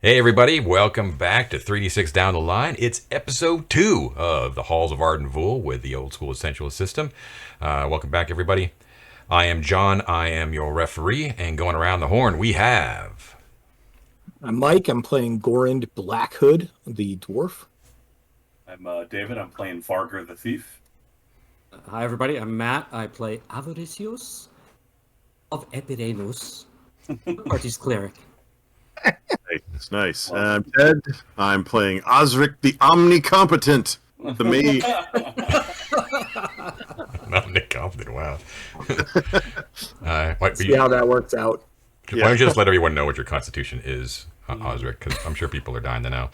Hey everybody, welcome back to 3D6 Down the Line. It's episode 2 of the Halls of Arden Vul with the old school essentialist system. Welcome back everybody. I am John, I am your referee, and going around the horn we have... I'm Mike, I'm playing Gorand Blackhood, the dwarf. I'm David, I'm playing Varger the Thief. Hi everybody, I'm Matt. I play Avaricios of Epirenus, party's cleric. It's nice. I'm Ted. I'm playing Osric the Omnicompetent, the mage. Omnicompetent, wow. See how that works out. Why don't you just let everyone know what your constitution is, Osric, because I'm sure people are dying to know.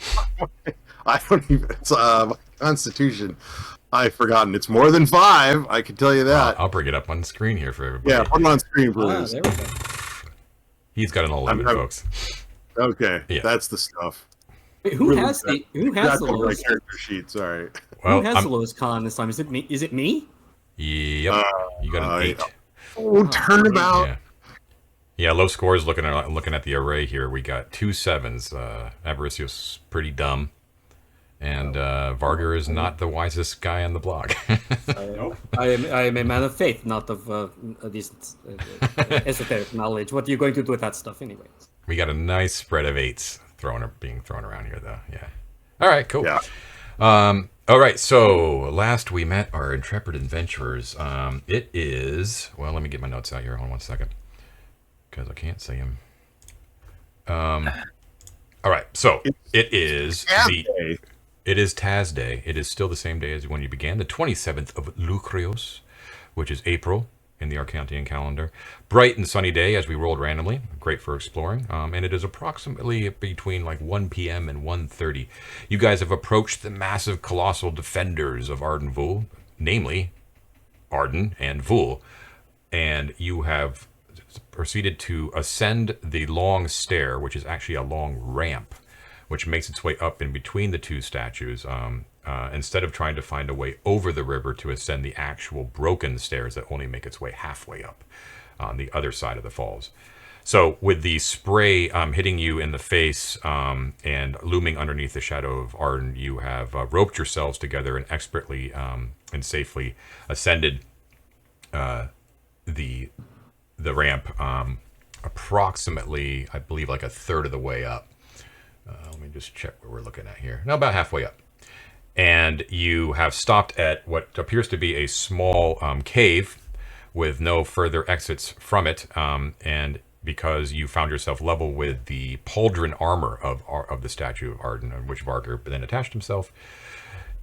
I don't even... It's my constitution. I've forgotten. It's more than 5, I can tell you that. I'll bring it up on the screen here for everybody. Yeah, put it on screen, please. There we go. He's got an 11, folks. Okay, Yeah. that's the stuff. Wait, who has the That's on my lowest? character sheet, sorry. Well, Who has the lowest con this time? Is it me? Is it me? Yep, you got an 8. Oh, turnabout. Yeah. Yeah, low scores. Looking at the array here, we got 2 7s. Avaricious pretty dumb, and Varger is not the wisest guy on the block. Nope. I am a man of faith, not of a decent esoteric knowledge. What are you going to do with that stuff, anyways? We got a nice spread of 8s being thrown around here, though. Yeah. All right, cool. Yeah. All right, so last we met our intrepid adventurers. It is... Well, let me get my notes out here. Hold on 1 second. Because I can't see them. All right, so it is Day. It is Taz Day. It is still the same day as when you began, the 27th of Lucreos, which is April in the Arcantian calendar. Bright and sunny day as we rolled randomly. Great for exploring. And it is approximately between like 1 p.m. and 1:30. You guys have approached the massive colossal defenders of Arden Vul, namely Arden and Vul. And you have proceeded to ascend the long stair, which is actually a long ramp, which makes its way up in between the two statues, instead of trying to find a way over the river to ascend the actual broken stairs that only make its way halfway up on the other side of the falls. So with the spray hitting you in the face and looming underneath the shadow of Arden, you have roped yourselves together and expertly and safely ascended the ramp approximately, I believe, like a third of the way up. Let me just check what we're looking at here. No, about halfway up. And you have stopped at what appears to be a small cave with no further exits from it. And because you found yourself level with the pauldron armor of the statue of Arden, on which Varger then attached himself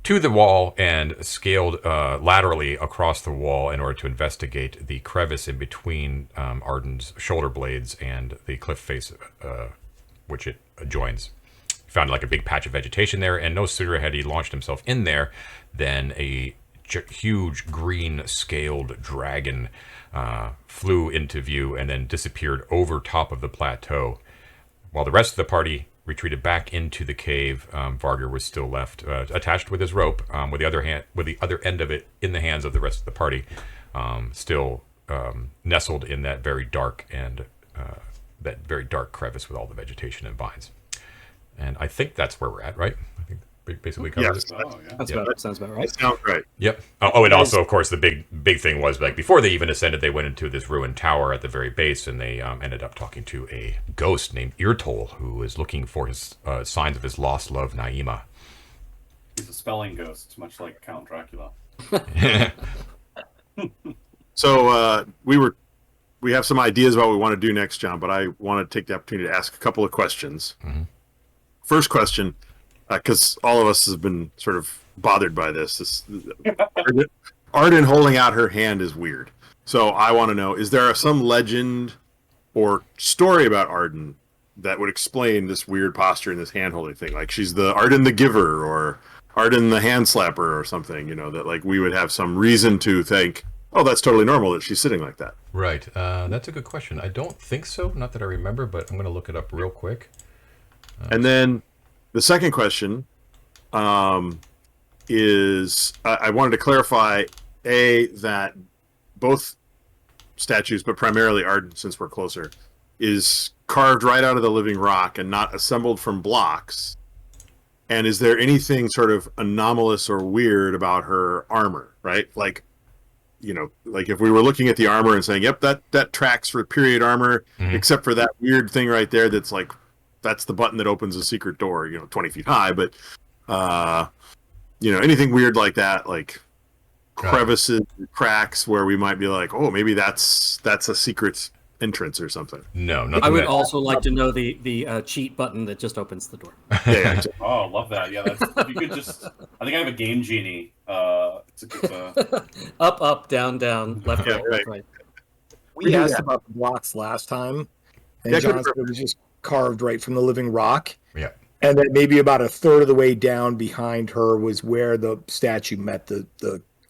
to the wall and scaled laterally across the wall in order to investigate the crevice in between Arden's shoulder blades and the cliff face which it adjoins. Found like a big patch of vegetation there, and no sooner had he launched himself in there than a huge green scaled dragon flew into view and then disappeared over top of the plateau. While the rest of the party retreated back into the cave, Varger was still left attached with his rope, with the other end of it in the hands of the rest of the party, still nestled in that very dark crevice with all the vegetation and vines. And I think that's where we're at, right? I think basically covers Yes. it. Oh, yeah. That sounds about right. That sounds right. Yep. Oh, and also, of course, the big thing was, like, before they even ascended, they went into this ruined tower at the very base, and they ended up talking to a ghost named Eartol, who was looking for his signs of his lost love, Naima. He's a spelling ghost, much like Count Dracula. So we have some ideas about what we want to do next, John, but I want to take the opportunity to ask a couple of questions. Mhm. First question, because all of us have been sort of bothered by this. Arden holding out her hand is weird. So I want to know, is there some legend or story about Arden that would explain this weird posture and this hand-holding thing? Like she's the Arden the giver or Arden the hand slapper or something, that like we would have some reason to think, oh, that's totally normal that she's sitting like that. Right. That's a good question. I don't think so. Not that I remember, but I'm going to look it up real quick. And then the second question is I wanted to clarify, that both statues, but primarily Arden, since we're closer, is carved right out of the living rock and not assembled from blocks? And is there anything sort of anomalous or weird about her armor, right? Like, like if we were looking at the armor and saying, yep, that tracks for period armor, except for that weird thing right there that's like, that's the button that opens a secret door, 20 feet high. But, anything weird like that, like crevices, cracks where we might be like, oh, maybe that's a secret entrance or something. No, nothing. I would also like to know the cheat button that just opens the door. Yeah. Oh, love that. Yeah, that's if you could just. I think I have a game genie. It's Up, down, left, Yeah, right. right. We asked about the blocks last time, and Yeah, John said it was just carved right from the living rock. Yeah. And then maybe about a third of the way down behind her was where the statue met the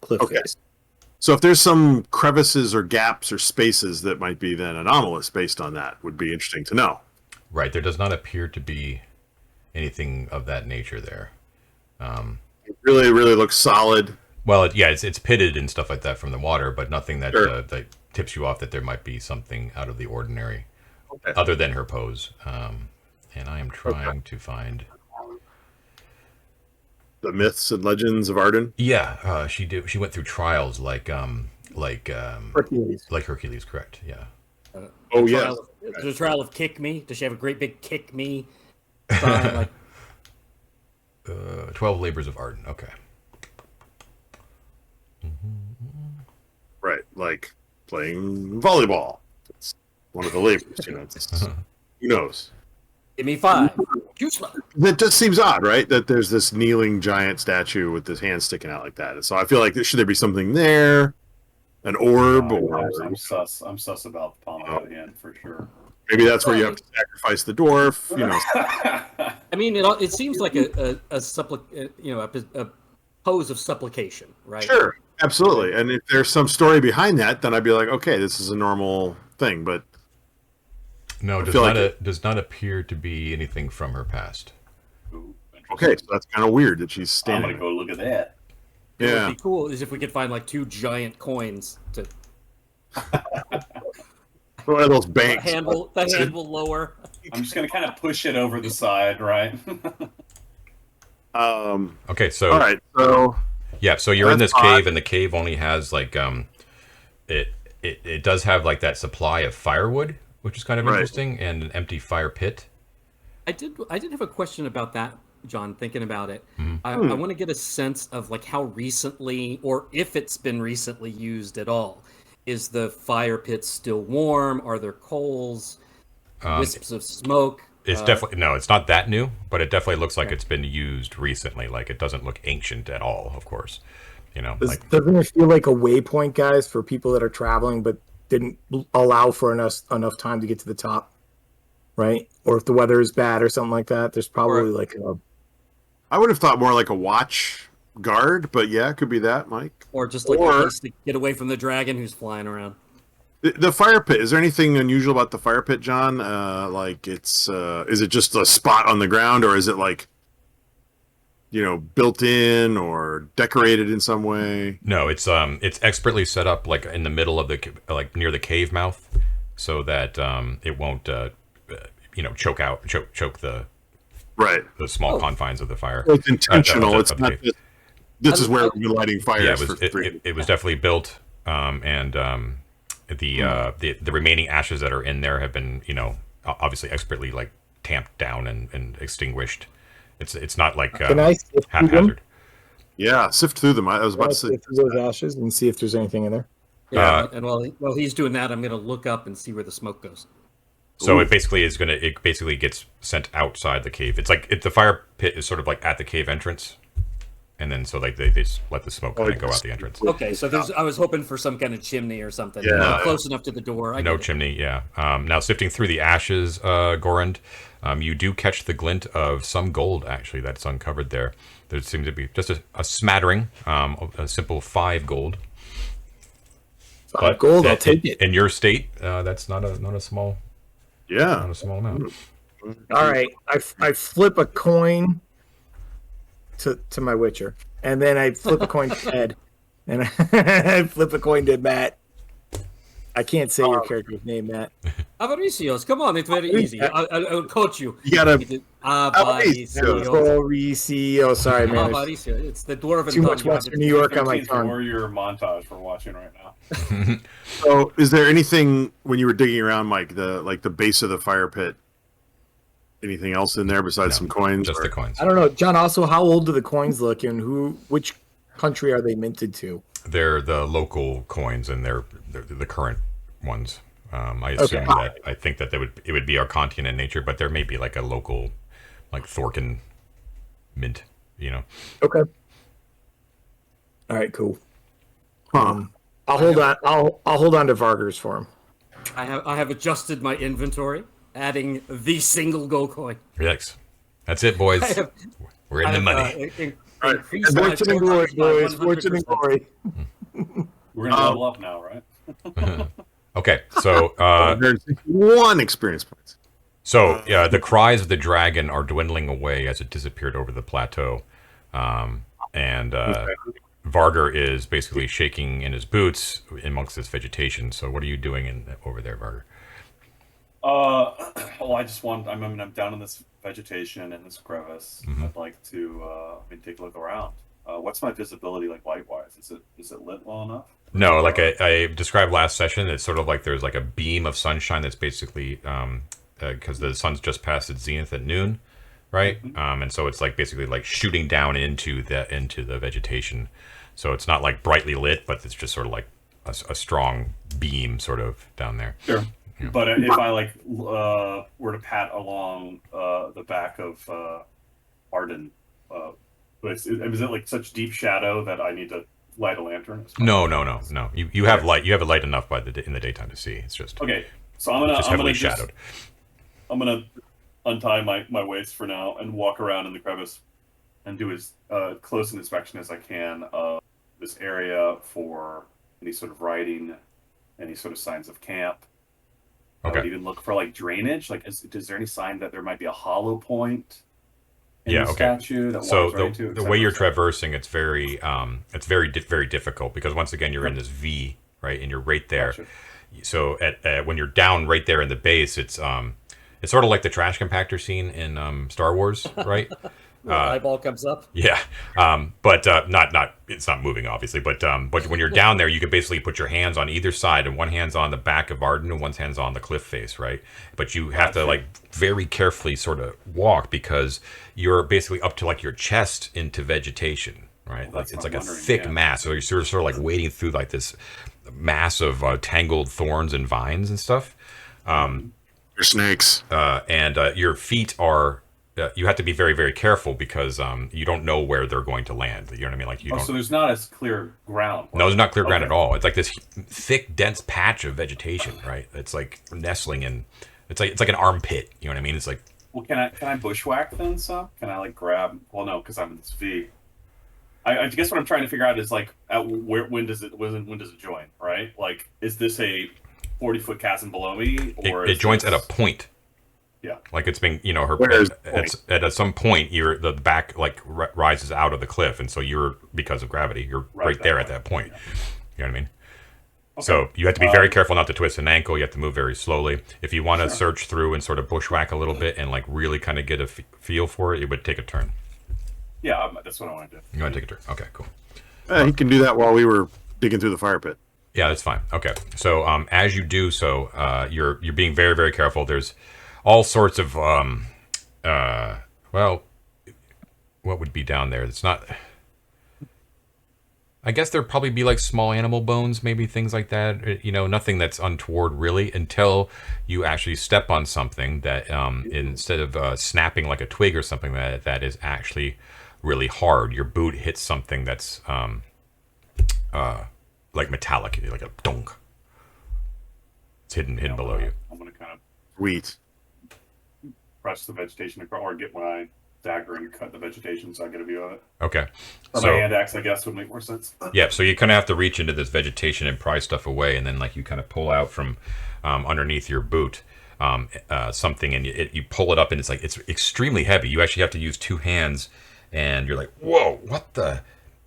cliff face. So if there's some crevices or gaps or spaces that might be then anomalous based on that, would be interesting to know. Right. There does not appear to be anything of that nature there. It really, really looks solid. Well, it's pitted and stuff like that from the water, but nothing that that tips you off that there might be something out of the ordinary, other than her pose. And I am trying to find The myths and legends of Arden. Yeah, she did. She went through trials like Hercules. like Hercules, correct? Yeah. Oh yeah. The trial of kick me. Does she have a great big kick me? Sign, like, 12 labors of Arden. Okay. Right, like playing volleyball. It's one of the labors, who knows? give me 5. Too slow. That just seems odd, right? That there's this kneeling giant statue with his hand sticking out like that. And so I feel like should there be something there? An orb? Or I'm sus about the palm of the hand for sure. maybe that's where you have to sacrifice the dwarf, I mean, it seems like a pose of supplication, right? Sure, absolutely. And if there's some story behind that, then I'd be like, okay, this is a normal thing. But No, does not appear to be anything from her past. Ooh, okay, so that's kind of weird that she's I'm standing. gonna go look at that. What Yeah, would be cool is if we could find like 2 giant coins to one of those banks. the handle lower. I'm just gonna kind of push it over the side, right? Okay, so All right, so yeah, so you're in That's this cave, odd. and the cave only has like it does have like that supply of firewood, which is kind of Right. interesting, and an empty fire pit. I did have a question about that, John, thinking about it. I Hmm. want to get a sense of like how recently, or if it's been recently used at all. Is the fire pit still warm? Are there coals? Wisps of smoke? It's definitely no, it's not that new, but it definitely looks like it's been used recently. Like it doesn't look ancient at all, of course. Like Doesn't it feel like a waypoint, guys, for people that are traveling but didn't allow for enough time to get to the top, right? Or if the weather is bad or something like that, there's probably like a... I would have thought more like a watch guard, but yeah, it could be that, Mike. Or just like Or- a place to get away from the dragon who's flying around? The fire pit. Is there anything unusual about the fire pit, John? Like it's is it just a spot on the ground, or is it like built in or decorated in some way? no, it's expertly set up like in the middle of like near the cave mouth, so that it won't choke the Right. small confines of the fire. It's intentional. It's of the not cave. just, this is where we've been lighting fires Yeah, for 3 it was definitely built, and the remaining ashes that are in there have been obviously expertly like tamped down and extinguished. It's not like Can I sift through them? haphazard. Yeah, sift through them. I was Can about I to say. sift through those ashes and see if there's anything in there? Yeah, and while he's doing that, I'm going to look up and see where the smoke goes. So it basically gets sent outside the cave. It's like the fire pit is sort of like at the cave entrance, and then so like they just let the smoke kind of go out the entrance. Okay, so I was hoping for some kind of chimney or something. Yeah. Close enough to the door. No chimney, yeah. Now sifting through the ashes, Gorand, you do catch the glint of some gold actually that's uncovered there. There seems to be just a smattering, a simple 5 gold. 5 gold, I'll that- take it. In your state, that's not a small Yeah. amount. All right, I flip a coin to my Witcher, and then I flip a coin to Ed, and I flip a coin to Matt. I can't say your character's name, Matt. Avaricios, come on, it's very easy. I'll coach you. You gotta. Avaricios. Mauricio. Sorry, man. There's Avaricios. It's the dwarven too much tongue. Western New York on my 15th tongue. Warrior montage we're watching right now. So, is there anything when you were digging around, Mike, the base of the fire pit? Anything else in there besides some coins? Just the coins. I don't know, John. Also, how old do the coins look, and which country are they minted to? They're the local coins, and they're the current ones. I assume that I think that it would be Arcantian in nature, but there may be like a local, like Thorkin mint. Okay. All right. Cool. Huh. I'll hold on. I'll hold on to Vargers for him. I have adjusted my inventory, adding the single gold coin. Yes, that's it, boys. We're in the money. Fortune and glory, boys. Fortune and glory. We're gonna level up now, right? Okay, so 161 experience points. So the cries of the dragon are dwindling away as it disappeared over the plateau, and Varger is basically shaking in his boots amongst this vegetation. So what are you doing over there, Varger? Well, I'm down in this vegetation in this crevice. I'd like to take a look around. What's my visibility like light-wise? Is it lit well enough? No, like I described last session, it's sort of like there's like a beam of sunshine that's basically because the sun's just past its zenith at noon, right? And so it's like basically like shooting down into the vegetation. So it's not like brightly lit, but it's just sort of like a strong beam sort of down there. Sure. Yeah. But if I were to pat along the back of Arden, is it like such deep shadow that I need to light a lantern? No. You have light. You have it light enough in the daytime to see. It's just okay. So I'm gonna shadowed. I'm gonna untie my waist for now and walk around in the crevice and do as close an inspection as I can of this area for any sort of writing, any sort of signs of camp. Okay. I would even look for like drainage. Like, is there any sign that there might be a hollow point? Yeah. Okay. Statue that so right into, the way you're traversing, it's very very difficult because once again you're in this V, right, and you're right there. Gotcha. So when you're down right there in the base, it's sort of like the trash compactor scene in Star Wars, right? Eyeball comes up. Yeah, but not it's not moving obviously, but when you're down there, you can basically put your hands on either side, and one hand's on the back of Arden, and one hand's on the cliff face, right? But you have to like very carefully sort of walk because you're basically up to like your chest into vegetation, right? Like it's like a thick mass, so you're sort of like wading through like this mass of tangled thorns and vines and stuff. Your snakes, and your feet are. You have to be very, very careful because you don't know where they're going to land. You know what I mean? Like you don't. So there's not as clear ground. No, there's not clear ground at all. It's like this thick, dense patch of vegetation, right? It's like nestling in. It's like an armpit. You know what I mean? It's like. Well, can I bushwhack then? Some? Can I like grab? Well, no, because I'm in this V. I guess what I'm trying to figure out is like when does it join? Right? Like, is this a 40-foot chasm below me, or it joins at a point? Yeah, like it's been, it's at some point the back like rises out of the cliff, and so you're because of gravity, you're right there at that point. Yeah. You know what I mean? Okay. So you have to be very careful not to twist an ankle. You have to move very slowly. If you want to search through and sort of bushwhack a little bit and like really kind of get a feel for it, it would take a turn. Yeah, that's what I want to do. You want to take a turn? Okay, cool. He can do that while we were digging through the fire pit. Yeah, that's fine. Okay, so as you do so, you're being very, very careful. There's all sorts of what would be down there? It's not. I guess there'd probably be like small animal bones, maybe things like that. Nothing that's untoward really, until you actually step on something that instead of snapping like a twig or something that is actually really hard. Your boot hits something that's like metallic, like a dunk. It's hidden below you. I'm gonna kind of Sweet. press the vegetation or get my dagger and cut the vegetation so I get a view of it. Okay. Or my hand axe, I guess, would make more sense. Yeah, so you kind of have to reach into this vegetation and pry stuff away, and then like you kind of pull out from underneath your boot something, and you pull it up, and it's extremely heavy. You actually have to use two hands, and you're like, whoa, what the?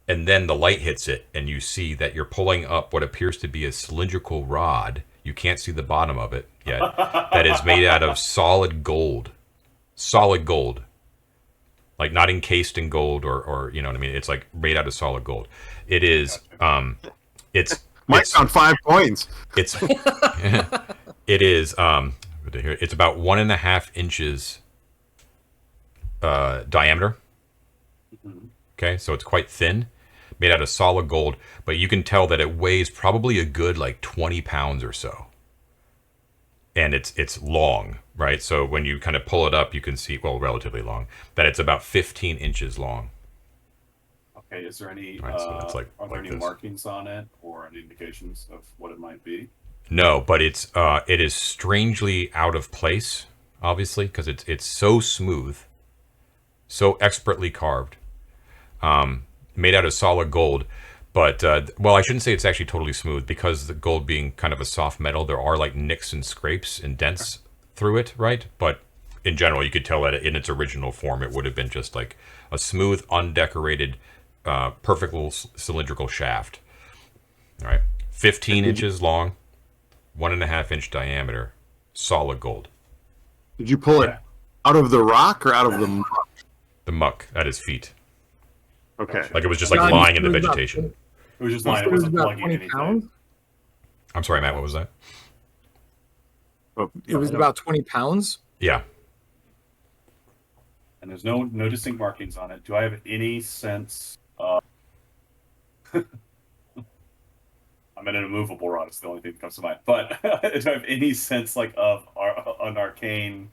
And then the light hits it, and you see that you're pulling up what appears to be a cylindrical rod. You can't see the bottom of it yet. That is made out of solid gold. Solid gold. Like not encased in gold or you know what I mean? It's like made out of solid gold. It is Mike's on 5 points. It's it is it's about 1.5 inches diameter. Okay, so it's quite thin, made out of solid gold, but you can tell that it weighs probably a good like 20 pounds or so. And it's long, right? So when you kind of pull it up, you can see, well, relatively long, that it's about 15 inches long. Okay, is there any Right, so that's like are there any this. markings on it or any indications of what it might be? No, but it is strangely out of place, obviously, because it's so smooth, so expertly carved, made out of solid gold. But well, I shouldn't say it's actually totally smooth, because the gold being kind of a soft metal, there are like nicks and scrapes and dents through it, right? But in general, you could tell that in its original form, it would have been just like a smooth, undecorated, perfect little cylindrical shaft. All right, 15 inches long, 1.5 inch diameter, solid gold. Did you pull it out of the rock or out of the muck? The muck at his feet, Okay. like it was just like lying in the vegetation. It was just You lying. said It it was wasn't about plugging 20 anything. pounds. I'm sorry, Matt. What was that? Oh, It was about 20 pounds. Yeah. And there's no distinct markings on it. Do I have any sense of... I'm in an immovable rod. It's the only thing that comes to mind. But do I have any sense like of an arcane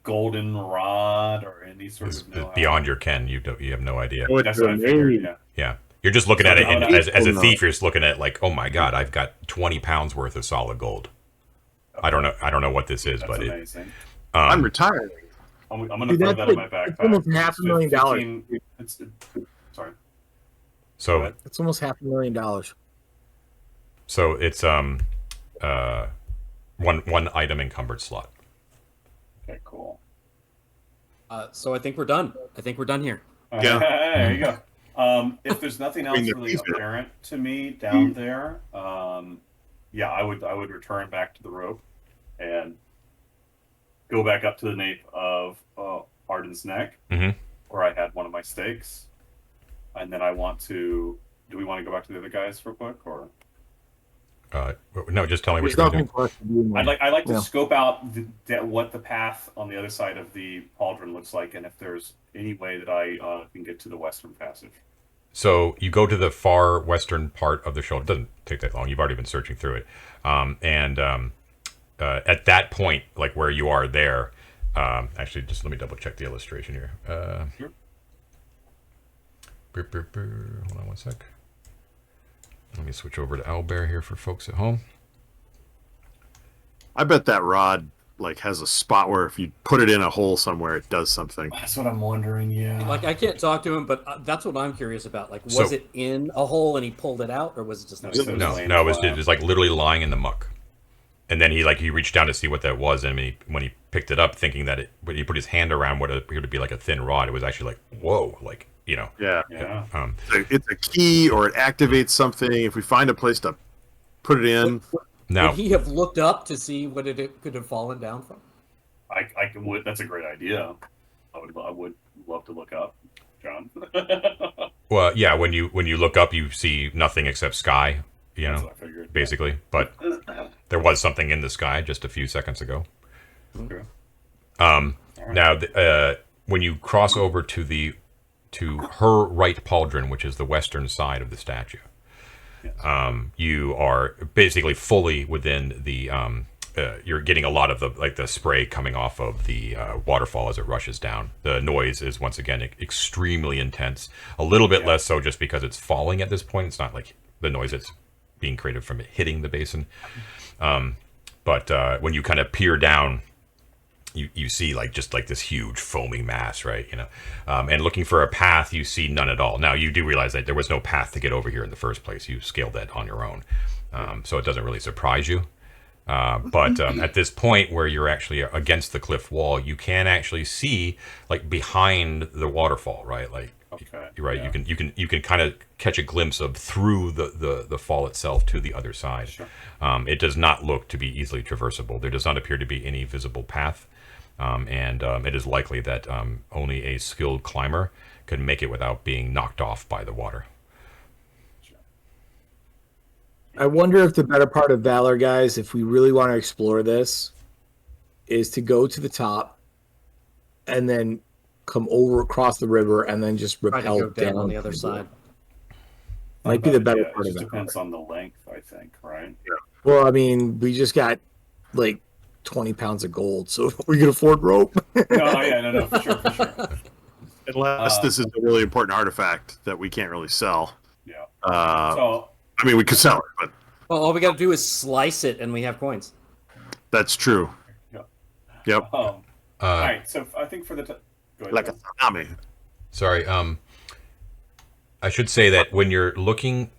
golden rod or any sort It's of know-how? beyond your ken. You have no idea. What's That's the what I figured. name? Yeah. Yeah. You're just looking at it, and as a No. thief, you're just looking at it like, oh my god, I've got 20 pounds worth of solid gold. I don't know what this is, That's but amazing. I'm retiring. I'm going to Dude, throw that's that in my like- backpack. it's almost $500,000. Sorry. so It's almost $500,000. so it's one item encumbered slot. Okay, cool. So I think we're done. I think we're done here. Yeah. There you go. If there's nothing else mean, really these are- apparent to me down there, yeah, I would return back to the rope and go back up to the nape of Arden's neck, Mhm. where I had one of my stakes, and then I want to. Do we want to go back to the other guys real quick, or No, just tell me what There's you're going nothing to do. for us to do. man. I'd like to Yeah. scope out what the path on the other side of the pauldron looks like, and if there's any way that I can get to the western passage. So you go to the far western part of the shoulder. It doesn't take that long. You've already been searching through it. At that point, like where you are there, actually, just let me double check the illustration here. Sure. Hold on one sec. Let me switch over to Owlbear here for folks at home. I bet that rod like has a spot where if you put it in a hole somewhere, it does something. That's what I'm wondering. Yeah. Like I can't talk to him, but that's what I'm curious about. Like, was So- it in a hole and he pulled it out, or was it just No, like so it was No, laying no, it flat. was like literally lying in the muck. And then he reached down to see what that was, and when he picked it up, thinking that when he put his hand around what appeared to be like a thin rod, it was actually like, whoa, like, you know. Yeah. Yeah. It's a key or it activates something. If we find a place to put it in, Now, Would he have looked up to see what it could have fallen down from? I can. That's a great idea. I would love to look up, John. well, yeah, when you look up, you see nothing except sky, you That's know, what I figured. basically. But there was something in the sky just a few seconds ago. Okay. Now, when you cross over to her right pauldron, which is the western side of the statue, you are basically fully within the. You're getting a lot of the spray coming off of the waterfall as it rushes down. The noise is once again extremely intense. A little bit less so just because it's falling at this point. It's not like the noise that's being created from it hitting the basin. But when you kind of peer down, you see just this huge foaming mass, right? You know, and looking for a path, you see none at all. Now you do realize that there was no path to get over here in the first place. You scaled that on your own, so it doesn't really surprise you. But at this point where you're actually against the cliff wall, you can actually see behind the waterfall, right? Okay. Right. Yeah. You can kind of catch a glimpse of through the fall itself to the other side. Sure. It does not look to be easily traversable. There does not appear to be any visible path, and it is likely that only a skilled climber could make it without being knocked off by the water. I wonder if the better part of Valor, guys, if we really want to explore this, is to go to the top and then come over across the river and then just Try to rappel go down down on the other side. Might be the better Yeah, part it of just it. depends on the length, I think, right? Well, I mean, we just got like 20 pounds of gold, so we can afford rope. No, for sure. Unless this is a really important artifact that we can't really sell. Yeah. I mean, we could sell it, but Well, all we got to do is slice it, and we have coins. that's true. Yeah. Yep. All right. So I think for the go ahead, Like a Dan. tsunami. Sorry. I should say that when you're looking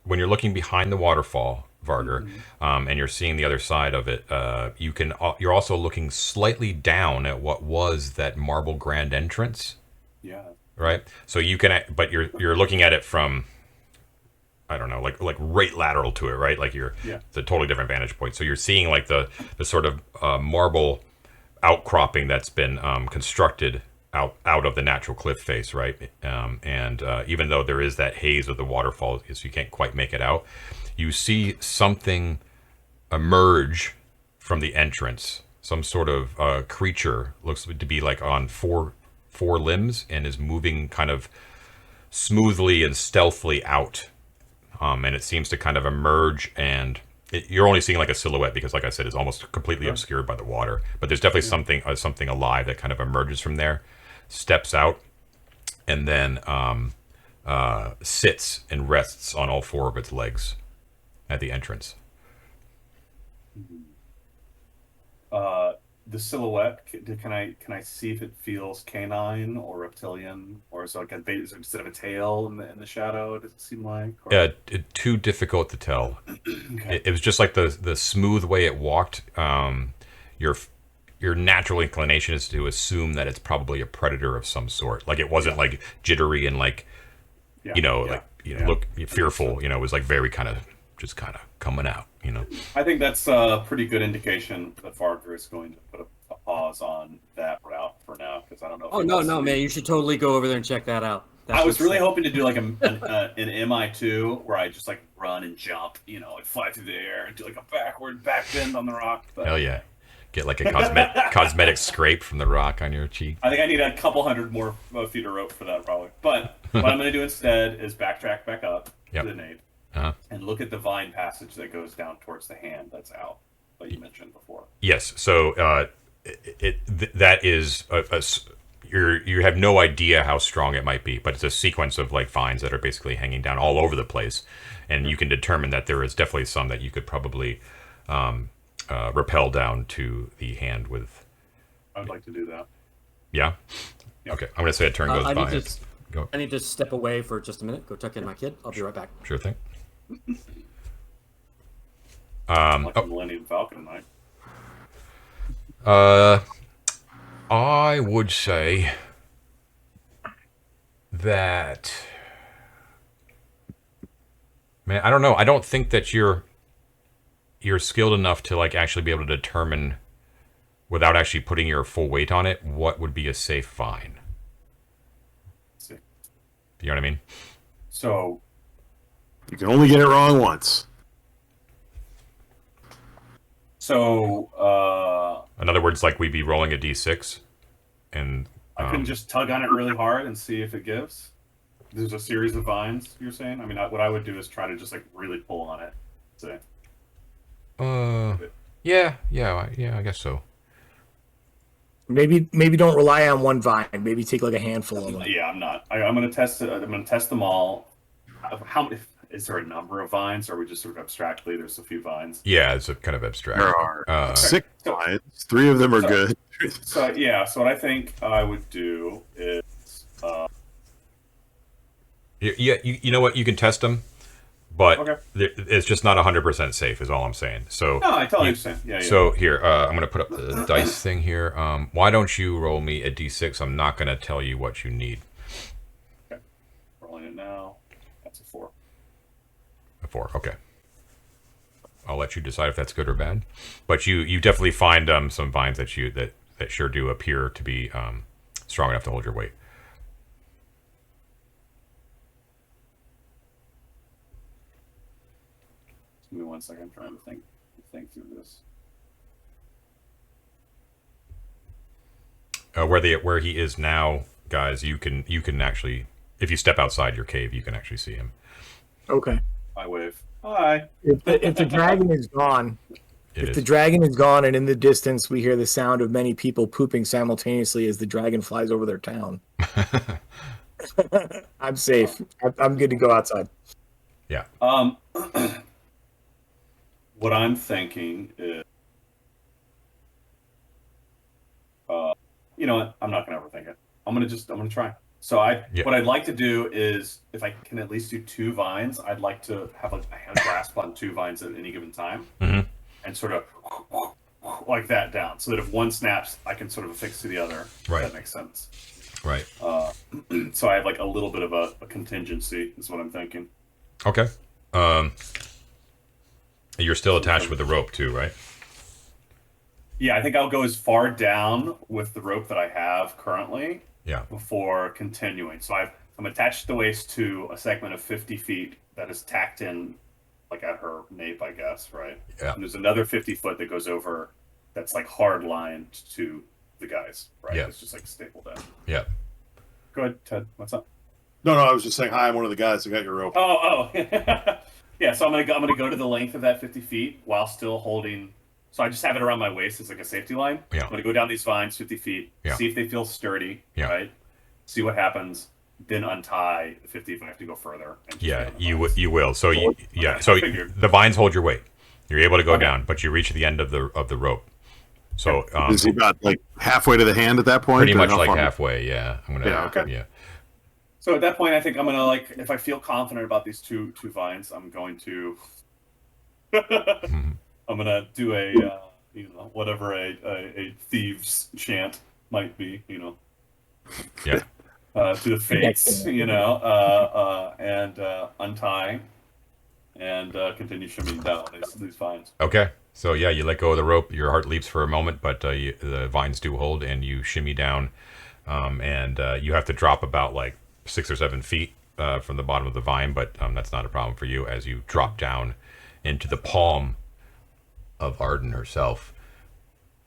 behind the waterfall, Varger, and you're seeing the other side of it, you're also looking slightly down at what was that marble grand entrance, Yeah. right? So you can, but you're looking at it from, I don't know, like right lateral to it, right? Like it's a totally different vantage point. So you're seeing like the sort of marble outcropping that's been constructed out of the natural cliff face, right? And even though there is that haze of the waterfall, so you can't quite make it out, you see something emerge from the entrance. Some sort of creature, looks to be like on four limbs, and is moving kind of smoothly and stealthily out. And it seems to kind of emerge, and you're only seeing like a silhouette because, like I said, it's almost completely obscured by the water. But there's definitely something alive that kind of emerges from there, steps out, and then sits and rests on all four of its legs at the entrance. The silhouette. Can I see if it feels canine or reptilian, or is it like is it instead of a tail in the shadow? Does it seem like? Or... Too difficult to tell. Okay. It was just like the smooth way it walked. Your natural inclination is to assume that it's probably a predator of some sort. Like it wasn't like jittery and like look fearful. It was like very kind of coming out. I think that's a pretty good indication that Varger is going to put a pause on that route for now, because I don't know. If Oh, no, man. You should totally go over there and check that out. I was really hoping to do like an MI2 where I just like run and jump, and fly through the air and do like a backward back bend on the rock. But Hell yeah. Get like a cosmetic scrape from the rock on your cheek. I think I need a couple hundred more feet of rope for that, probably. But what I'm going to do instead is backtrack back up to the nave and look at the vine passage that goes down towards the hand that's out, that you mentioned before. Yes. So that is you have no idea how strong it might be, but it's a sequence of like vines that are basically hanging down all over the place, and you can determine that there is definitely some that you could probably rappel down to the hand with. I'd like to do that. Yeah? Okay. I'm going to say a turn goes by. Go. I need to step away for just a minute. Go tuck in my kid. I'll be right back. Sure thing. Like the Millennium Falcon, Mike. I would say that, man, I don't know. I don't think that you're skilled enough to like actually be able to determine, without actually putting your full weight on it, what would be a safe vine. See. You know what I mean? So You can only get it wrong once. In other words, like we'd be rolling a d6, and I couldn't just tug on it really hard and see if it gives. There's a series of vines, you're saying? I mean, what I would do is try to just like really pull on it. See. Yeah, I guess so. Maybe don't rely on one vine. Maybe take like a handful of them. Yeah, I'm not. I'm going to test it. I'm going to test them all. Is there a number of vines, or are we just sort of abstractly? There's a few vines. Yeah, it's a kind of abstract. There are 6 vines. 3 of them are good. So what I think I would do is. You know what? You can test them, but Okay. it's just not 100% safe. Is all I'm saying. So No, I totally understand. Yeah. So here, I'm going to put up the dice thing here. Why don't you roll me a d6? I'm not going to tell you what you need. now. That's a 4. A 4. Okay. I'll let you decide if that's good or bad. But you definitely find some vines that sure do appear to be strong enough to hold your weight. Give me 1 second. I'm trying to think through this. Where he is now, guys, you can actually, if you step outside your cave, you can actually see him. Okay. I wave. Hi. If the dragon is gone, the dragon is gone, and in the distance we hear the sound of many people pooping simultaneously as the dragon flies over their town. I'm safe. I'm good to go outside. Yeah. What I'm thinking is, you know what? I'm not gonna overthink it. I'm gonna try. So what I'd like to do is, if I can at least do 2 vines, I'd like to have a grasp on 2 vines at any given time, and sort of like that down, so that if one snaps, I can sort of affix to the other. Right. If that makes sense. Right. So I have like a little bit of a contingency, is what I'm thinking. Okay. You're still attached with the rope too, right? Yeah, I think I'll go as far down with the rope that I have currently. Yeah. Before continuing. So I'm attached at the waist to a segment of 50 feet that is tacked in, like at her nape, I guess, right? Yeah. And there's another 50 foot that goes over, that's like hard lined to the guys, right? Yeah. It's just like stapled in. Yeah. Go ahead, Ted. What's up? No, I was just saying hi. I'm one of the guys who got your rope. Oh. Yeah. So I'm gonna go to the length of that 50 feet while still holding. So I just have it around my waist as like a safety line. Yeah. I'm gonna go down these vines 50 feet, see if they feel sturdy, right? See what happens, then untie the 50 if I have to go further. And you will. So the vines hold your weight. You're able to go down, but you reach the end of the rope. So is he about like halfway to the hand at that point? Pretty much like halfway. Yeah. Yeah. So at that point, I think I'm gonna, like, if I feel confident about these two vines, I'm going to. I'm gonna do a whatever a thieves chant might be, Yeah. To the fates, and untie and continue shimmying down these vines. Okay. So yeah, you let go of the rope. Your heart leaps for a moment, but the vines do hold, and you shimmy down, and you have to drop about like 6 or 7 feet from the bottom of the vine, but that's not a problem for you as you drop down into the palm of Arden herself.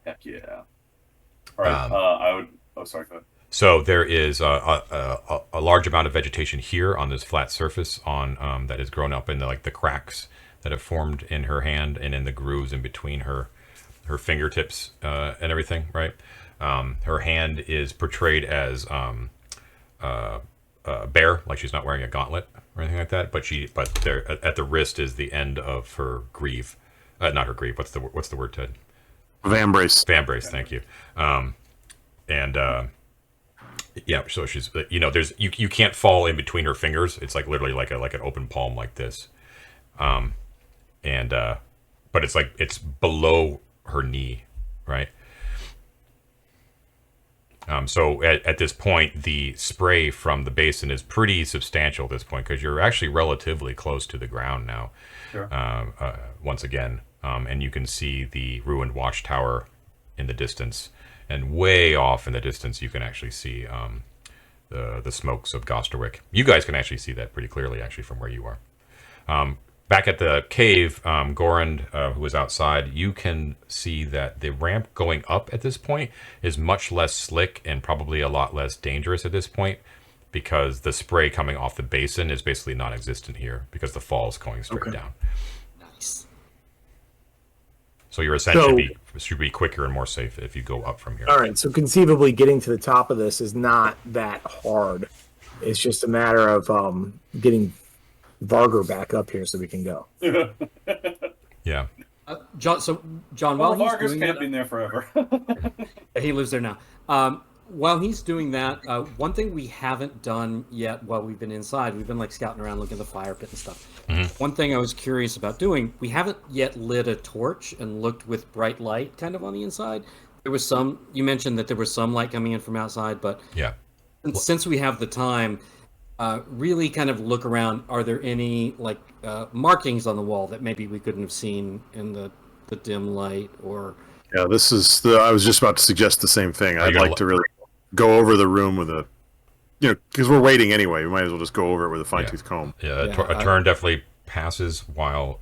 Heck yeah! All right, I would. Oh, sorry. Go ahead. So there is a large amount of vegetation here on this flat surface that has grown up in the cracks that have formed in her hand and in the grooves in between her fingertips and everything. Right. Her hand is portrayed as bare, like she's not wearing a gauntlet or anything like that. But there at the wrist is the end of her greave. Not her greave. What's the word, Ted? Vambrace. Vambrace. Thank you. Yeah, so she's there's you can't fall in between her fingers. It's like literally like an open palm like this, but it's below her knee, right? So at this point, the spray from the basin is pretty substantial at this point because you're actually relatively close to the ground now. Sure. Once again, and you can see the ruined watchtower in the distance. And way off in the distance, you can actually see the smokes of Gosterwick. You guys can actually see that pretty clearly, actually, from where you are. Back at the cave, Gorand, who was outside, you can see that the ramp going up at this point is much less slick and probably a lot less dangerous at this point because the spray coming off the basin is basically non-existent here because the fall is going straight down. Nice. So your ascent should be quicker and more safe if you go up from here. All right, so conceivably getting to the top of this is not that hard. It's just a matter of getting Varger back up here so we can go. Yeah. John, while he's Varger's doing camping there forever. he lives there now. While he's doing that, one thing we haven't done yet while we've been inside, we've been like scouting around looking at the fire pit and stuff. Mm-hmm. One thing I was curious about doing, we haven't yet lit a torch and looked with bright light kind of on the inside. There was you mentioned that there was some light coming in from outside, but yeah, since we have the time, really kind of look around. Are there any like markings on the wall that maybe we couldn't have seen in the dim light? Or Yeah, this is the. I was just about to suggest the same thing. Are you I'd gonna like to really go over the room with a, because we're waiting anyway. We might as well just go over it with a fine tooth comb. Yeah, Yeah, a turn definitely passes while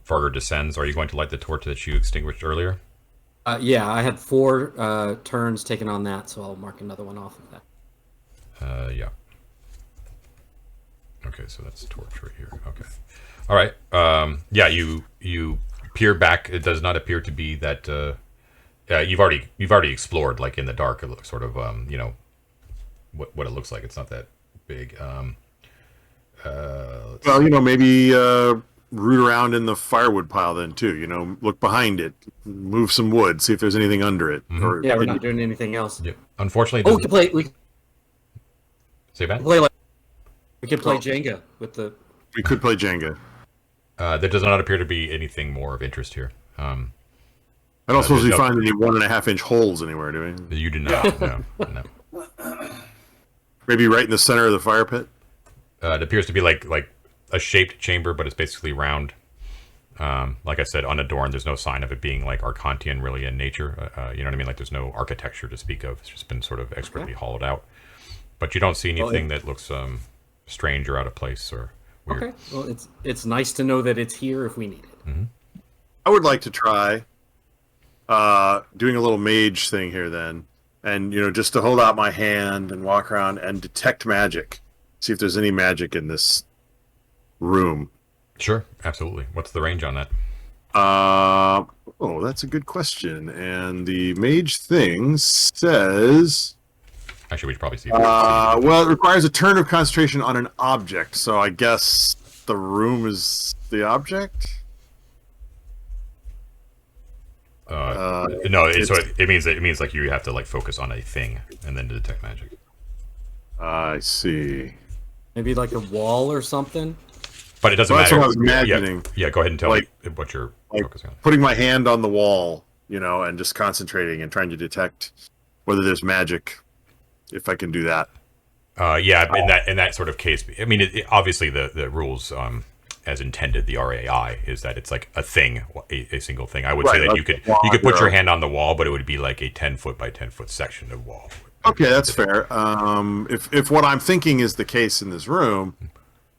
Farger descends. Are you going to light the torch that you extinguished earlier? yeah, I had 4 turns taken on that, so I'll mark another one off of that. Yeah. Okay, so that's torch right here. Okay. All right. Yeah, you peer back. It does not appear to be that. You've already explored, like in the dark. It looks sort of what it looks like. It's not that big. Well, maybe root around in the firewood pile then too. Look behind it, move some wood, see if there's anything under it. Mm-hmm. Or Yeah, we're not doing anything else. Yeah. Unfortunately, Oh, we can play. We can say that. play like we can play Jenga with the. we could play Jenga. There does not appear to be anything more of interest here. I don't suppose we there's no- find any 1.5-inch holes anywhere, do we? You do not. No. Maybe right in the center of the fire pit. It appears to be like a shaped chamber, but it's basically round. Like I said, unadorned. There's no sign of it being like Arcantian really in nature. You know what I mean? Like there's no architecture to speak of. It's just been sort of expertly hollowed out. But you don't see anything that looks strange or out of place or weird. Okay. Well, it's nice to know that it's here if we need it. Mm-hmm. I would like to try doing a little mage thing here then. And, just to hold out my hand and walk around and detect magic. See if there's any magic in this room. Sure, absolutely. What's the range on that? That's a good question. And the mage thing says... Actually, we should probably see. Well, it requires a turn of concentration on an object. So I guess the room is the object? No, it means like you have to like focus on a thing and then to detect magic. I see. Maybe like a wall or something. But it doesn't Well, that's matter. what I was imagining. Yeah, go ahead and tell Like- me what you're like- focusing on. Putting my hand on the wall, and just concentrating and trying to detect whether there's magic, if I can do that. Yeah, in that sort of case, I mean, obviously the rules as intended, the RAI is that it's like a thing, a single thing. I would say Right, that like you could a wall, put your or- hand on the wall, but it would be like a 10-foot by 10-foot section of wall. Okay, that's fair. If what I'm thinking is the case in this room,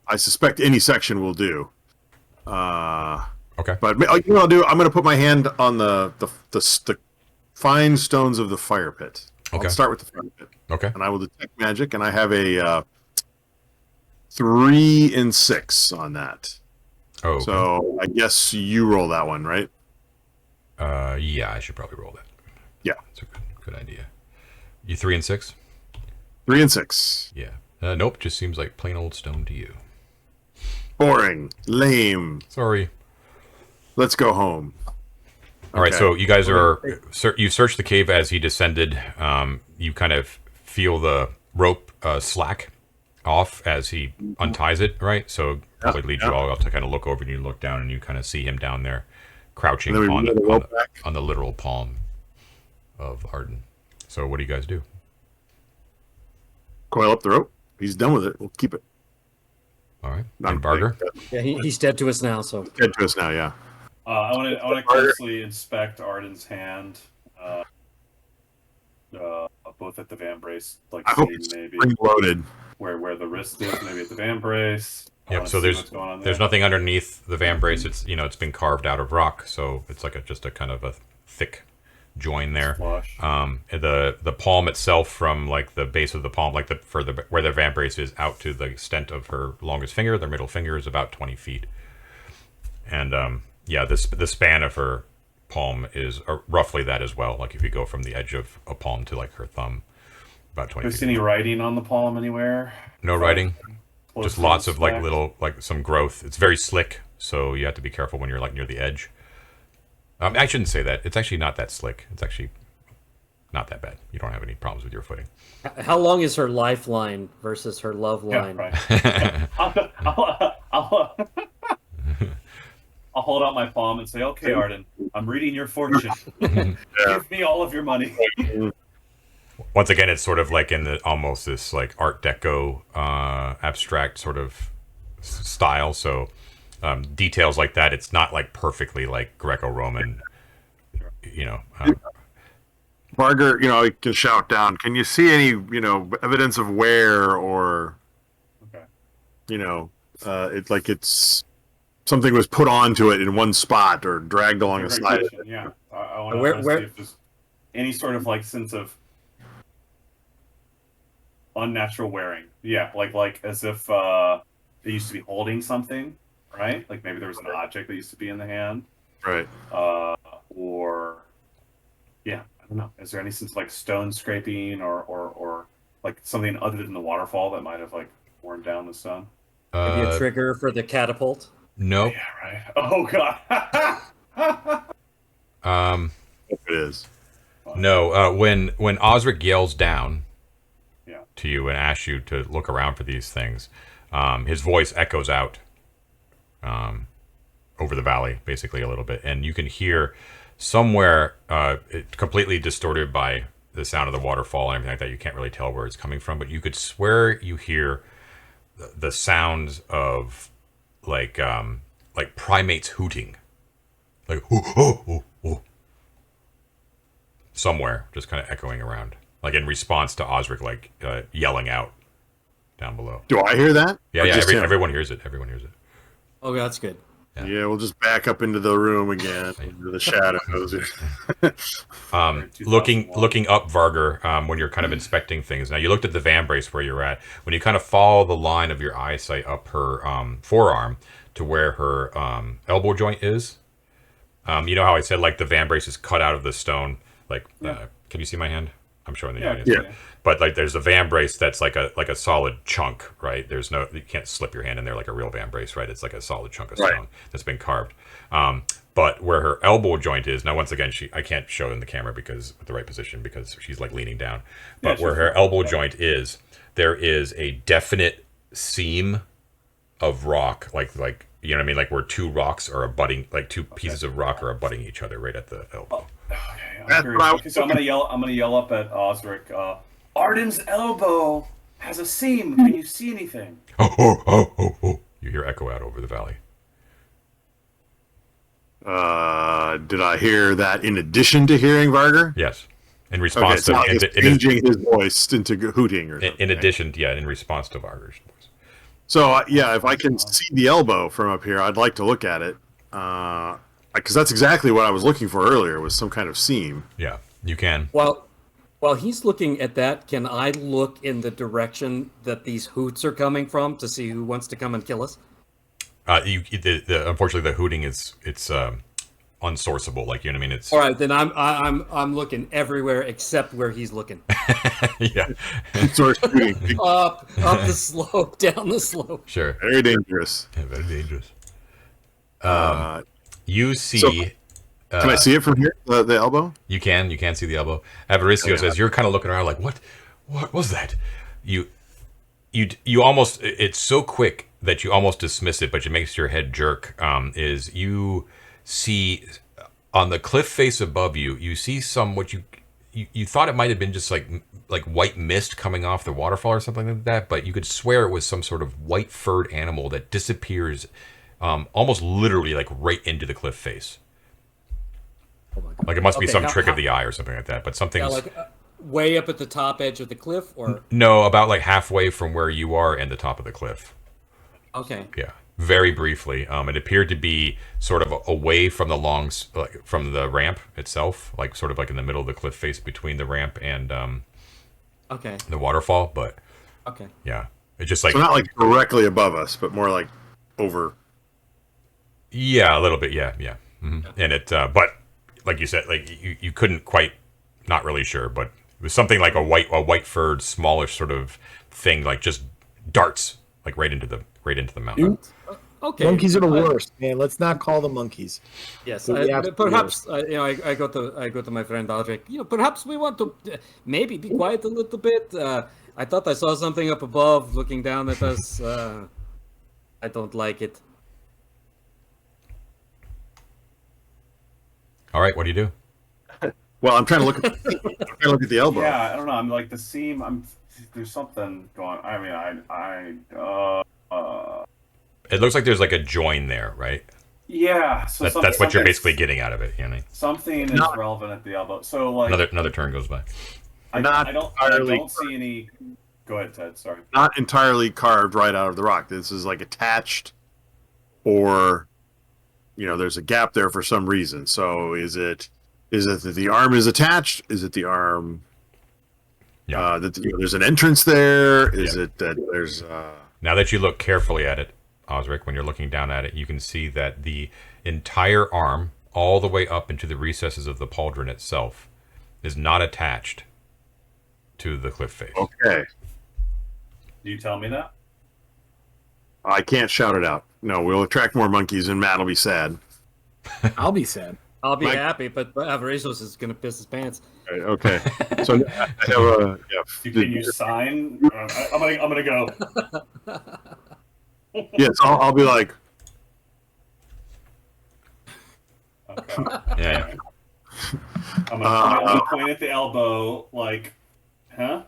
I suspect any section will do. Okay. But what I'll do, I'm going to put my hand on the fine stones of the fire pit. Okay. I'll start with the fire pit. Okay. And I will detect magic, and I have a 3 and 6 on that. Oh. Okay. So I guess you roll that one, right? Yeah, I should probably roll that. Yeah. That's a good idea. You 3 and 6? 3 and 6. Yeah. Nope. Just seems like plain old stone to you. Boring. Lame. Sorry. Let's go home. All right, Okay. so you guys you search the cave as he descended. You kind of feel the rope slack off as he unties it, right? So probably leads you all to kind of look over, and you look down and you kind of see him down there crouching And then we on reel the rope back. on the literal palm of Arden. So what do you guys do? Coil up the rope. He's done with it. We'll keep it. All right. Not And Barger? Yeah, he's dead to us now. So Dead to us now, yeah. I want to closely inspect Arden's hand, both at the vambrace, like I hope see it's maybe spring-loaded. where the wrist is, maybe at the vambrace. I Yep. wanna So see there's what's going on there's there. nothing underneath the vambrace. It's it's been carved out of rock, so it's like just a kind of a thick join there. Flush. The palm itself, from like the base of the palm, like where the vambrace is, out to the extent of her longest finger, their middle finger, is about 20 feet. And the span of her palm is roughly that as well. Like if you go from the edge of a palm to like her thumb, about 20 Have you feet. seen any writing on the palm anywhere? No writing, Close just to lots of like inspect? little, like some growth. It's very slick, so you have to be careful when you're like near the edge. I shouldn't say that. It's actually not that slick. It's actually not that bad. You don't have any problems with your footing. how long is her lifeline versus her love Yeah, line? right. I'll hold out my palm and say, "Okay, Arden, I'm reading your fortune. Give me all of your money." once again, it's sort of like in the almost this like Art Deco abstract sort of style. So details like that, it's not like perfectly like Greco-Roman. You know, Barger, I can shout down. Can you see any, evidence of wear or, Okay. it's like something was put onto it in one spot or dragged along the Great side. question, yeah. I want Where- to where- see if there's any sort of like sense of unnatural wearing. Yeah, like as if they used to be holding something, right? Like maybe there was an object that used to be in the hand, Right. or yeah, I don't know. Is there any sense of like stone scraping or like something other than the waterfall that might have like worn down the stone? Maybe a trigger for the catapult. nope. Yeah, right. Oh god. It is. No. When Osric yells down Yeah. to you and asks you to look around for these things, his voice echoes out over the valley, basically a little bit, and you can hear somewhere, completely distorted by the sound of the waterfall and everything like that. You can't really tell where it's coming from, but you could swear you hear the sounds of like primates hooting, like somewhere, just kind of echoing around, like in response to Osric, like yelling out down below. Do I hear that? Yeah, Or yeah. just him? Everyone hears it. Everyone hears it. Oh, that's good. Yeah, we'll just back up into the room again, into the shadows. Looking up, Varger, when you're kind of inspecting things. Now, you looked at the van brace where you're at. When you kind of follow the line of your eyesight up her forearm to where her elbow joint is, you know how I said like the van brace is cut out of the stone. Like, can you see my hand? I'm showing the audience. Yeah. But like, there's a van brace that's like a solid chunk, right? You can't slip your hand in there like a real van brace, right? It's like a solid chunk of stone that's been carved. But where her elbow joint is now, once again, I can't show in the camera because with the right position because she's like leaning down. But where her elbow joint is, there is a definite seam of rock, like you know what I mean, like where two rocks are abutting, like two pieces of rock are abutting each other right at the elbow. Okay, I'm curious. So I'm gonna yell up at Osric. Arden's elbow has a seam. Can you see anything? Oh. You hear echo out over the valley. Did I hear that in addition to hearing Varger? Yes. In response Okay, so to changing his voice into hooting or something. in addition, in response to Varger's voice. So, if I can see the elbow from up here, I'd like to look at it. Because that's exactly what I was looking for earlier, was some kind of seam. Yeah, you can. While he's looking at that, can I look in the direction that these hoots are coming from to see who wants to come and kill us? Unfortunately, the hooting it's unsourceable. Like, you know what I mean? It's All right, then I'm looking everywhere except where he's looking. yeah, Source shooting. up the slope, down the slope. sure. Very dangerous. Yeah, very dangerous. Can You see. I see it from here? The elbow? You can see the elbow. Avaricio says you're kind of looking around like, what was that? You almost, it's so quick that you almost dismiss it, but it makes your head jerk. Is you see on the cliff face above you, you see what you thought it might have been just like white mist coming off the waterfall or something like that, but you could swear it was some sort of white furred animal that disappears almost literally like right into the cliff face. Oh my God. Like it must be Okay, some trick of the eye or something like that. But something's way up at the top edge of the cliff, or no, about like halfway from where you are and the top of the cliff. okay. Yeah, very briefly. It appeared to be sort of away from from the ramp itself, like sort of like in the middle of the cliff face between the ramp and Okay. the waterfall. But Okay. yeah, it's just like So not like directly above us, but more like over. yeah, a little bit. Yeah. And it, but like you said, like you couldn't quite, not really sure, but it was something like a white furred, smallish sort of thing, like just darts like right into the mountain. Okay. Monkeys are the worst, man. Let's not call them monkeys. Yes, But we have to perhaps I go to my friend Aldrich. Perhaps we want to maybe be quiet a little bit. I thought I saw something up above looking down at us. I don't like it. All right, what do you do? Well, I'm trying to look at the elbow. Yeah, I don't know. I'm like the seam. There's something going. I mean, It looks like there's like a join there, right? yeah. So That's what you're basically getting out of it. You know, something is relevant at the elbow. So like another turn goes by. I don't see any. Go ahead, Ted. Sorry. Not entirely carved right out of the rock. This is like attached, or there's a gap there for some reason. So is it that the arm is attached? Is it the arm? Yeah. That there's an entrance there? Is it that there's? Now that you look carefully at it, Osric, when you're looking down at it, you can see that the entire arm, all the way up into the recesses of the pauldron itself, is not attached to the cliff face. Okay. Do you tell me that? I can't shout it out. No, we'll attract more monkeys, and Matt will be sad. I'll be sad. I'll be happy, but Avaricios is going to piss his pants. Okay. So I have a. Yeah. Can you sign? I'm gonna go. Yes, I'll be like. Okay. Yeah. I'm gonna point at the elbow, like, huh?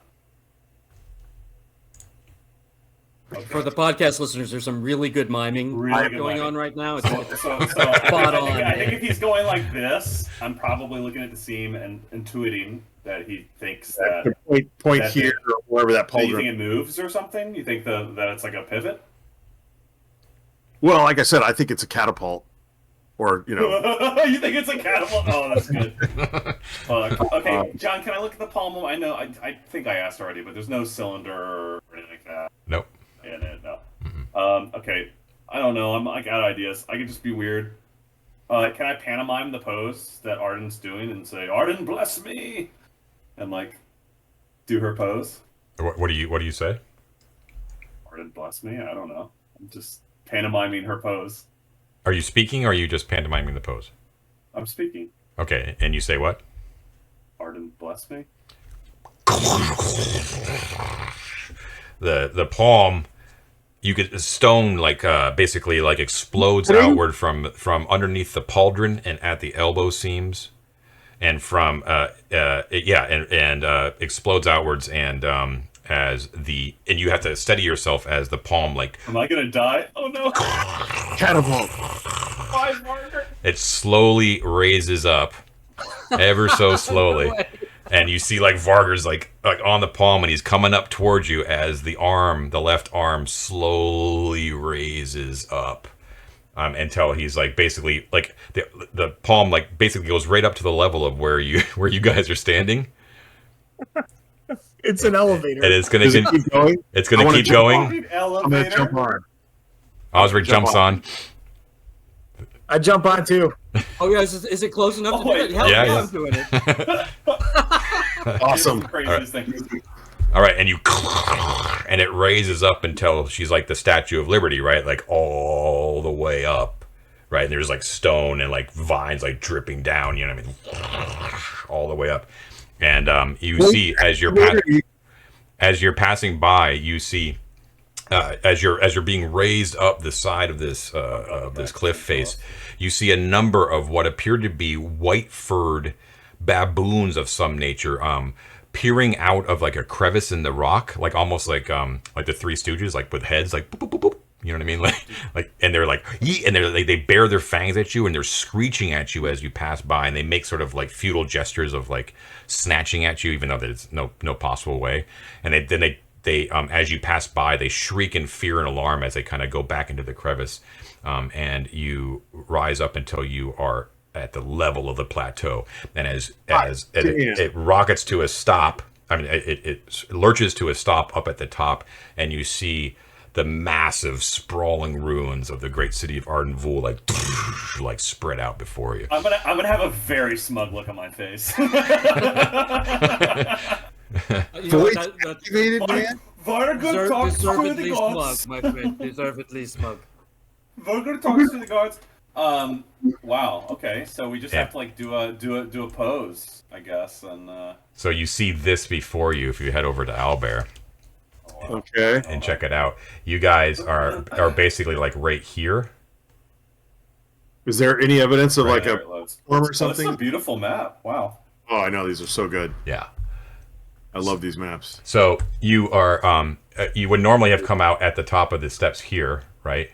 Okay. For the podcast listeners, there's some really good miming going on right now. It's spot on. I think if he's going like this, I'm probably looking at the seam and intuiting that he thinks that point here or wherever that pauldron. You think it moves or something? You think that it's like a pivot? Well, like I said, I think it's a catapult, or You think it's a catapult? Oh, that's good. Okay, John, can I look at the palm? I know. I think I asked already, but there's no cylinder or anything like that. Nope. No. Mm-hmm. Okay. I don't know. I'm like out of ideas. I could just be weird. Can I pantomime the pose that Arden's doing and say, "Arden, bless me," and like do her pose? What do you say? Arden, bless me. I don't know. I'm just pantomiming her pose. Are you speaking, or are you just pantomiming the pose? I'm speaking. Okay, and you say what? Arden, bless me. The palm, you get stone basically explodes outward from underneath the pauldron and at the elbow seams, and from explodes outwards, and and you have to steady yourself as the palm Am I gonna die? Oh no! Catapult. It slowly raises up, ever so slowly. And you see Varger's like on the palm, and he's coming up towards you as the left arm slowly raises up, until he's basically the palm basically goes right up to the level of where you guys are standing. It's an elevator. And it's gonna keep going. It's gonna keep going. I'm gonna jump on. Osric jumps on. I jump on too. Oh yeah, is it close enough to do it? Hell yeah, I'm doing it. Awesome. Craziest thing. All right, and it raises up until she's like the Statue of Liberty, right? All the way up, right? And there's stone and vines dripping down, you know what I mean? All the way up. And you see as you're passing by, you see as you're being raised up the side of this cliff face, you see a number of what appear to be white-furred baboons of some nature, peering out of a crevice in the rock, almost like the Three Stooges, with heads boop, boop, boop, boop. You know what I mean? And they're and they bare their fangs at you, and they're screeching at you as you pass by, and they make sort of futile gestures of snatching at you, even though there's no possible way. And they as you pass by, they shriek in fear and alarm as they kind of go back into the crevice, and you rise up until you are at the level of the plateau. And as it rockets to a stop, I mean it lurches to a stop up at the top, and you see the massive sprawling ruins of the great city of Arden Vul spread out before you. I'm gonna have a very smug look on my face. Activated, man. Varga talks to the Deservedly gods. smug, my friend. Deservedly smug. Varga talks to the gods. Wow. Okay. So we just have to do a pose, I guess, and. So you see this before you if you head over to Owlbear. Okay. And check it out. You guys are basically right here. Is there any evidence of a form or This something? is a beautiful map. Wow. Oh, I know these are so good. Yeah. I love these maps. So you are you would normally have come out at the top of the steps here, right?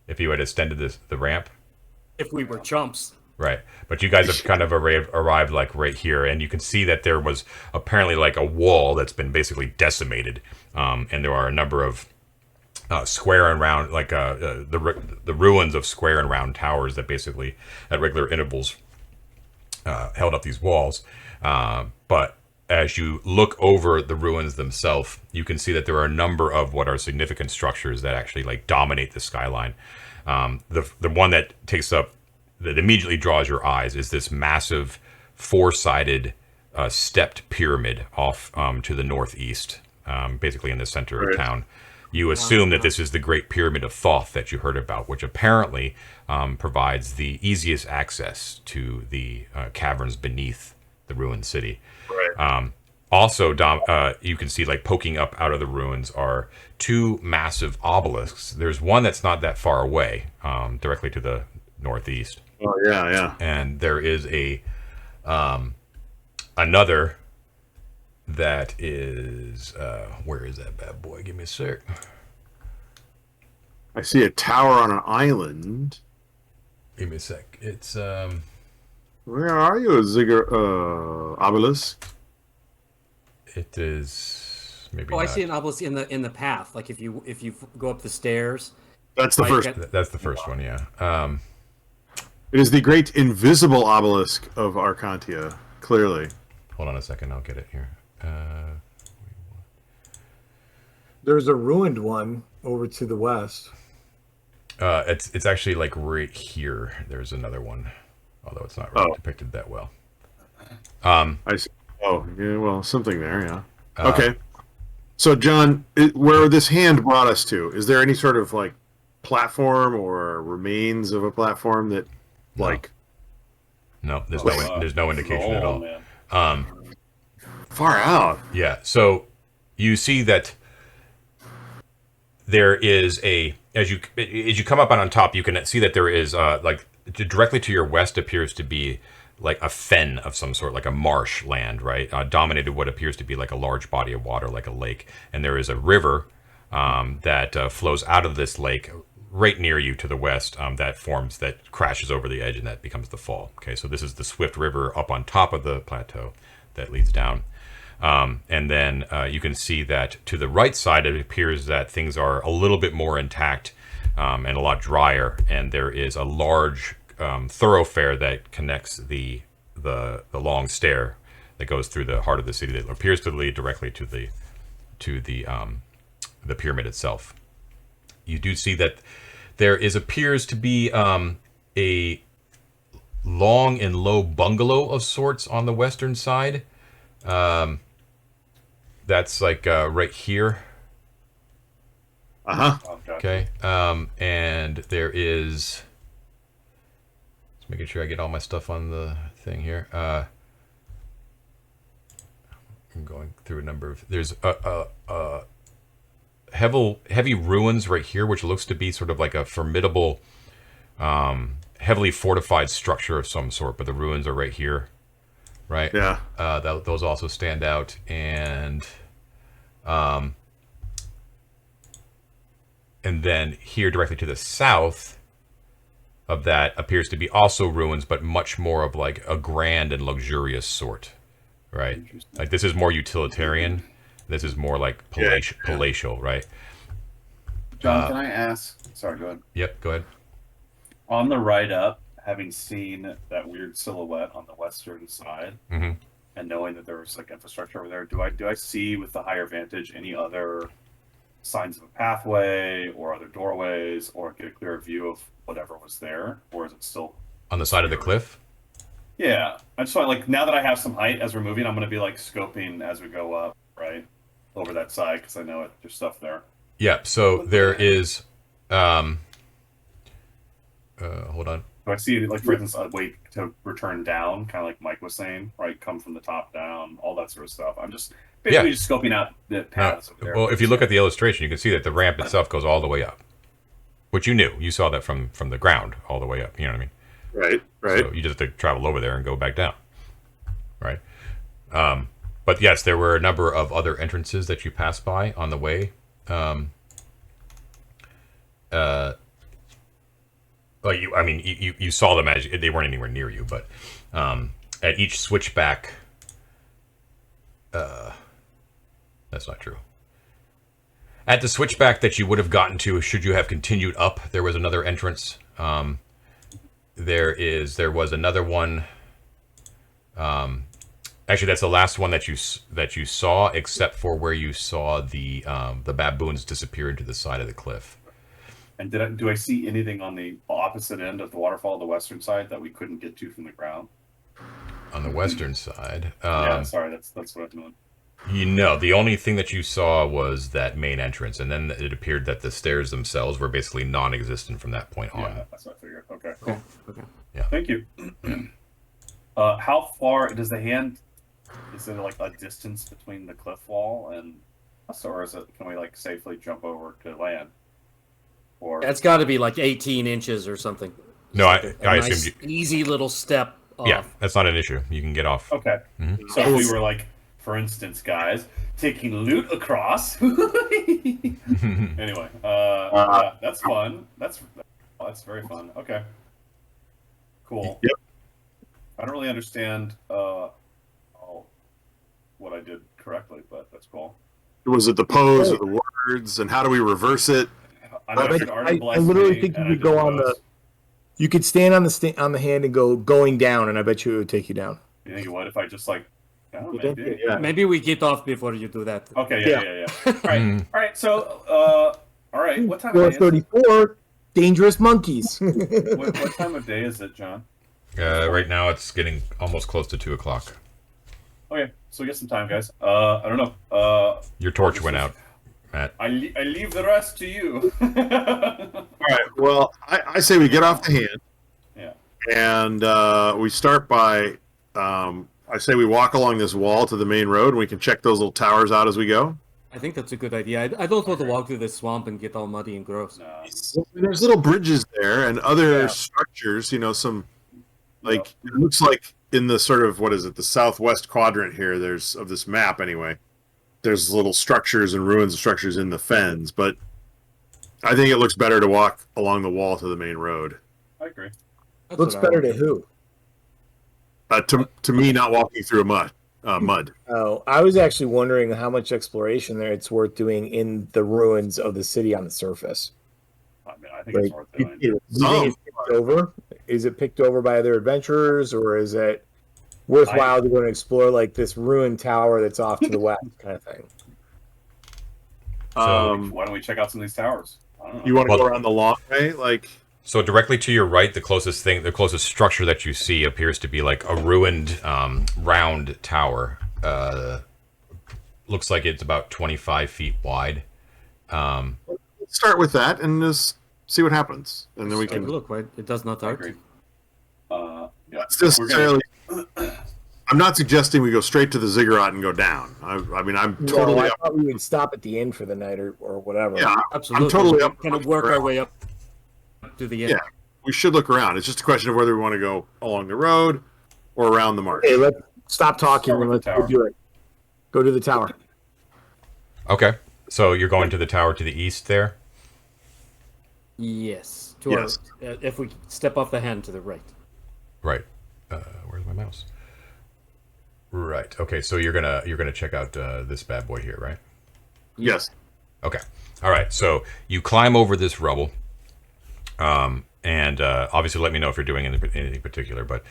If you had extended the ramp. If we were chumps. Right. But you guys have kind of arrived like right here, and you can see that there was apparently like a wall that's been basically decimated, and there are a number of square and round, like the ruins of square and round towers that basically at regular intervals held up these walls. But as you look over the ruins themselves, you can see that there are a number of what are significant structures that actually like dominate the skyline. The one that takes up that immediately draws your eyes is this massive four-sided stepped pyramid off to the northeast, basically in the center of town. You assume that this is the Great Pyramid of Thoth that you heard about, which apparently provides the easiest access to the caverns beneath the ruined city. Right. Also, you can see like poking up out of the ruins are two massive obelisks. There's one that's not that far away, directly to the northeast. Oh yeah. And there is a another that is where is that bad boy? Give me a sec. I see a tower on an island. Give me a sec. It's Where are you, obelisk? it is maybe. Oh, I not. see an obelisk in the path. Like if you go up the stairs. That's the Right, first. That's the first one, yeah. It is the great invisible obelisk of Arcantia. Clearly. Hold on a second, I'll get it here. There's a ruined one over to the west. It's actually like right here. There's another one, although it's not really depicted that well. I see. Oh, yeah. Well, something there. Yeah. Okay. So, John, where this hand brought us to, is there any sort of like platform or remains of a platform that, like, No, there's no indication at all. Man. far out? Yeah. So you see that there is as you come up on top, you can see that there is like directly to your west appears to be like a fen of some sort, like a marsh land, right? Dominated what appears to be like a large body of water, like a lake, and there is a river that flows out of this lake right near you to the west that crashes over the edge, and that becomes the fall. Okay, so this is the swift river up on top of the plateau that leads down. And then you can see that to the right side, it appears that things are a little bit more intact and a lot drier, and there is a large thoroughfare that connects the long stair that goes through the heart of the city that appears to lead directly to the pyramid itself. You do see that there appears to be a long and low bungalow of sorts on the western side. That's like right here. Okay. And there is. Just making sure I get all my stuff on the thing here. I'm going through a number of. There's heavy ruins right here, which looks to be sort of like a formidable, heavily fortified structure of some sort. But the ruins are right here. Right. Yeah. Those also stand out, and then here directly to the south of that appears to be also ruins, but much more of like a grand and luxurious sort. Right. Like this is more utilitarian. This is more like palatial, right? John, can I ask? Sorry, go ahead. Yep. Go ahead. On the ride up, having seen that weird silhouette on the western side, Mm-hmm. and knowing that there was like infrastructure over there, do I see with the higher vantage any other signs of a pathway or other doorways, or get a clearer view of whatever was there, or is it still On the side of the cliff. Yeah, I just want like now that I have some height as we're moving, I'm gonna be like scoping as we go up, right, over that side because I know there's stuff there. Yeah. So there is. Hold on. So I see, like, for instance, a way to return down, kind of like Mike was saying, right? Come from the top down, all that sort of stuff. I'm just basically just scoping out the paths over there. Well, if you look at the illustration, you can see that the ramp itself goes all the way up, which you knew. You saw that from the ground all the way up. You know what I mean? Right. So you just have to travel over there and go back down. right? But yes, there were a number of other entrances that you passed by on the way. Like you saw them as they weren't anywhere near you, but at each switchback, that's not true. At the switchback that you would have gotten to, should you have continued up, there was another entrance. There was another one. Actually, that's the last one that you saw, except for where you saw the baboons disappear into the side of the cliff. And do I see anything on the opposite end of the waterfall, the western side, that we couldn't get to from the ground? On the western side, yeah, sorry, that's what I'm doing. The only thing that you saw was that main entrance, and then it appeared that the stairs themselves were basically non-existent from that point on. Yeah, that's what I figured. Okay, cool. Okay. Yeah. Thank you. How far does the hand? Is there like a distance between the cliff wall and us, or can we like safely jump over to land? Or It's got to be like 18 inches or something. No, Like I nice, assumed easy little step off. Yeah, that's not an issue. You can get off. Okay. Mhm. So if we were like, for instance, guys, taking loot across. Anyway, yeah, that's fun. That's very fun. Okay. Cool. Yep. I don't really understand what I did correctly, but that's cool. Was it the pose or the words, and how do we reverse it? I literally think you could go on the. You could stand on the hand and go going down, and I bet you it would take you down. You think what if I just like? Oh, maybe. Yeah. Maybe we get off before you do that. Okay. Yeah. All right. So, all right. What time? 4:34. Dangerous monkeys. What time of day is it, John? Right now, it's getting almost close to 2:00. Okay, so we get some time, guys. I don't know. Your torch went out, Matt. I leave the rest to you. All right. Well, I say we get off the hand. Yeah. And we start by, I say we walk along this wall to the main road, and we can check those little towers out as we go. I think that's a good idea. I don't want to walk through this swamp and get all muddy and gross. No. There's little bridges there and other structures. Some it looks like in the sort of the southwest quadrant here. Of this map anyway. There's little structures and ruins of structures in the fens, but I think it looks better to walk along the wall to the main road. I agree. That's Looks what I better want. to who? To me, not walking through mud. Oh, I was actually wondering how much exploration there it's worth doing in the ruins of the city on the surface. I mean, I think it's worth doing. Do you think it's picked over? Is it picked over by other adventurers, or is it worthwhile to go and explore like this ruined tower that's off to the west, kind of thing? Why don't we check out some of these towers? I don't know. You want to go around the long way, So directly to your right, the closest structure that you see appears to be like a ruined round tower. Looks like it's about 25 feet wide. Let's start with that and just see what happens, and then we Take can a look, right? It does not I hurt. agree. Yeah. It's necessarily. I'm not suggesting we go straight to the ziggurat and go down. I mean, I'm totally. I thought we would stop at the inn for the night or whatever. Yeah, Absolutely. I'm totally up. Kind of work our way up to the end. Yeah, we should look around. It's just a question of whether we want to go along the road or around the marsh. Okay, let's stop talking Start and with let's the go do it. Go to the tower. Okay, so you're going to the tower to the east there. Yes. Yes. If we step off the hand to the right. Right. Where's my mouse? Right. Okay. So you're gonna check out this bad boy here, right? Yes. Okay. All right. So you climb over this rubble, and obviously let me know if you're doing anything particular. But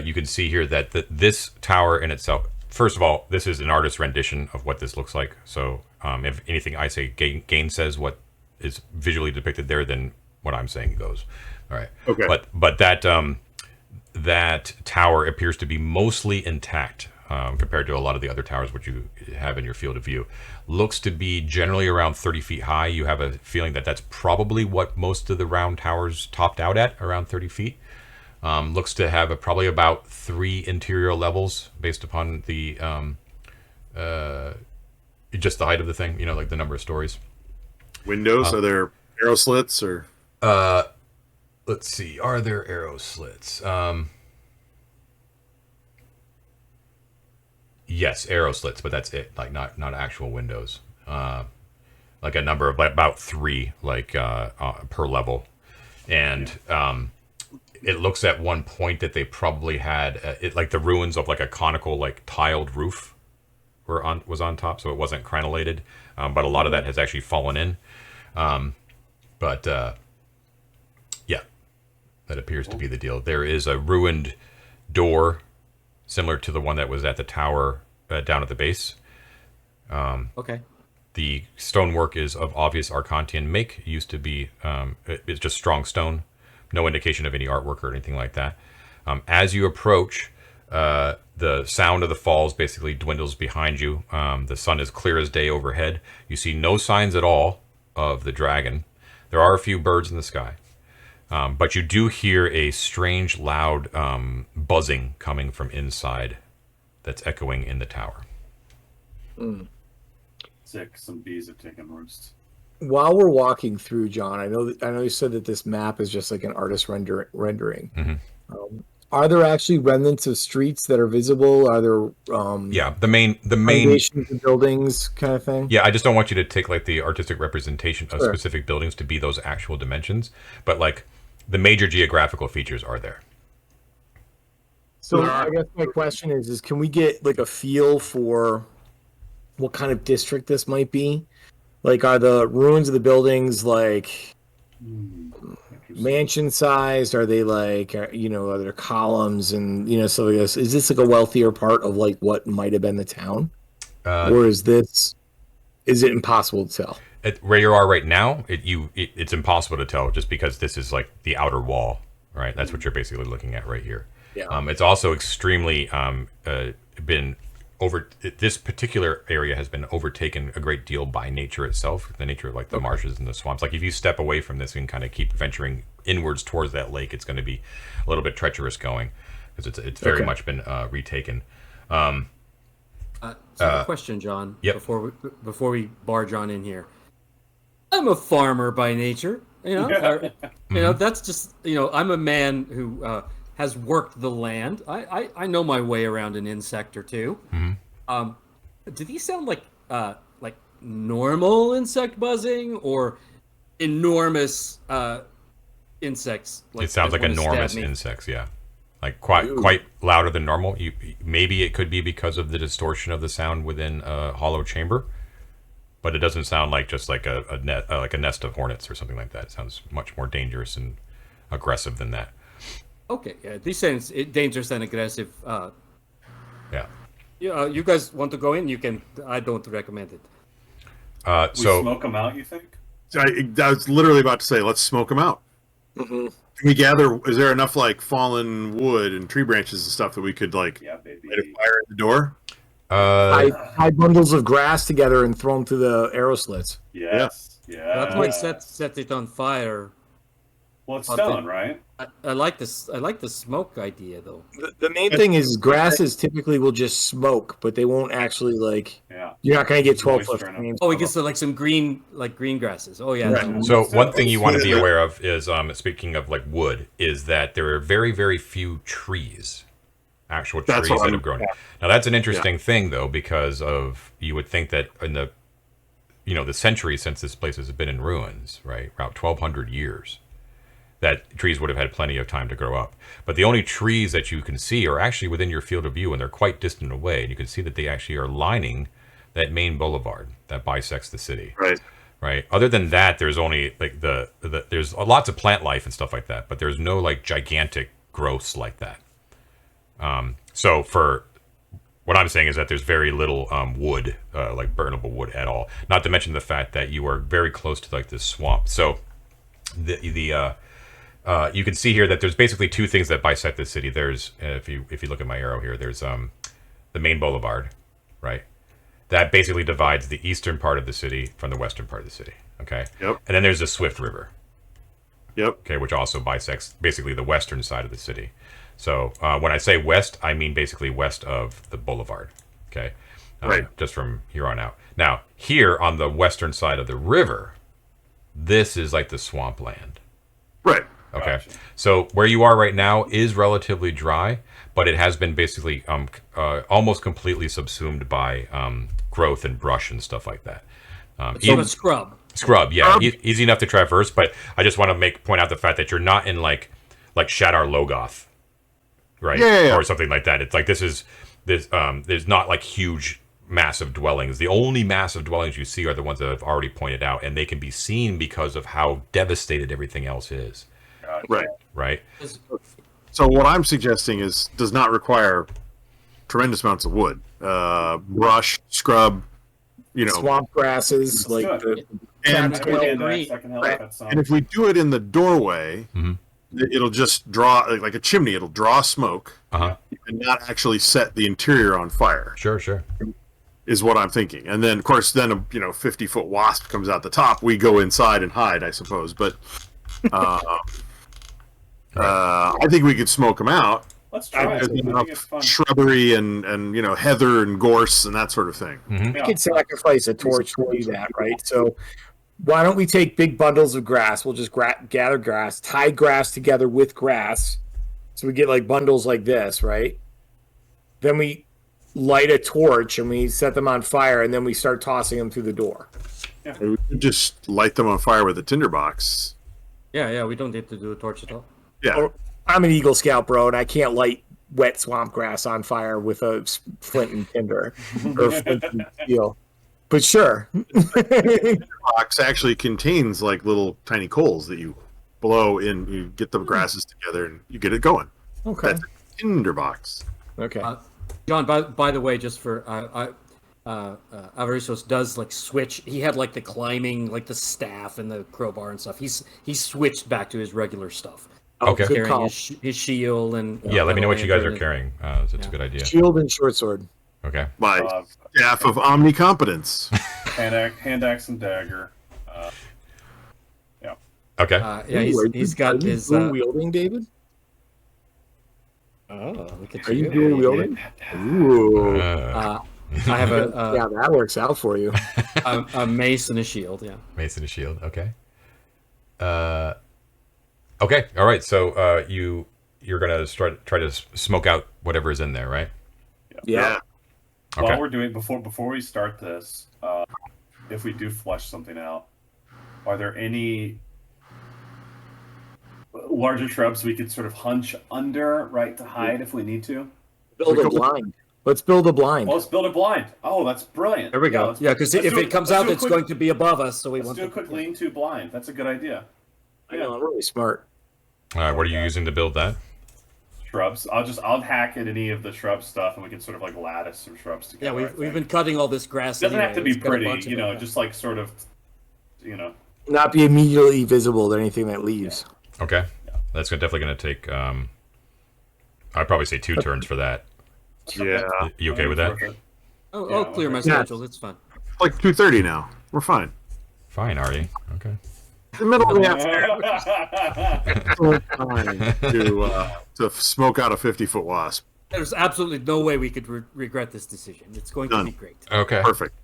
you can see here that this tower in itself. First of all, this is an artist's rendition of what this looks like. So if anything I say Gain says what is visually depicted there, then what I'm saying goes. All right. Okay. But that tower appears to be mostly intact compared to a lot of the other towers which you have in your field of view. Looks to be generally around 30 feet high. You have a feeling that that's probably what most of the round towers topped out at, around 30 feet. Looks to have probably about 3 interior levels based upon the just the height of the thing, like the number of stories. Windows? Are there arrow slits or? Let's see. Are there arrow slits? Yes, arrow slits, but that's it. Like not actual windows. Like a number of about 3, like per level, and it looks at one point that they probably had it like the ruins of like a conical like tiled roof was on top, so it wasn't crenellated, but a lot of that has actually fallen in. But yeah, that appears to be the deal. There is a ruined door similar to the one that was at the tower down at the base. Okay. The stonework is of obvious Arcantian make. It used to be, it's just strong stone. No indication of any artwork or anything like that. As you approach, the sound of the falls basically dwindles behind you. The sun is clear as day overhead. You see no signs at all of the dragon. There are a few birds in the sky. But you do hear a strange, loud buzzing coming from inside that's echoing in the tower. Sick. Some bees have taken roost. While we're walking through, John, I know you said that this map is just like an artist rendering. Are there actually remnants of streets that are visible? Are there Yeah, the main foundations of buildings kind of thing? Yeah, I just don't want you to take like the artistic representation of specific buildings to be those actual dimensions, but like the major geographical features are there. So I guess my question is can we get like a feel for what kind of district this might be? Like, are the ruins of the buildings like mansion sized? Are they like, are there columns and stuff like this? Is this like a wealthier part of like what might have been the town, or is it impossible to tell? Where you are right now, it's impossible to tell just because this is like the outer wall, right? That's what you're basically looking at right here. Yeah. It's also extremely been over. This particular area has been overtaken a great deal by nature itself, the nature of like the marshes and the swamps. Like if you step away from this and kind of keep venturing inwards towards that lake, it's going to be a little bit treacherous going because it's very much been retaken. So a question, John. Yep. Before we barge on in here, I'm a farmer by nature. That's just I'm a man who has worked the land. I know my way around an insect or two. Do these sound like normal insect buzzing or enormous insects? It sounds like enormous insects, yeah. Like quite louder than normal. Maybe it could be because of the distortion of the sound within a hollow chamber, but it doesn't sound like just like a nest of hornets or something like that. It sounds much more dangerous and aggressive than that. Okay, yeah, these sounds dangerous and aggressive. Yeah. You guys want to go in? You can. I don't recommend it. We smoke them out, you think? I was literally about to say, let's smoke them out. Mm-hmm. Can we gather? Is there enough like fallen wood and tree branches and stuff that we could like light a fire at the door? Tie bundles of grass together and throw them through the arrow slits. Yes. Yeah. That might set it on fire. Well, it's stone, right? I like this. I like the smoke idea, though. The main thing is grasses typically will just smoke, but they won't actually You're not going to get 12-foot flames. Oh, we get like some green grasses. Oh yeah. Right. So one thing you want to be aware of is, speaking of like wood, is that there are very, very few trees, actual trees that have grown. Now that's an interesting thing though, because you would think that in the, the centuries since this place has been in ruins, right, about 1,200 years, that trees would have had plenty of time to grow up. But the only trees that you can see are actually within your field of view, and they're quite distant away. And you can see that they actually are lining that main boulevard that bisects the city. Right. Other than that, there's only like there's lots of plant life and stuff like that, but there's no like gigantic growths like that. So for what I'm saying is that there's very little wood, like burnable wood at all. Not to mention the fact that you are very close to like this swamp. So you can see here that there's basically two things that bisect the city. There's if you look at my arrow here, there's the main boulevard, right? That basically divides the eastern part of the city from the western part of the city. Okay. Yep. And then there's the Swift River. Yep. Okay, which also bisects basically the western side of the city. So when I say west, I mean basically west of the boulevard. Okay. Right. Just from here on out. Now here on the western side of the river, this is like the swampland. Right. Okay. Gotcha. So where you are right now is relatively dry, but it has been basically almost completely subsumed by growth and brush and stuff like that. So a scrub. Scrub, yeah, easy enough to traverse, but I just want to point out the fact that you're not in like Shadar Logoth, right? Yeah. Or something like that. It's like there's not like huge massive dwellings. The only massive dwellings you see are the ones that I've already pointed out, and they can be seen because of how devastated everything else is. Right. Right. So what I'm suggesting does not require tremendous amounts of wood. Brush, scrub, swamp grasses, like Let's do the and, cattail. I can help cut some. and if we do it in the doorway, it'll just draw like a chimney. It'll draw smoke Uh-huh. and not actually set the interior on fire. Sure. Is what I'm thinking. And then, of course, then a 50-foot wasp comes out the top. We go inside and hide, I suppose. But I think we could smoke them out. Let's try it. There's I think enough it's fun. shrubbery and heather and gorse and that sort of thing. We Yeah. could sacrifice a torch to do that, right? So why don't we take big bundles of grass? We'll just gather grass, tie grass together with grass, so we get like bundles like this, right? Then we light a torch and we set them on fire, and then we start tossing them through the door. We could just light them on fire with a tinderbox. Yeah, we don't need to do a torch at all. Yeah. Or, I'm an Eagle Scout, bro, and I can't light wet swamp grass on fire with a flint and tinder or flint and steel. But sure. Box actually contains like little tiny coals that you blow in. You get the grasses together and you get it going. Okay. That's a tinderbox. Okay. John, by the way, just for Avarisos does like switch. He had like the climbing, like the staff and the crowbar and stuff. He switched back to his regular stuff. Okay. Good Carrying call. his shield and Yeah, let me know what you guys are lantern carrying. It's a good idea. Shield and short sword. Okay. My Uh, staff of omnicompetence. hand axe and dagger. Okay. Yeah, he's got his. dual wielding, David. Oh, look at Are you dual wielding? Ooh. I have Yeah, that works out for you. a mace and a shield. Yeah. Mace and a shield. Okay. Okay. All right. So you're gonna try to smoke out whatever is in there, right? Yeah. Okay. While we're doing before we start this, if we do flush something out, are there any larger shrubs we could sort of hunch under, right, to hide if we need to? Build a blind. Let's build a blind. Oh, let's build a blind. Oh, that's brilliant. There we go. let's- Yeah, because let's if do it comes out, it's going to be above us. So we Let's want do a to quick lean-to blind. That's a good idea. I know, I'm really smart. What are you using to build that? Shrubs. I'll hack at any of the shrub stuff, and we can sort of like lattice some shrubs Yeah, together. I we've think. been cutting all this grass. It doesn't have to anyway. be It's got a pretty, bunch of it. just like sort of, Not be immediately visible to anything that leaves. Okay. That's definitely gonna take. I'd probably say 2 turns for that. Yeah. You okay with that? I'll clear my okay. schedule. It's fine. Like 2:30 now. We're fine. Fine, are you? Okay. The middle of the afternoon. To smoke out a 50-foot wasp. There's absolutely no way we could regret this decision. It's going to None. be great. Okay. Perfect.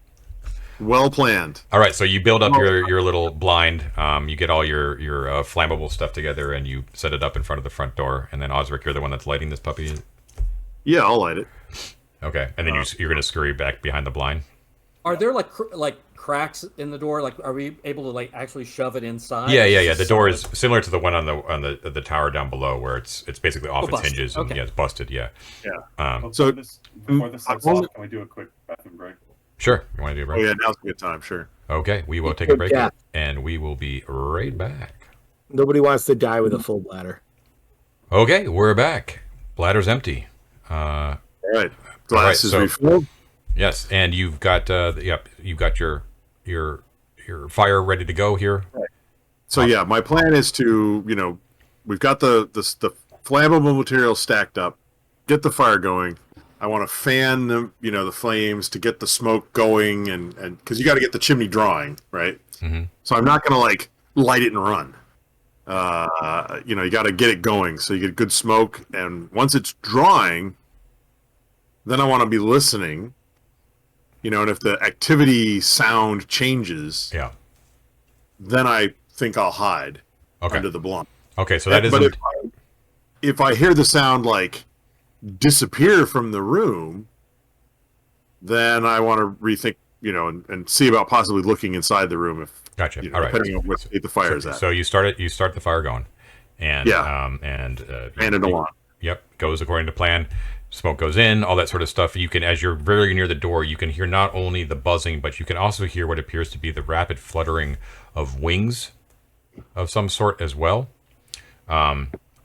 Well planned. All right. So you build up your little blind. You get all your flammable stuff together, and you set it up in front of the front door. And then Osric, you're the one that's lighting this puppy. Yeah, I'll light it. Okay. And then you're gonna scurry back behind the blind. Are there like cracks in the door? Like, are we able to like actually shove it inside? Yeah. The door is similar to the one on the tower down below, where it's basically off its busted. hinges and Okay. it's busted. Yeah. So- Before this sets off, can we do a quick bathroom break? Sure. You want to do a break? Oh yeah, now's a good time. Sure. Okay. We will take a break, Yeah. and we will be right back. Nobody wants to die with a full bladder. Okay, we're back. Bladder's empty. All right. Glass is so- refilled. Yes, and you've got you've got your fire ready to go here. So yeah, my plan is to, we've got the flammable material stacked up, get the fire going. I want to fan the flames to get the smoke going, and because you got to get the chimney drawing, right? Mhm. So I'm not going to like light it and run. You got to get it going so you get good smoke, and once it's drawing, then I want to be listening. And if the activity sound changes, Yeah. then I think I'll hide Okay. under the blind. Okay, so that But isn't. if I hear the sound like disappear from the room, then I want to rethink, and see about possibly looking inside the room if Gotcha. All right. depending on what state the fire is at. So you start the fire going, and And an alarm. Yep, goes according to plan. Smoke goes in, all that sort of stuff. You can, as you're very near the door, you can hear not only the buzzing, but you can also hear what appears to be the rapid fluttering of wings of some sort as well.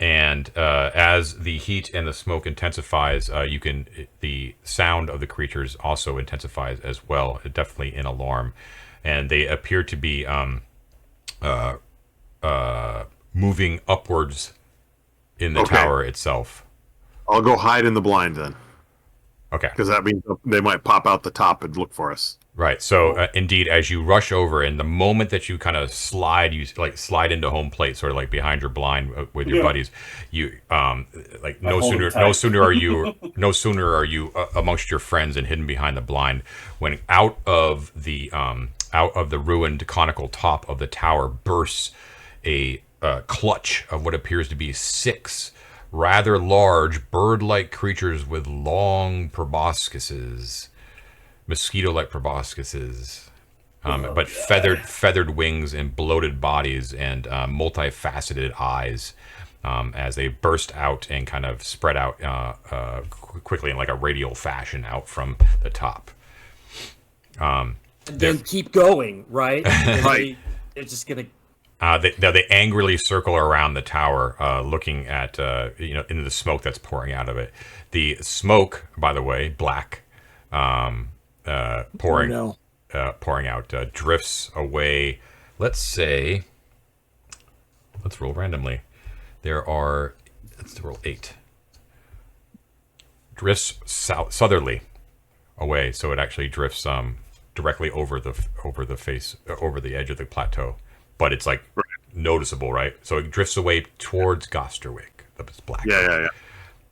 And as the heat and the smoke intensifies, the sound of the creatures also intensifies as well. Definitely an alarm, and they appear to be moving upwards in the tower itself. I'll go hide in the blind then, Okay. because that means they might pop out the top and look for us. Right. So indeed, as you rush over, and the moment that you kind of slide into home plate, sort of like behind your blind with your buddies, you no sooner are you amongst your friends and hidden behind the blind, when out of the ruined conical top of the tower bursts a clutch of what appears to be 6 rather large bird-like creatures with long proboscises. Mosquito-like proboscises, but feathered wings and bloated bodies and multifaceted eyes, as they burst out and kind of spread out quickly in like a radial fashion out from the top. And then keep going, right? Right. They're just gonna. They angrily circle around the tower, looking at into the smoke that's pouring out of it. The smoke, by the way, black. Pouring out, drifts away. Let's roll randomly. Let's roll 8. Drifts southerly away, so it actually drifts directly over the edge of the plateau, but it's like noticeable, right? So it drifts away towards Gosterwick. It's black. Yeah.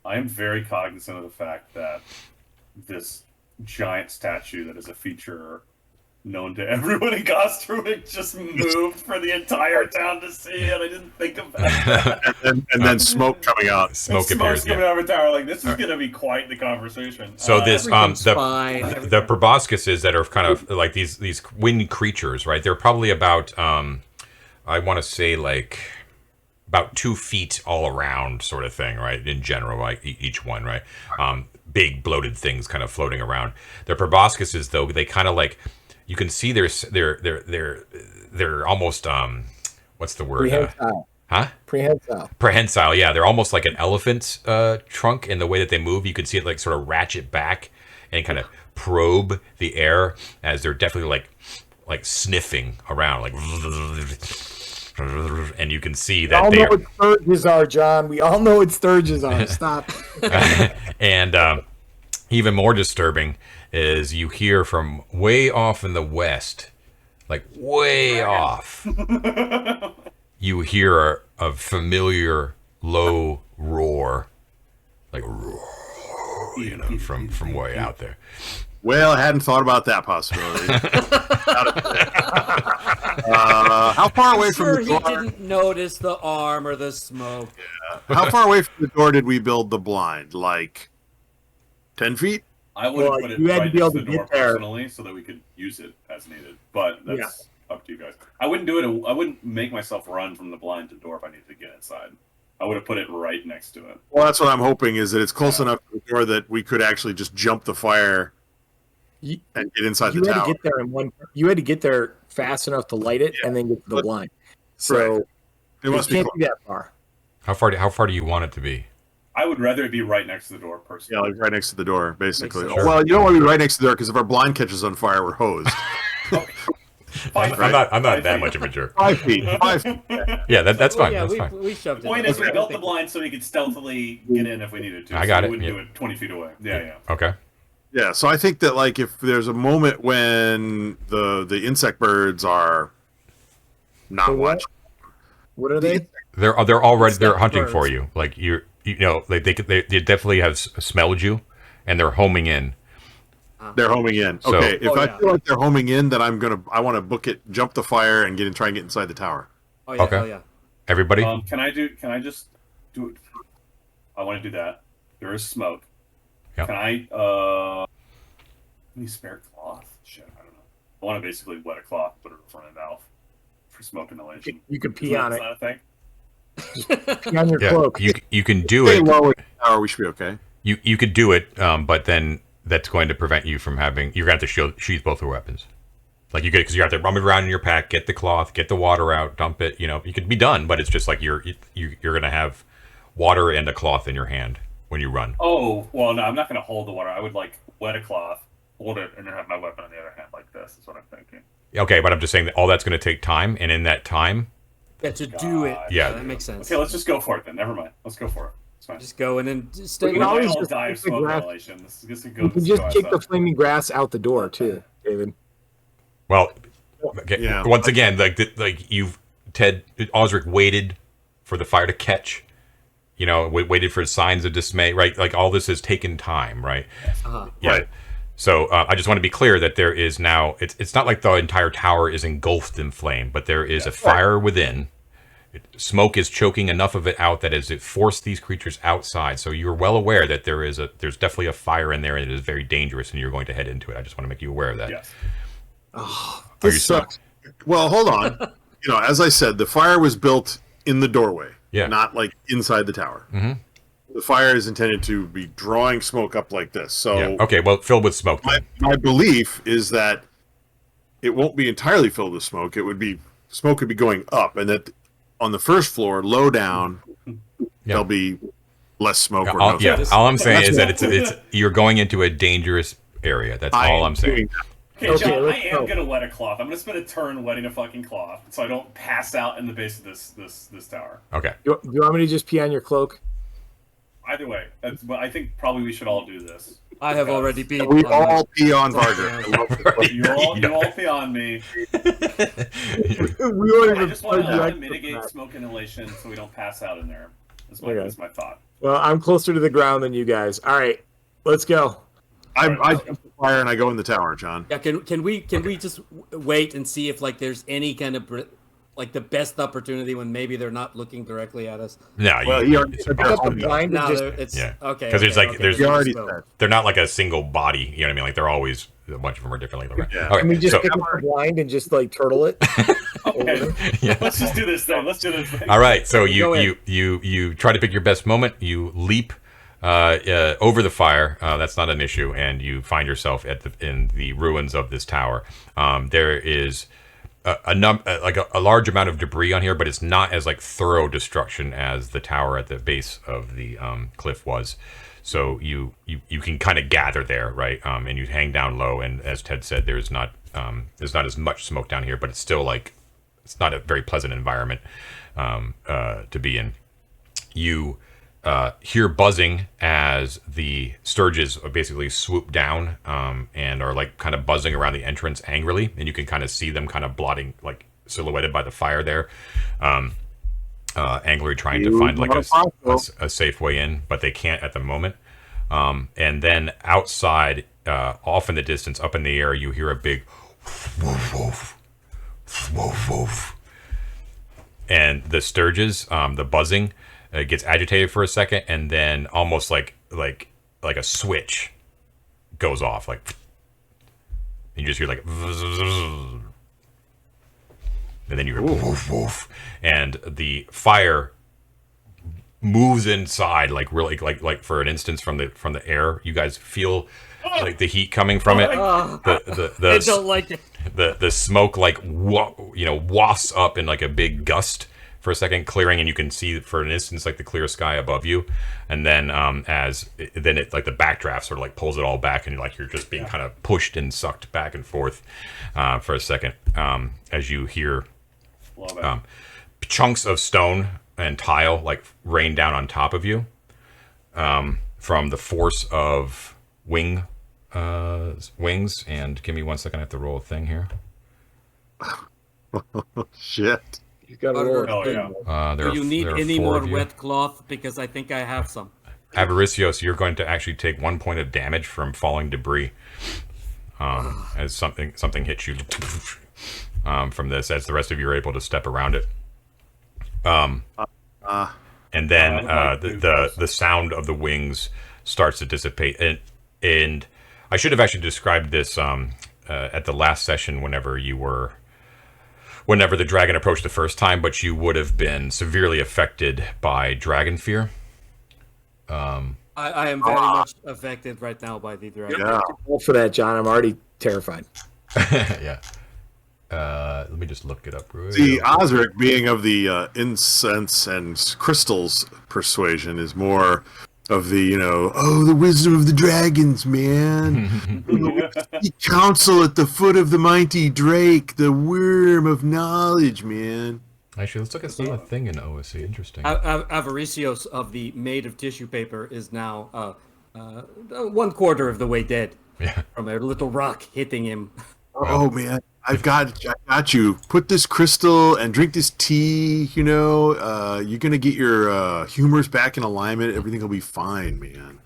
I am very cognizant of the fact that this giant statue that is a feature known to everyone in Gosterwick just moved for the entire town to see, and I didn't think about that. and then smoke coming out. Smoke appears. Coming out of a tower. Like, this is going to be quite the conversation. So this fine. the proboscises that are kind of like these winged creatures, right? They're probably about I want to say like about 2 feet all around, sort of thing, right? In general, like each one, right? Big bloated things kind of floating around. Their proboscises, though, they kind of like, you can see they're almost what's the word? Prehensile. Yeah, they're almost like an elephant's trunk in the way that they move. You can see it like sort of ratchet back and kind of probe the air as they're definitely like sniffing around, like, and you can see that we all know what sturges are, John. We all know what sturges are. Stop. And even more disturbing is you hear from way off in the west, like way off, you hear a familiar low roar, like roar, from way out there. Well, I hadn't thought about that possibility. How far away from the door? He didn't notice the arm or the smoke. Yeah. How far away from the door did we build the blind? Like 10 feet? I would have put it right next to the door personally, so that we could use it as needed. But that's up to you guys. I wouldn't do it. I wouldn't make myself run from the blind to the door if I needed to get inside. I would have put it right next to it. Well, that's what I'm hoping, is that it's close enough to the door that we could actually just jump the fire and get inside the tower. You had to get there fast enough to light it and then get to the blind. So it must be can't be that far. How far do you want it to be? I would rather it be right next to the door, personally. Yeah, like right next to the door, basically. Sure. Well, you don't want to be right next to the door, because if our blind catches on fire, we're hosed. I'm not that much of a jerk. 5 feet. 5 feet. Yeah, that's fine. Yeah, that's fine. we shoved it. Point is, we built the blind so we could stealthily get in if we needed to. I got so it. We wouldn't Yep. do it 20 feet away. Yeah. Okay. Yeah, so I think that, like, if there's a moment when the insect birds are not watching. What are they? They're already Step hunting birds. for you. Like they definitely have smelled you, and they're homing in. They're homing in. So- Okay, if I feel like they're homing in, then I want to book it, jump the fire, and try and get inside the tower. Oh yeah, Okay. oh yeah. Everybody. Can I just do it? I want to do that. There is smoke. Yeah. Can I? Any spare cloth? Shit, I don't know. I want to basically wet a cloth, put it in front of the valve for smoke inhalation. You could pee on Is it. that a thing? Pee on your Yeah, cloak. you can do Stay it. low in the tower, we should be okay. You could do it, but then that's going to prevent you from having. You're going to have to sheath both your weapons. Like you could, because you have to rummage around in your pack, get the cloth, get the water out, dump it. You know, you could be done, but it's just like you're going to have water and a cloth in your hand when you run. Oh well, no, I'm not going to hold the water. I would like wet a cloth, hold it, and then have my weapon on the other hand like this. Is what I'm thinking. Okay, but I'm just saying that all that's going to take time, and in that time, Yeah, to do it. Yeah. That makes sense. Okay, let's just go for it then. Never mind. Let's go for it. It's fine. Just go and then just We stay. can We always might all just die of kick the smoke grass. inhalation. This is You can just kick the flaming grass out the door too, David. well, okay, Yeah. once again, like you've Osric waited for the fire to catch. You know, waited for signs of dismay, right? Like all this has taken time, right? Uh-huh. Yeah. Right. So I just want to be clear that there is now. It's not like the entire tower is engulfed in flame, but there is a fire within. Smoke is choking enough of it out that it forced these creatures outside. So you're well aware that there's definitely a fire in there, and it is very dangerous, and you're going to head into it. I just want to make you aware of that. Yes. Are you This sucks. Well, hold on. You know, as I said, the fire was built in the doorway, Yeah. not like inside the tower. Mhm. The fire is intended to be drawing smoke up like this. So Yeah. Okay. Well, filled with smoke. Then. my belief is that it won't be entirely filled with smoke. It would be smoke could be going up, and that on the first floor, low down, there'll be less smoke. Or no Yeah. smoke. All I'm saying is that it's you're going into a dangerous area. That's all I'm saying. doing that. Okay, Okay, John, I let's am go. gonna wet a cloth. I'm gonna spend a turn wetting a fucking cloth, so I don't pass out in the base of this tower. Okay. Do you want me to just pee on your cloak? Either way, but I think probably we should all do this. I have already been. We on my- all pee on Varger. I love it. You all pee on me. We won't I even just want plug to you mitigate in. smoke inhalation so we don't pass out in there. Okay. That's my thought. Well, I'm closer to the ground than you guys. All right, let's go. I jump the fire and I go in the tower, John. Yeah, can we just wait and see if like there's any kind of like the best opportunity when maybe they're not looking directly at us? No. Well, he already it's said Pick up the impossible. blind and No, just it's Yeah. okay. 'Cause there's, like, there's- He already smoke. said. They're not like a single body. You know what I mean? Like they're always a bunch of them are different. Like, Yeah. okay. Can we just so, pick up the blind and just like turtle it? Okay, yeah. let's just do this then. Let's do this thing. All right. So Go in. you try to pick your best moment. You leap over the fire. That's not an issue, and you find yourself in the ruins of this tower. There is a large amount of debris on here, but it's not as like thorough destruction as the tower at the base of the cliff was. So you can kind of gather there, right? And you hang down low. And as Ted said, there's not as much smoke down here, but it's still like it's not a very pleasant environment to be in. You hear buzzing as the sturges basically swoop down and are like kind of buzzing around the entrance angrily, and you can kind of see them kind of blotting, like silhouetted by the fire there, angrily trying to find like a safe way in, but they can't at the moment. And then outside, off in the distance, up in the air, you hear a big woof woof woof woof, and the sturges, the buzzing. It gets agitated for a second, and then almost like a switch goes off. Like you just hear like, and then you hear woof woof, and the fire moves inside like really like for an instance from the air. You guys feel like the heat coming from it. I don't like it. The smoke like wafts up in like a big gust for a second, clearing, and you can see for an instance like the clear sky above you, and then then it like the backdraft sort of like pulls it all back, and like you're just being kind of pushed and sucked back and forth for a second as you hear chunks of stone and tile like rain down on top of you from the force of wings. And give me 1 second, I have to roll a thing here. Shit. You got to roll. Oh yeah. There Do you are- need there are any 4 more of you. wet cloth? Because I think I have some. Avaricios, you're going to actually take 1 point of damage from falling debris as something hits you from this, as the rest of you are able to step around it. And then I would like the sound of the wings starts to dissipate. And I should have actually described this at the last session whenever the dragon approached the first time, but you would have been severely affected by dragon fear. I am very much affected right now by the dragon. Yeah. Roll for that, John. I'm already terrified. Yeah. Let me just look it up. The Osric, being of the incense and crystals persuasion, is more of the, the wisdom of the dragons, man. Council at the foot of the mighty drake, the worm of knowledge, man. Actually, let's look at some thing in OSC. Interesting. Avaricios of the Maid of Tissue Paper is now 1/4 of the way dead from a little rock hitting him. Oh man, I got you. Put this crystal and drink this tea. You're gonna get your humors back in alignment. Everything will be fine, man.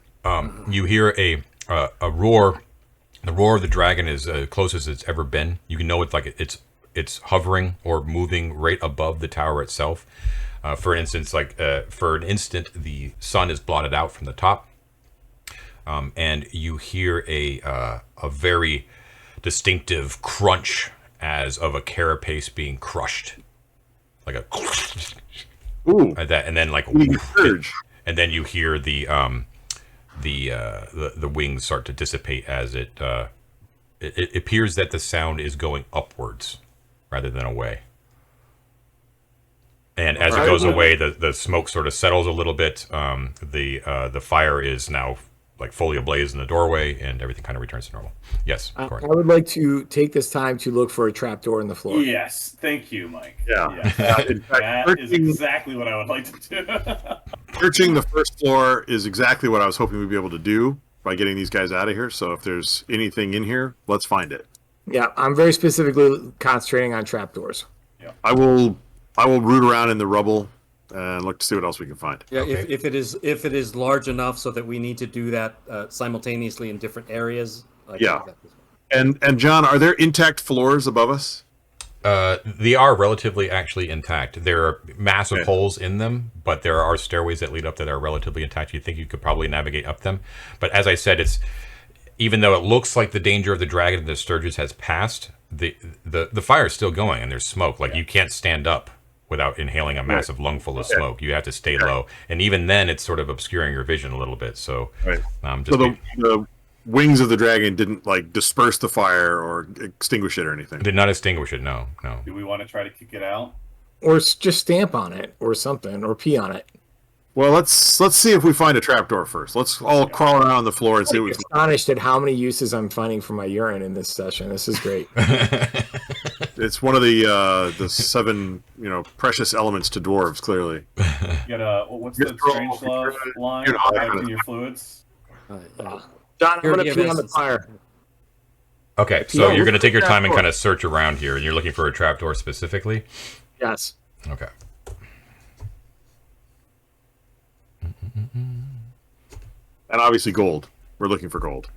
You hear a roar. The roar of the dragon is close as it's ever been. You can know it's like it's hovering or moving right above the tower itself. For instance, for an instant, the sun is blotted out from the top, and you hear a very distinctive crunch as of a carapace being crushed, like a Ooh, and then like urge. and then you hear the wings start to dissipate as it appears that the sound is going upwards rather than away. And as it goes away, the smoke sort of settles a little bit. The fire is now like fully ablaze in the doorway, and everything kind of returns to normal. Yes, I Corin. would like to take this time to look for a trapdoor in the floor. Yes, thank you, Mike. Yeah. Yes. In fact, That is exactly what I would like to do. searching the first floor is exactly what I was hoping we'd be able to do by getting these guys out of here. So if there's anything in here, let's find it. Yeah, I'm very specifically concentrating on trapdoors. I will root around in the rubble and look to see what else we can find. Yeah, Okay. if it is large enough so that we need to do that simultaneously in different areas. Yeah. And John, are there intact floors above us? They are relatively actually intact. There are massive holes in them, but there are stairways that lead up that are relatively intact. You think you could probably navigate up them. But as I said, even though it looks like the danger of the dragon and the Sturgis has passed, the fire is still going and there's smoke. Like you can't stand up without inhaling a massive lungful of smoke. You have to stay low. And even then it's sort of obscuring your vision a little bit. So the wings of the dragon didn't like disperse the fire or extinguish it or anything. did not extinguish it, no. Do we want to try to kick it out? Or just stamp on it or something, or pee on it. Well, let's see if we find a trapdoor first. Let's all crawl around the floor and see I'm what we can. astonished at how many uses I'm finding for my urine in this session. This is great. It's one of the 7 precious elements to dwarves. Clearly, You got what's the strange love line? Collecting your fluids. John, I'm going to Purity of pee on the essence. fire. Okay, so you're going to take your time and kind of search around here, and you're looking for a trapdoor specifically? Yes. Okay. and obviously gold. We're looking for gold.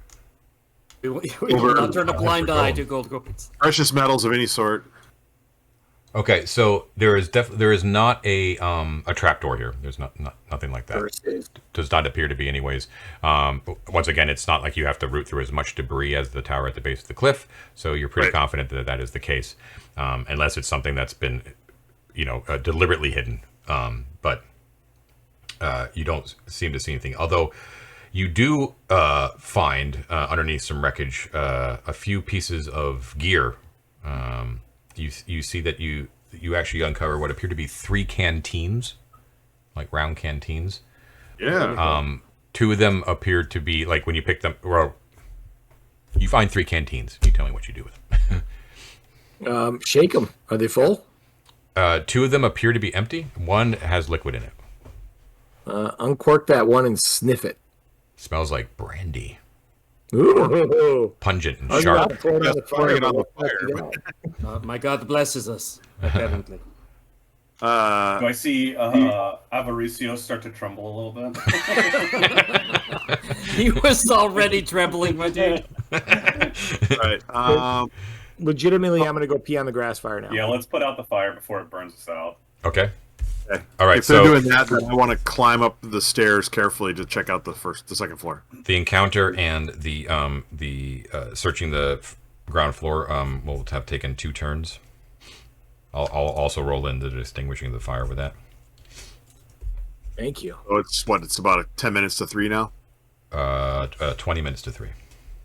We will not turn a blind eye to gold coins. Precious metals of any sort. Okay, so there is not a trapdoor here. There's nothing like that. First is Does not appear to be, anyways. Once again, it's not like you have to root through as much debris as the tower at the base of the cliff, so you're pretty confident that that is the case, unless it's something that's been, deliberately hidden. But you don't seem to see anything. Although you do find underneath some wreckage a few pieces of gear. You see that you actually uncover what appear to be 3 canteens, like round canteens. Yeah. 2 of them appear to be like when you pick them. Well, you find 3 canteens. You tell me what you do with them. shake them. Are they full? 2 of them appear to be empty. 1 has liquid in it. Uncork that one and sniff it. Smells like brandy, Ooh. pungent and I'm sharp. not throwing it on the Throwing it on the fire. fire. My God blesses us, apparently. Do I see Avaricios start to tremble a little bit? He was already trembling, my dude. Right. Legitimately, I'm going to go pee on the grass fire now. Yeah, let's put out the fire before it burns us out. Okay. Okay. All right, If they're so doing that, then I want to climb up the stairs carefully to check out the second floor. the encounter and the searching the ground floor will have taken 2 turns. I'll also roll in the distinguishing the fire with that. Thank you. Oh, it's what? It's about 10 minutes to 3 now. 20 minutes to 3.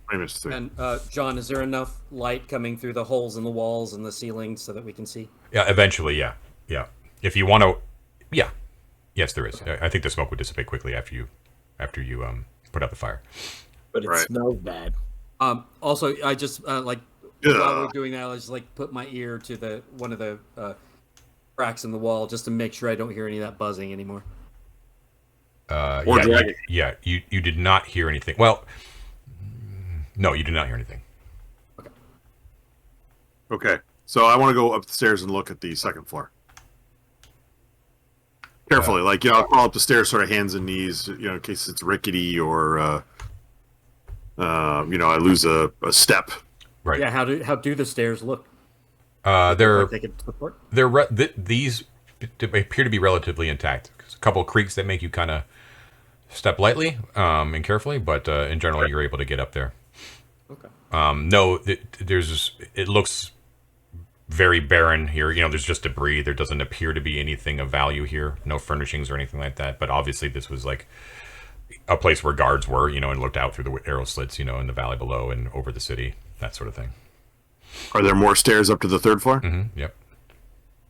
20 minutes to 3. And John, is there enough light coming through the holes in the walls and the ceiling so that we can see? Yeah, eventually, yeah. If you want to, yeah, yes, there is. I think the smoke would dissipate quickly after you put out the fire. But it Right. smells bad. Also, I just while we're doing that, I just put my ear to one of the cracks in the wall just to make sure I don't hear any of that buzzing anymore. Or yeah, dragging. You did not hear anything. Well, no, you did not hear anything. Okay. So I want to go up the stairs and look at the second floor. Carefully, I'll crawl up the stairs sort of hands and knees, in case it's rickety or, I lose a step. Right. Yeah. How do the stairs look? They're They can support. these appear to be relatively intact. There's a couple of creaks that make you kind of step lightly and carefully, but in general, you're able to get up there. Okay. No, it looks very barren here. There's just debris. There doesn't appear to be anything of value here. No furnishings or anything like that. But obviously, this was like a place where guards were, and looked out through the arrow slits, in the valley below and over the city, that sort of thing. Are there more stairs up to the third floor? Mm-hmm. Yep.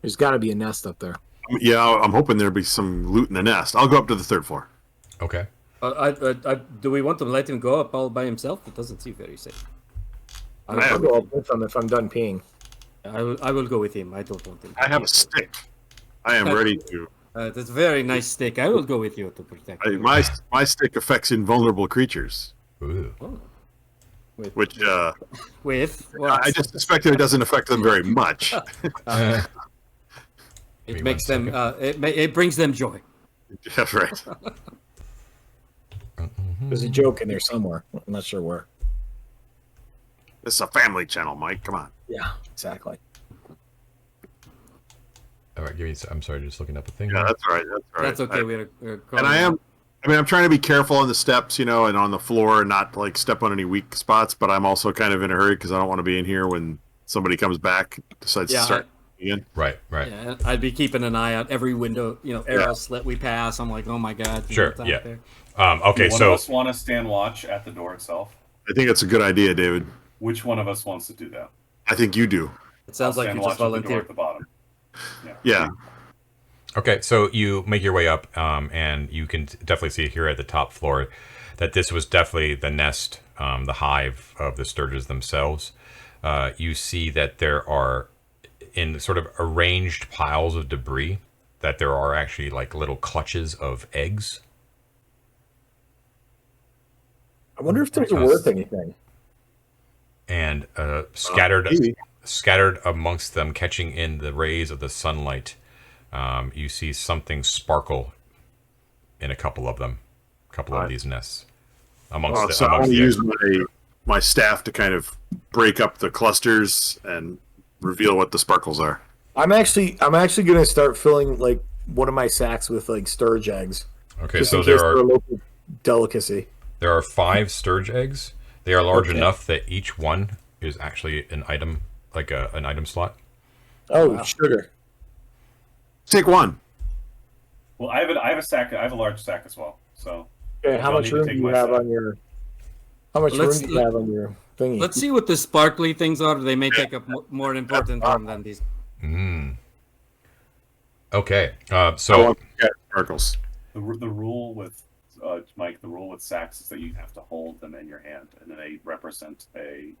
There's got to be a nest up there. Yeah, I'm hoping there'll be some loot in the nest. I'll go up to the third floor. Okay. Do we want to let him go up all by himself? It doesn't seem very safe. I'll go up with him if I'm done peeing. I will go with him. I don't want him. I have a stick. I am ready to. That's a very nice stick. I will go with you to protect you. My stick affects invulnerable creatures, Ooh. Oh. which With I just suspect that it doesn't affect them very much. it makes them. It brings them joy. That's right. There's a joke in there somewhere. I'm not sure where. This is a family channel, Mike. Come on. Yeah, exactly. All right, I'm sorry, just looking up a thing. Yeah, here. that's right. That's right. That's okay. We're And I'm trying to be careful on the steps, and on the floor, and not step on any weak spots. But I'm also kind of in a hurry because I don't want to be in here when somebody comes back, decides to start again. Right. Yeah, I'd be keeping an eye out every window, arrow slit we pass. I'm like, oh my god. Sure. what's out Yeah. there? Okay. One So of us want to stand watch at the door itself. I think it's a good idea, David. Which one of us wants to do that? I think you do. It sounds like Stand you watch just at the door volunteered. at the bottom. Yeah. Okay, so you make your way up, and you can definitely see here at the top floor that this was definitely the nest, the hive of the sturges themselves. You see that there are, in sort of arranged piles of debris, that there are actually little clutches of eggs. I wonder if those are worth anything. And scattered amongst them, catching in the rays of the sunlight, you see something sparkle in a couple of them, of these nests. So I want to use my staff to kind of break up the clusters and reveal what the sparkles are. I'm actually going to start filling one of my sacks with sturge eggs. Okay, Just so in case there they're a are local delicacy. 5 sturge eggs. They are large enough that each one is actually an item, an item slot. Oh, wow. Sugar. Take one. Well, I have a sack. I have a large sack as well. So. Okay, how Don't much need to room take do you my have sack. on your? How much room do you have on your thingy? Let's see what the sparkly things are. They may take up more important room than these. Okay, I so want to get sparkles. The rule with Mike, the rule with sacks is that you have to hold them in your hand, and then they represent a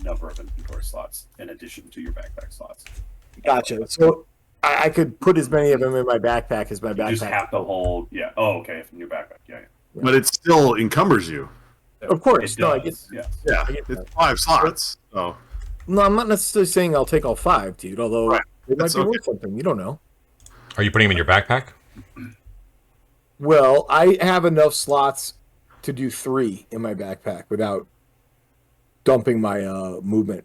number of inventory slots in addition to your backpack slots. Gotcha. So I could put as many of them in my backpack as my You backpack. just have to hold. Yeah. Oh, okay. From your backpack. Yeah. But it still encumbers you. Of course. It No, I does. get. Yeah. Yeah, I get it's that. 5 slots. So No, I'm not necessarily saying I'll take all 5, dude. Although Right. they might That's be okay. worth something. You don't know. are you putting them in your backpack? Well, I have enough slots to do 3 in my backpack without dumping my movement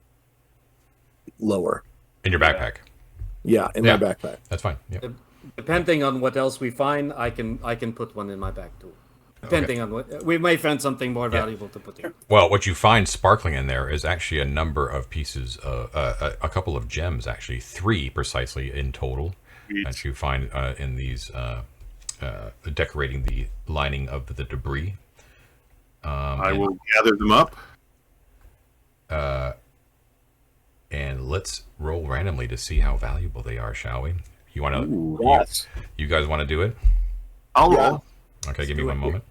lower. In your backpack? Yeah, in Yeah. my backpack. That's fine. Yep. depending on what else we find, I can put one in my bag too. Depending on what we may find something more valuable to put in. Well, what you find sparkling in there is actually a number of pieces, a couple of gems, actually 3 precisely in total, that you find in these decorating the lining of the debris. I will gather them up. And let's roll randomly to see how valuable they are, shall we? You want to? Yes. You guys want to do it? I'll Yeah. roll. Okay, give me one moment.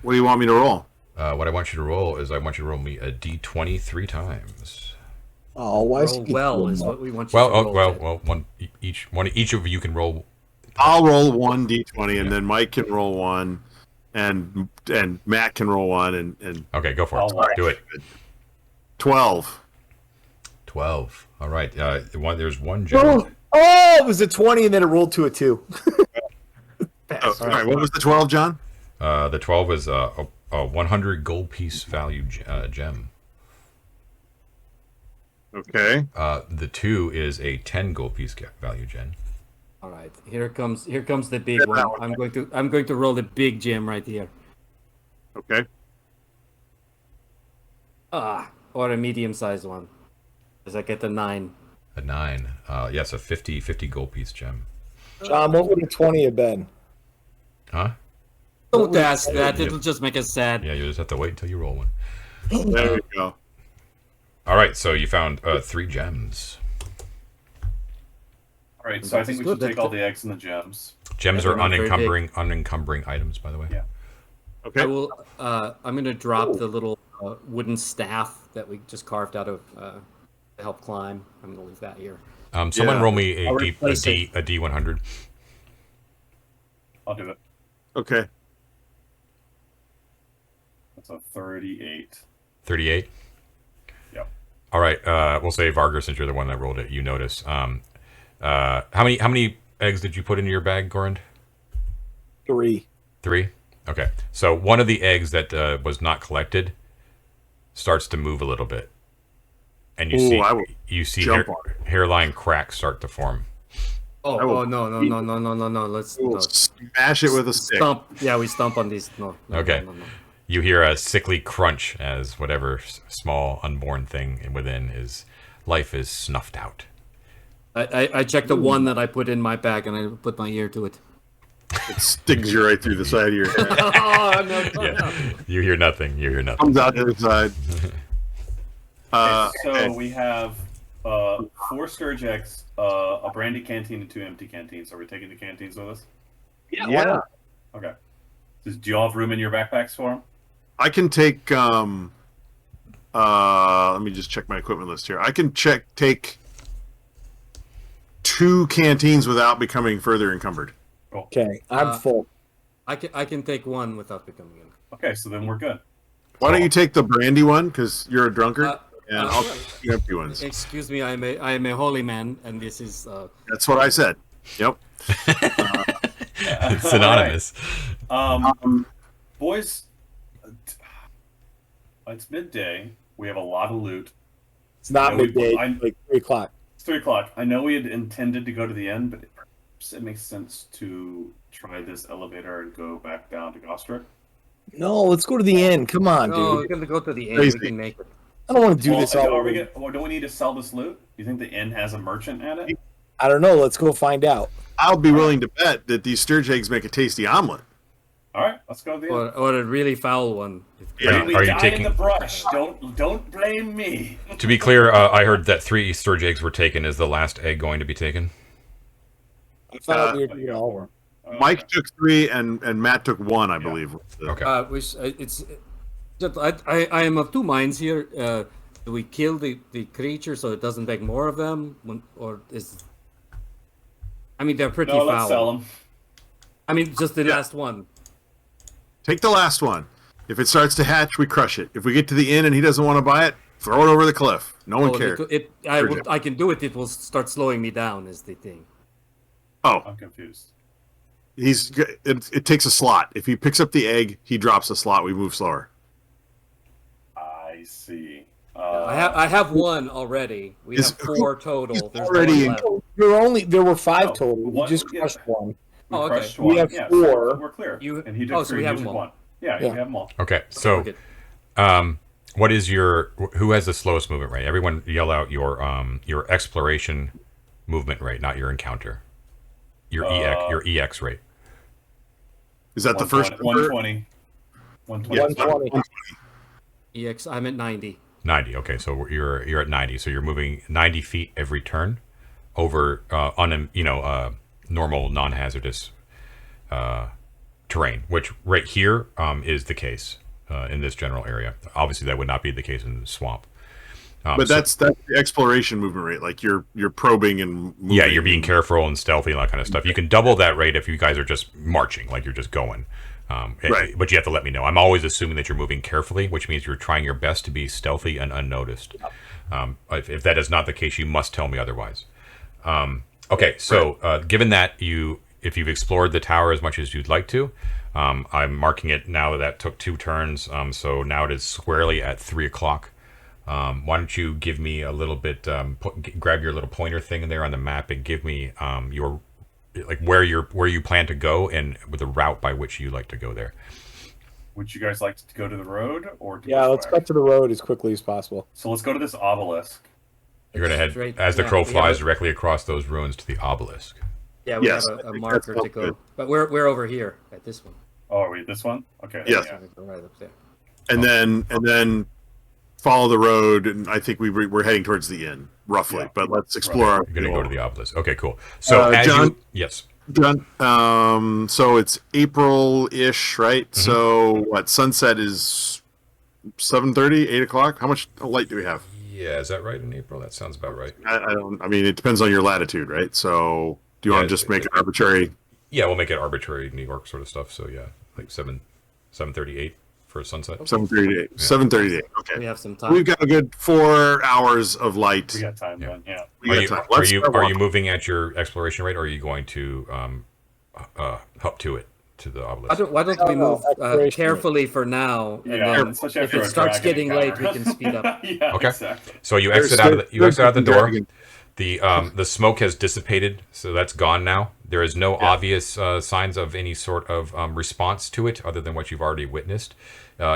What do you want me to roll? What I want you to roll is I want you to roll me a d20 3 times. Oh, why is Roll he well doing is that? what we want you to roll. One each of you can roll. I'll roll 1 d20, and then Mike can roll 1, and Matt can roll 1, and Okay, go for it. I'll watch. Do it. 12. 12. All right. There's one gem. Oh, it was a 20 and then it rolled to a 2. Oh, all right, what was the 12, John? The 12 is a 100 gold piece value gem. Okay. The 2 is a 10 gold piece value gem. All right, here comes the big one. I'm going to roll the big gem right here. Okay. Or a medium-sized one. Does I get a 9? A 9. Yes, a 50 gold piece gem. John, what would a 20 have been? Huh? Don't ask that. It'll just make us sad. Yeah, you just have to wait until you roll one. There we go. All right, so you found 3 gems. All right, so I think we should take all the eggs and the gems. Gems Yeah, are they're not very unencumbering items, by the way. Yeah. Okay. I will. I'm going to drop the little wooden staff that we just carved out of to help climb. I'm going to leave that here. Someone Yeah. roll me I'll a replace D100. I'll do it. Okay. That's a 38. 38. Yep. All right. We'll say Vargas, since you're the one that rolled it. You notice. How many eggs did you put into your bag, Gorand? 3. 3. Okay. So one of the eggs that was not collected starts to move a little bit, and you see jump on hairline cracks start to form. Oh no! Let's We'll no. smash it with a stick. Stomp. Yeah, we stomp on these. No. Okay. No. You hear a sickly crunch as whatever small unborn thing within is life is snuffed out. I checked the one that I put in my bag and I put my ear to it. It sticks you right through the side of your head. Oh no! Yeah. You hear nothing. You hear nothing. Comes out the other side. So we have 4 scourge eggs, a brandy canteen, and 2 empty canteens. Are we taking the canteens with us? Yeah. Okay. Do you all have room in your backpacks for them? I can take. Let me just check my equipment list here. I can take 2 canteens without becoming further encumbered. Okay, I'm full. I can take one without becoming in. Okay, so then we're good. Why don't you take the brandy one because you're a drunkard, and I'll take the empty ones. Excuse me, I am a holy man, and this is. That's what I said. Yep. It's synonymous. Boys, it's midday. We have a lot of loot. It's not Yeah, we- midday, I- like 3 o'clock. It's 3 o'clock. I know we had intended to go to the end, but perhaps it makes sense to try this elevator and go back down to Gostrick. No, let's go to the end. Come on, No, dude. we're gonna go to the end. Crazy. We can make it. I don't want to do this all Are over. we don't we need to sell this loot? Do you think the inn has a merchant at it? I don't know. Let's go find out. I'll be willing to bet that these sturge eggs make a tasty omelet. All right, let's go to the inn. Or a really foul one. Yeah. We Are you died taking- in the brush. Don't blame me. To be clear, I heard that 3 sturge eggs were taken. Is the last egg going to be taken? I thought we were doing all of them. Mike took 3, and Matt took 1, I believe. Okay. I am of 2 minds here. Do we kill the creature so it doesn't make more of them, or is? I mean, they're pretty No, foul. let's sell them. I mean, just the last one. Take the last one. If it starts to hatch, we crush it. If we get to the inn and he doesn't want to buy it, throw it over the cliff. No one cares. I can do it. It will start slowing me down. Is the thing. Oh, I'm confused. it takes a slot. If he picks up the egg, he drops a slot. We move slower. I see. I have one already. We Is- have 4 total. He's There's already one left. There were 5 Oh, total. We one- just yeah. crushed one. We Oh, okay. crushed We one. have Yeah, 4. so we're clear. You- and he took oh, so 3. we You have took them all. 1. Yeah, Yeah. we have them all. Okay, We're so good. what is who has the slowest movement rate? Everyone yell out your exploration movement rate, not your encounter. Your EX rate. Is that the first 120. 120. 120. EX, I'm at 90. 90. Okay, so you're at 90. So you're moving 90 feet every turn over normal non-hazardous terrain, which right here is the case in this general area. Obviously, that would not be the case in the swamp. But that's the exploration movement rate. Like you're probing and moving. Yeah, you're being careful and stealthy and that kind of stuff. You can double that rate if you guys are just marching, like you're just going. Right. But you have to let me know. I'm always assuming that you're moving carefully, which means you're trying your best to be stealthy and unnoticed. If that is not the case, you must tell me otherwise. Okay, so given that if you've explored the tower as much as you'd like to, I'm marking it now that took 2 turns. So now it is squarely at 3 o'clock. Why don't you give me a little bit? Grab your little pointer thing in there on the map and give me your where you plan to go and with the route by which you like to go there. Would you guys like to go to the road or to Yeah, let's cut to the road as quickly as possible. So let's go to this obelisk. You're gonna head Straight- as the yeah, crow we have flies a- directly across those ruins to the obelisk. Yeah, we Yes, have I a think marker that to go. sounds good. But we're over here at this one. Oh, are we this one? Okay. Yes. Yeah. Right up there. and then follow the road. And I think we're heading towards the inn roughly. Yeah. But let's explore. You're gonna go to the obelisk. Okay, cool. So as John? yes. John, so it's April-ish, right? Mm-hmm. So what? Sunset is 7:30, 8 o'clock. How much light do we have? Yeah, is that right in April? That sounds about right. I don't. I mean, it depends on your latitude, right? So do you want Yeah, to just make it arbitrary? Yeah, we'll make it arbitrary New York sort of stuff. So yeah, like 7:38 for sunset. 7:38. 7:38. Okay. We have some time. We've got a good 4 hours of light. We got time Yeah. then. Yeah. We Are got you time. are Let's you start are you walking. moving at your exploration rate, or are you going to up to it to the obelisk? Why don't we move exploration. carefully for now, and Yeah, then especially if after it a starts dragon getting late, we encounter. can speed up. Yeah, Okay. exactly. So you There's exit out of the door. dragon. The smoke has dissipated, so that's gone now. There is no obvious signs of any sort of response to it, other than what you've already witnessed.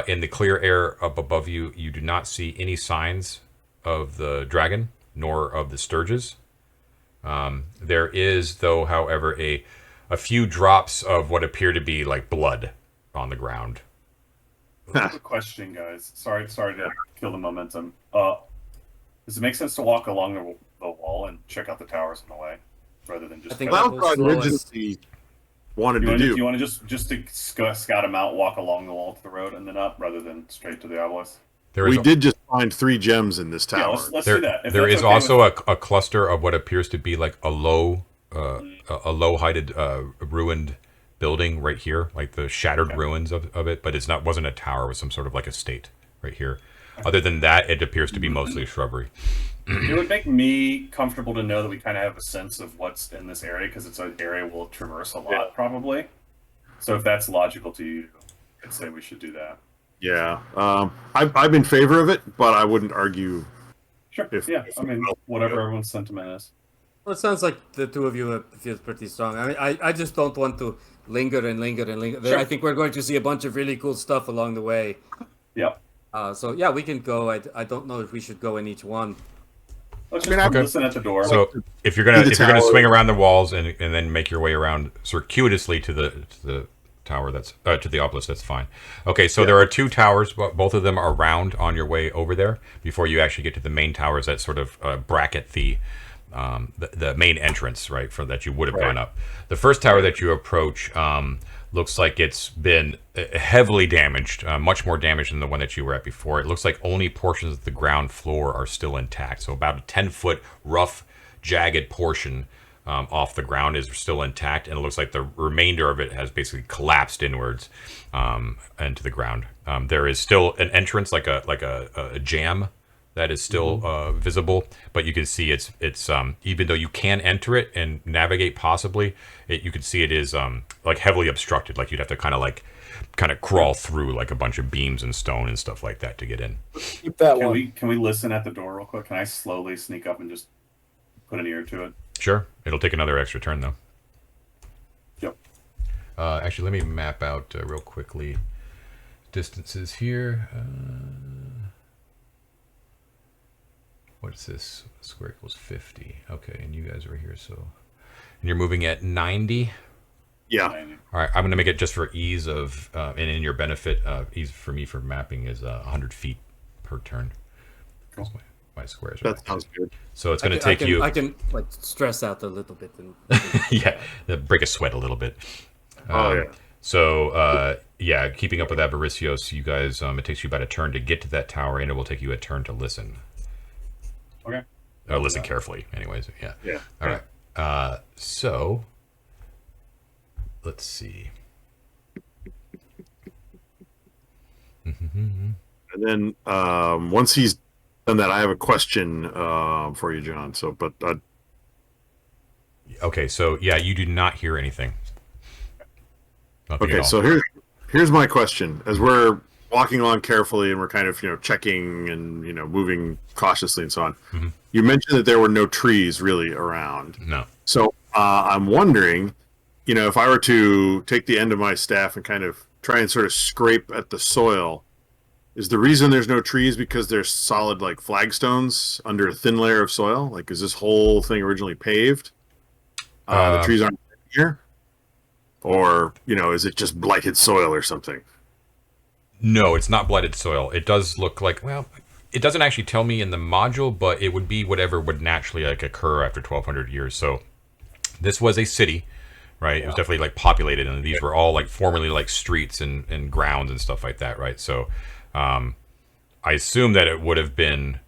In the clear air up above you, you do not see any signs of the dragon nor of the sturges. There is, though, however, a few drops of what appear to be like blood on the ground. Quick question, guys. Sorry to kill the momentum. Does it make sense to walk along the wall and check out the towers on the way, rather than just? I think kinda- that Well, will slow us. originally wanted you to want do. you want to just to scout them out, walk along the wall to the road, and then up, rather than straight to the obelisk. There We is did just find 3 gems in this Yeah, tower. let's there, do that. If there that's is okay also with- a cluster of what appears to be like a low heighted ruined building right here, like the shattered ruins of it, but wasn't a tower. It was some sort of like estate right here. Other than that, it appears to be mostly shrubbery. It would make me comfortable to know that we kind of have a sense of what's in this area, because it's an area we'll traverse a lot, probably. So if that's logical to you, I'd say we should do that. Yeah. I'm in favor of it, but I wouldn't argue. Sure. If- Yeah. I mean, whatever everyone's sentiment is. Well, it sounds like the two of you feel pretty strong. I mean, I just don't want to linger and linger and linger. Sure. I think we're going to see a bunch of really cool stuff along the way. Yep. So yeah, we can go. I don't know if we should go in each one. Let's I mean, just okay. listen at the door. So if you're gonna the swing tower. around the walls and then make your way around circuitously to the tower, that's to the obelisk, that's fine. Okay, so there are 2 towers, but both of them are round on your way over there before you actually get to the main towers that sort of bracket the main entrance, right, for that you would have gone up. The first tower that you approach looks like it's been heavily damaged, much more damaged than the one that you were at before. It looks like only portions of the ground floor are still intact, so about a 10-foot rough, jagged portion off the ground is still intact, and it looks like the remainder of it has basically collapsed inwards into the ground. There is still an entrance, like a jam, that is still visible, but you can see it's even though you can enter it and navigate possibly, you can see it is like heavily obstructed. Like you'd have to kind of crawl through like a bunch of beams and stone and stuff like that to get in. Keep that one. Can we listen at the door real quick? Can I slowly sneak up and just put an ear to it? Sure. It'll take another extra turn, though. Yep. Actually, let me map out real quickly distances here. What is this? Square equals 50. Okay, and you guys are here, so... And you're moving at 90? Yeah. All right, I'm going to make it just for ease of... and in your benefit, ease for me for mapping is 100 feet per turn. Cool. My squares are That sounds good. So it's going to take you... I can like stress out a little bit. And yeah, break a sweat a little bit. Oh, yeah. So, yeah, keeping up with Avaricios, you guys, it takes you about a turn to get to that tower, and it will take you a turn to listen. Okay. Listen carefully, anyways. Yeah. Yeah. All right. So, let's see. And then once he's done that, I have a question for you, John. So, but Okay, so yeah, you do not hear anything. Nothing at okay, all. so here's my question. As we're walking along carefully and we're kind of checking and moving cautiously and so on, Mhm. you mentioned that there were no trees really around. No. So I'm wondering, if I were to take the end of my staff and kind of try and sort of scrape at the soil, is the reason there's no trees because there's solid like flagstones under a thin layer of soil? Like, is this whole thing originally paved? The trees aren't here, or is it just blighted soil or something? No, it's not blighted soil. It does look like, well, it doesn't actually tell me in the module, but it would be whatever would naturally like occur after 1,200 years. So this was a city, right? It was definitely like populated, and these were all like formerly like streets and grounds and stuff like that, right? So I assume that it would have been,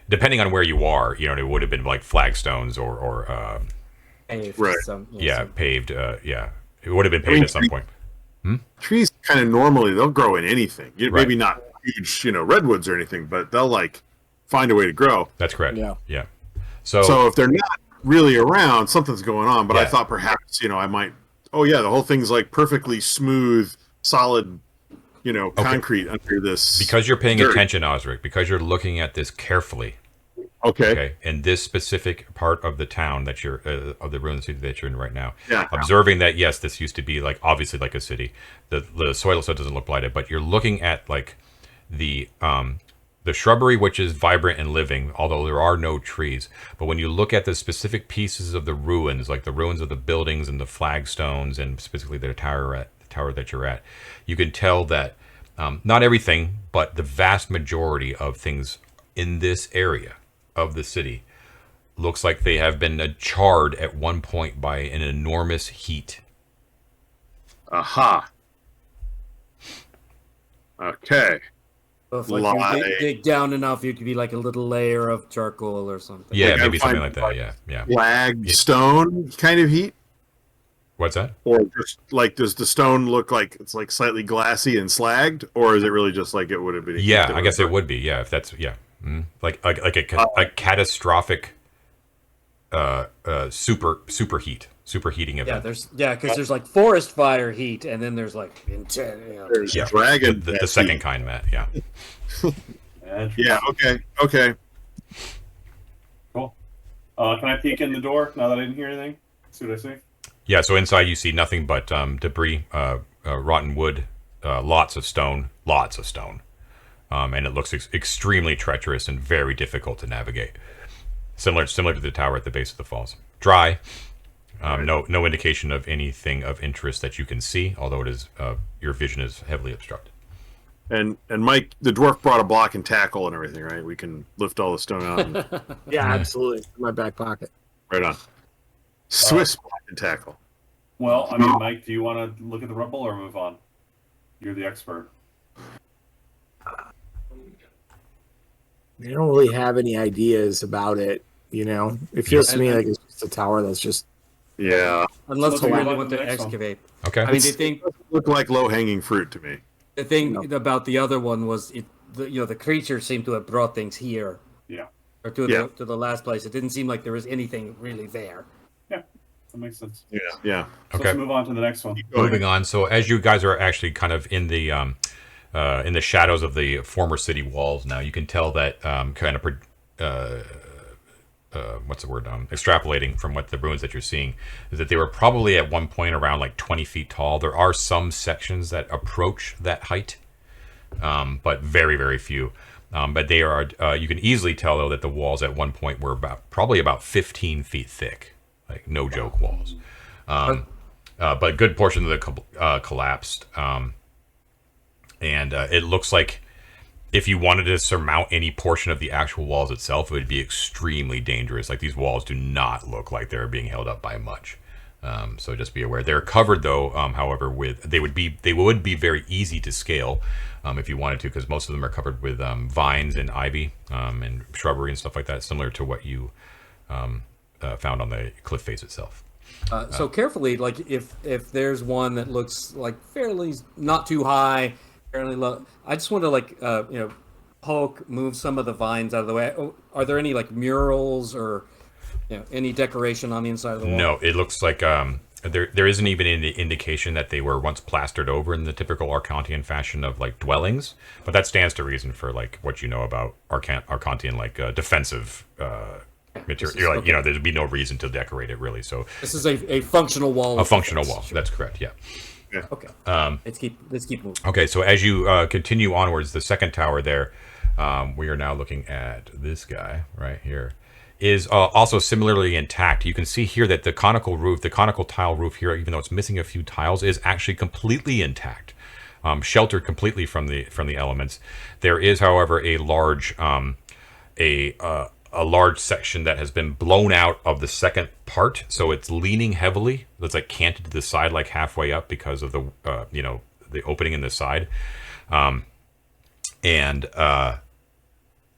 depending on where you are, it would have been like flagstones or paved, Right. paved. Yeah, it would have been paved at some point. Trees kind of normally they'll grow in anything. Right. Maybe not huge, redwoods or anything, but they'll like find a way to grow. That's correct. Yeah. So if they're not really around, something's going on. But I Yeah. thought perhaps, I might. Oh yeah, the whole thing's like perfectly smooth, solid, concrete under this. because you're paying dirt. attention, Osric, because you're looking at this carefully. Okay. Okay, in this specific part of the town that you're of the ruined city that you're in right now, Yeah. observing that yes, this used to be like obviously like a city. The soil stuff doesn't look blighted, but you're looking at like the shrubbery, which is vibrant and living, although there are no trees. But when you look at the specific pieces of the ruins, like the ruins of the buildings and the flagstones, and specifically the tower that you're at, you can tell that not everything, but the vast majority of things in this area of the city looks like they have been charred at one point by an enormous heat. Aha. Okay. So if like you dig down enough, you could be like a little layer of charcoal or something. Yeah, Like, maybe I something find- like that. Yeah. Flag stone kind of heat, What's that? or just like does the stone look like it's like slightly glassy and slagged, or is it really just like it would have been? a heat Yeah, that I guess it burnt? would be. Yeah, if that's like a catastrophic superheating event. Because there's like forest fire heat, and then there's like intense. There's Yeah, dragon. the death second heat. kind, Matt. Yeah. Yeah. Okay. Cool. Can I peek in the door now that I didn't hear anything? See what I see? Yeah, so inside you see nothing but debris, rotten wood, lots of stone, and it looks extremely treacherous and very difficult to navigate. Similar to the tower at the base of the falls. Dry, no indication of anything of interest that you can see, although it is your vision is heavily obstructed. And Mike, the dwarf brought a block and tackle and everything, right? We can lift all the stone out. And, Yeah, absolutely. In my back pocket. right on. Swiss block and tackle. Well, I mean, Mike, do you want to look at the rubble or move on? You're the expert. They don't really have any ideas about it. It feels to me like it's just a tower that's just. Yeah, Unless Let's we move really on want to to the next one. excavate. Okay. I mean, they think look like low hanging fruit to me. the thing about the other one was the creature seemed to have brought things here. Yeah. Or to Yeah. the last place. It didn't seem like there was anything really there. Yeah, that makes sense. Yeah. So Okay. let's move on to the next one. Moving on. So as you guys are actually kind of in the shadows of the former city walls now, you can tell that what's the word? Extrapolating from what the ruins that you're seeing is that they were probably at one point around like 20 feet tall. There are some sections that approach that height, but very, very few. But they are. You can easily tell though that the walls at one point were probably about 15 feet thick, like no joke walls. But a good portion of the collapsed, and it looks like if you wanted to surmount any portion of the actual walls itself, it would be extremely dangerous. Like these walls do not look like they're being held up by much. So just be aware. They're covered though, however, with they would be very easy to scale if you wanted to, because most of them are covered with vines and ivy and shrubbery and stuff like that, similar to what you found on the cliff face itself. So carefully, like if there's one that looks like fairly not too high, fairly low, I just want to like poke, move some of the vines out of the way. Are there any like murals or any decoration on the inside of the wall? No, it looks like there isn't even any indication that they were once plastered over in the typical Arcantian fashion of like dwellings, but that stands to reason for like what you know about Arcantian like defensive material. Like there'd be no reason to decorate it really. So this is a functional wall. A functional wall. Sure. That's correct. Yeah. Yeah. Okay. Let's keep moving. Okay, so as you continue onwards, the second tower there, we are now looking at this guy right here, is also similarly intact. You can see here that the conical roof, the conical tile roof here, even though it's missing a few tiles, is actually completely intact, sheltered completely from the elements. There is, however, a large section that has been blown out of the second part, so it's leaning heavily. It's like canted to the side, like halfway up, because of the the opening in the side.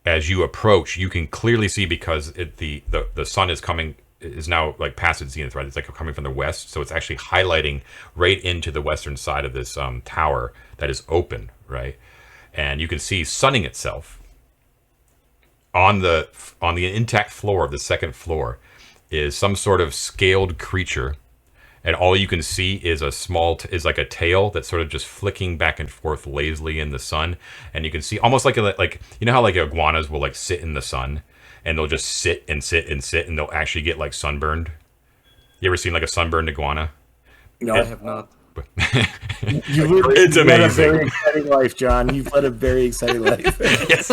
As you approach, you can clearly see, because the sun is now like past its zenith, right? It's like coming from the west, so it's actually highlighting right into the western side of this tower that is open, right? And you can see sunning itself on the intact floor of the second floor is some sort of scaled creature, and all you can see is is like a tail that's sort of just flicking back and forth lazily in the sun. And you can see almost like how like iguanas will like sit in the sun, and they'll just sit and sit and sit, and they'll actually get like sunburned. You ever seen like a sunburned iguana? No, I have not. It's amazing. Led a very exciting life, John. You've led a very exciting life. Yes.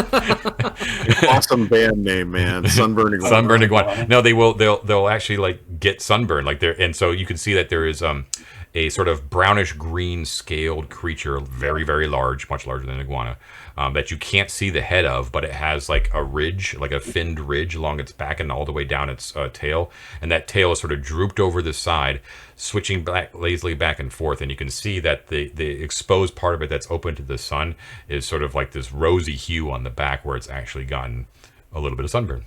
Awesome band name, man. Sunburned Iguana. Sunburned Iguana. No, they'll actually like get sunburned, like there, and so you can see that there is a sort of brownish green scaled creature, very, very large, much larger than an iguana, that you can't see the head of, but it has like a ridge, like a finned ridge along its back and all the way down its tail, and that tail is sort of drooped over the side, switching back lazily back and forth, and you can see that the exposed part of it that's open to the sun is sort of like this rosy hue on the back, where it's actually gotten a little bit of sunburn.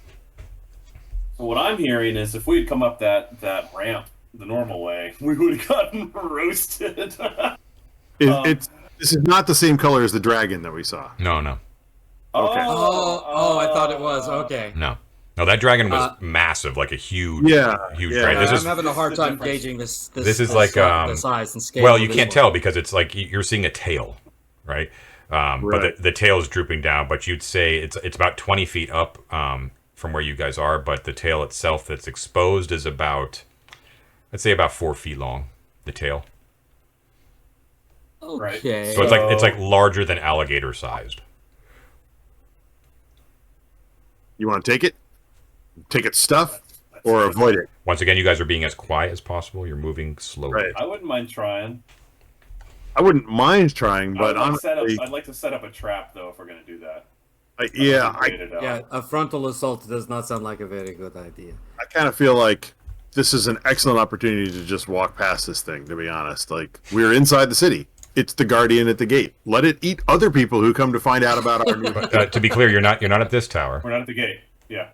So what I'm hearing is, if we had come up that ramp the normal way, we would have gotten roasted. This is not the same color as the dragon that we saw. No. Okay. Oh, I thought it was. Okay. No, that dragon was massive, like a huge dragon. I'm having a hard time gauging this. This is like the size and scale. Well, you can't tell because it's like you're seeing a tail, right? But the tail is drooping down. But you'd say it's about 20 feet up from where you guys are. But the tail itself that's exposed is about, let's say, about 4 feet long. The tail. Okay. So it's like larger than alligator sized. You want to take it? Take its stuff, or avoid it? Once again, you guys are being as quiet as possible. You're moving slowly. Right. I wouldn't mind trying. I wouldn't mind trying, but I'd like to set up a trap, though, if we're going to do that. A frontal assault does not sound like a very good idea. I kind of feel like this is an excellent opportunity to just walk past this thing, to be honest. Like, we're inside the city. It's the guardian at the gate. Let it eat other people who come to find out about our new... To be clear, you're not at this tower. We're not at the gate. Yeah.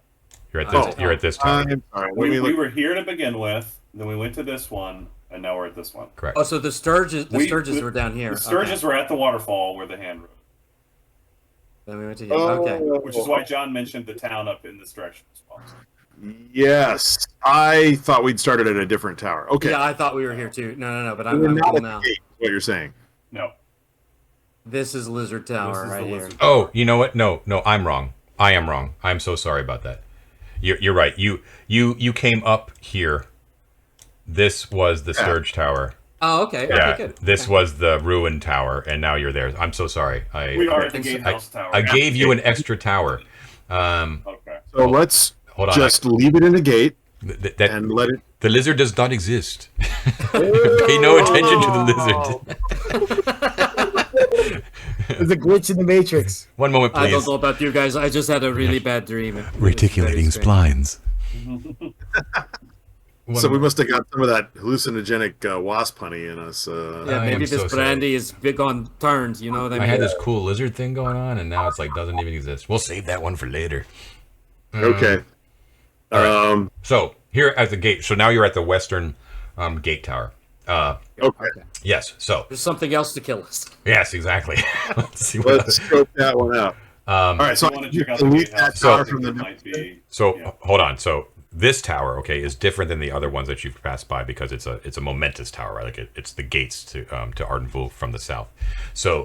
You're at this tower. I'm sorry. We were here to begin with, then we went to this one, and now we're at this one. Correct. Oh, so the Sturges were down here. The Sturges were at the waterfall where the hand rode. Then we went to here. Okay. Which is why John mentioned the town up in this direction as well. Yes. I thought we'd started at a different tower. Okay. Yeah, I thought we were here too. No, but I'm not cool at now. the gate, is what you're saying. No. This is Lizard Tower right here. Oh, you know what? No, I'm wrong. I am wrong. I'm so sorry about that. You're right. You came up here. This was the Sturge Tower. Oh, okay. Yeah, Okay, good. this Okay. was the ruined tower, and now you're there. I'm so sorry. We are at the gatehouse tower. I gave you an extra tower. Okay. So let's Hold on. just leave it in the gate That and let it. the lizard does not exist. Pay no attention to the lizard. There's a glitch in the matrix. One moment, I don't please. know about you guys. I just had a really bad dream. It was Reticulating very strange. splines. So we must have got some of that hallucinogenic wasp honey in us. Yeah, I maybe am this so sorry. brandy is big on turns. You know what I I mean? had this cool lizard thing going on, and now it's like doesn't even exist. We'll save that one for later. Okay. All right. So here at the gate. So now you're at the western gate tower. Okay. Yes. So There's something else to kill us. yes, exactly. Let's see what. Let's scope that one out. All right. So I want to check out delete the that gatehouse. tower I from think the. there might be. So Yeah. hold on. So this tower, okay, is different than the other ones that you've passed by because it's a momentous tower, right? Like it's the gates to Arden Vul from the south. So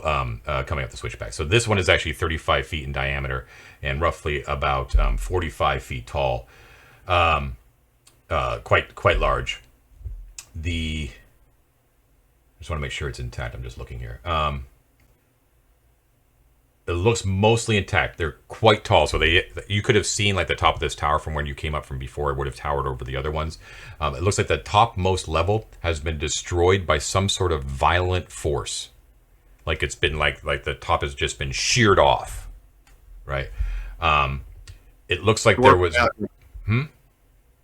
coming up the switchback. So this one is actually 35 feet in diameter and roughly about 45 feet tall. Quite large. I just want to make sure it's intact. I'm just looking here. It looks mostly intact. They're quite tall, so you could have seen like the top of this tower from when you came up from before. It would have towered over the other ones. It looks like the topmost level has been destroyed by some sort of violent force. Like it's been like the top has just been sheared off, right? It looks like there was.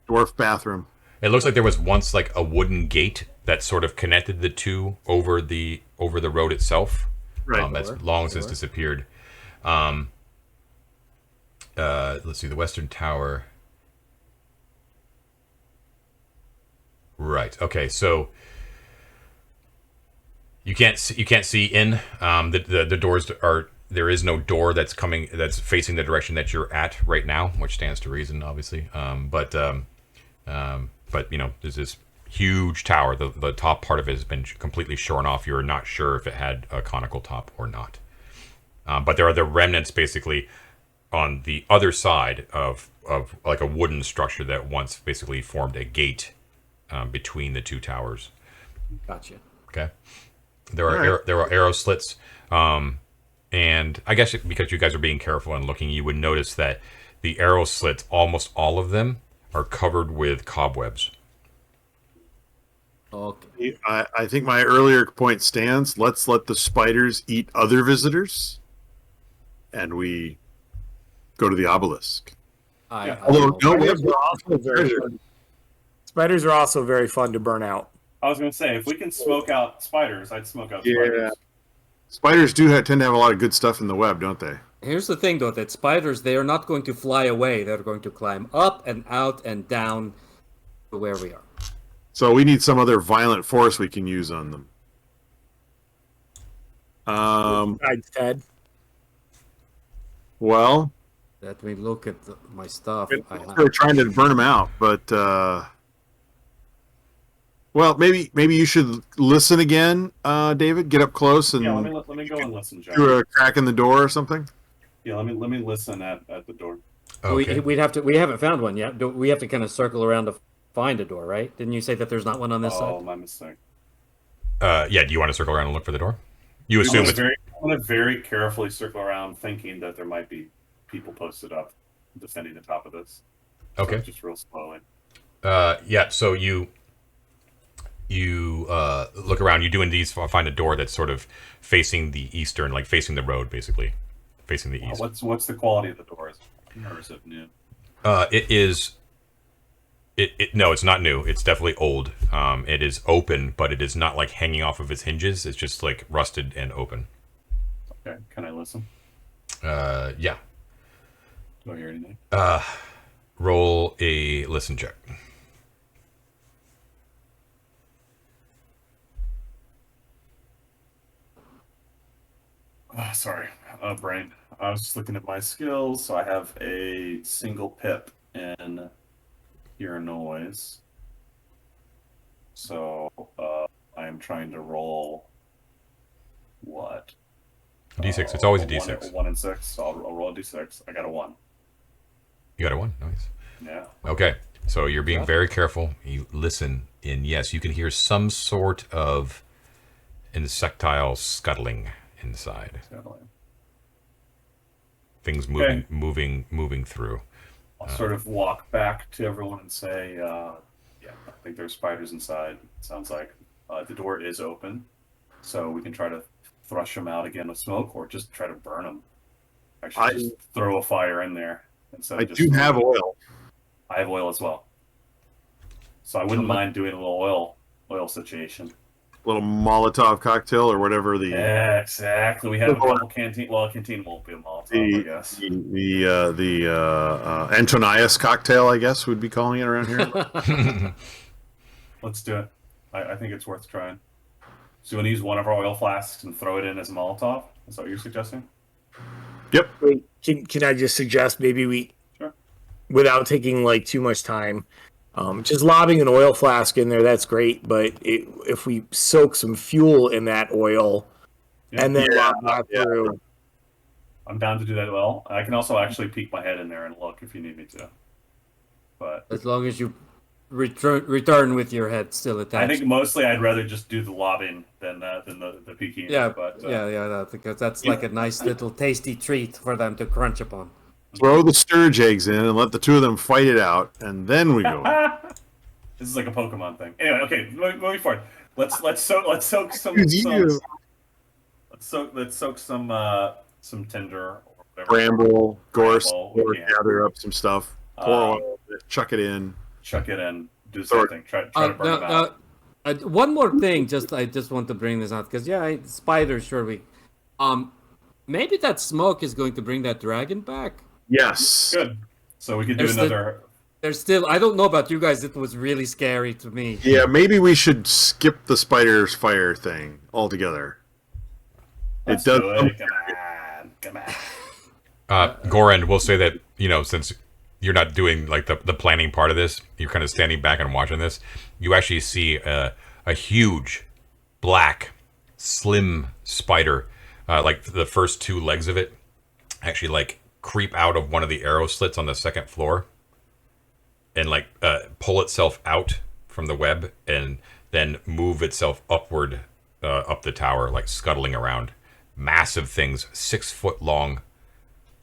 Dwarf bathroom. It looks like there was once like a wooden gate that sort of connected the two over the road itself. Right. That's long since disappeared. Let's see, the Western Tower. Right. Okay. So you can't see in. The doors are. There is no door that's facing the direction that you're at right now, which stands to reason, obviously. But you know, there's this huge tower. The top part of it has been completely shorn off. You're not sure if it had a conical top or not. But there are the remnants basically on the other side of like a wooden structure that once basically formed a gate between the two towers. Gotcha. Okay. There are arrow slits. And I guess because you guys are being careful and looking, you would notice that the arrow slits, almost all of them, are covered with cobwebs. Okay. I think my earlier point stands. Let's let the spiders eat other visitors, and we go to the obelisk. Although Spiders are also very fun to burn out. I was going to say, if we can smoke out spiders, I'd smoke out Yeah. spiders. Spiders do tend to have a lot of good stuff in the web, don't they? Here's the thing, though, that spiders, they are not going to fly away. They're going to climb up and out and down to where we are. So we need some other violent force we can use on them. Besides Ted. Well, Let me look at my stuff. we're trying to burn them out, but well, maybe you should listen again, David. Get up close and Yeah, let me go and listen, John. through a crack in the door or something. Yeah, let me listen at the door. Okay. We haven't found one yet. We have to kind of circle around to find a door, right? Didn't you say that there's not one on this Oh, side? my mistake. Yeah. Do you want to circle around and look for the door? You assume it's. I want to very carefully circle around, thinking that there might be people posted up defending the top of this. Okay. So just real slowly. Yeah. So you look around. You do indeed find a door that's sort of facing the eastern, like facing the road, basically facing the east. What's the quality of the doors? Or is it new? It is. No, it's not new. It's definitely old. It is open, but it is not like hanging off of its hinges. It's just like rusted and open. Okay, can I listen? Yeah. Do I hear anything? Roll a listen check. Sorry, brain. I was just looking at my skills, so I have a single pip in hear noise. So I am trying to roll what? D6. It's always a one- D6. 1 and 6. So I'll roll a D6. I got a 1. You got a 1. Nice. Yeah. Okay, so you're being very careful. You listen, and yes, you can hear some sort of insectile scuttling inside. Definitely. Things moving through. I'll sort of walk back to everyone and say, yeah, I think there's spiders inside. It sounds like the door is open, so we can try to thrush them out again with smoke, or just try to burn them. Actually, just throw a fire in there. I do have oil. I have oil as well, so I wouldn't mind doing a little oil situation. A little Molotov cocktail or whatever the. Yeah, exactly. We have a couple canteen. Well, a canteen won't be a Molotov, I guess. The Antonius cocktail, I guess, would be calling it around here. Let's do it. I think it's worth trying. So you want to use one of our oil flasks and throw it in as a Molotov? Is that what you're suggesting? Yep. Wait, can I just suggest maybe we, Sure. without taking like too much time, just lobbing an oil flask in there, that's great. But if we soak some fuel in that oil and then lob that through. I'm down to do that well. I can also actually peek my head in there and look if you need me to. But As long as you return with your head still attached. I think mostly I'd rather just do the lobbing than the peeking. Yeah, but because that's like a nice little tasty treat for them to crunch upon. Throw the sturge eggs in and let the two of them fight it out, and then we go. This is like a Pokemon thing. Anyway, okay, moving forward. Let's soak some some tinder or whatever. Bramble, gorse, Bramble, yeah. gather up some stuff, pour oil, chuck it in. Chuck it in. Do the same thing. Try to burn them out. One more thing, I just want to bring this out because spiders, sure maybe that smoke is going to bring that dragon back. Yes. Good. So we could do another. There's still. I don't know about you guys. It was really scary to me. Yeah, maybe we should skip the spider's fire thing altogether. Let's it does. do it. Come on. Goran, we'll say that, since you're not doing like the planning part of this, you're kind of standing back and watching this. You actually see a huge, black, slim spider, like the first two legs of it, actually like creep out of one of the arrow slits on the second floor, and like pull itself out from the web, and then move itself upward up the tower, like scuttling around. Massive things, 6 foot long.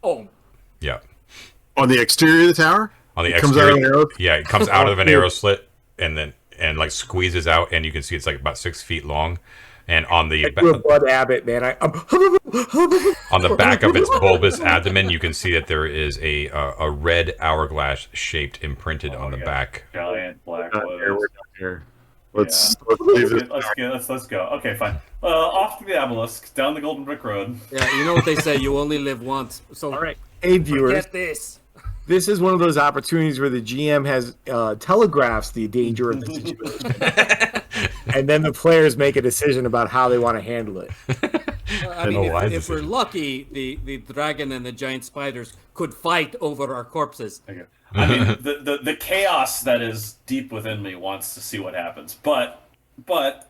Oh. Yeah. On the exterior of the tower? On the It comes out of exterior, an arrow? yeah, it comes out of an arrow slit and like squeezes out, and you can see it's like about 6 feet long. And on the Bud Abbott, man, on the back of its bulbous abdomen, you can see that there is a red hourglass shaped imprinted on the back. Giant black Not here, widows. we're not here. Let's leave this. Let's go. Okay, fine. Off to the obelisk, down the Golden Brick Road. Yeah, you know what they say, you only live once. So all right, hey viewers, get this. This is one of those opportunities where the GM has telegraphs the danger of the situation, and then the players make a decision about how they want to handle it. I mean, if we're lucky, the dragon and the giant spiders could fight over our corpses. Okay. I mean, the chaos that is deep within me wants to see what happens, but what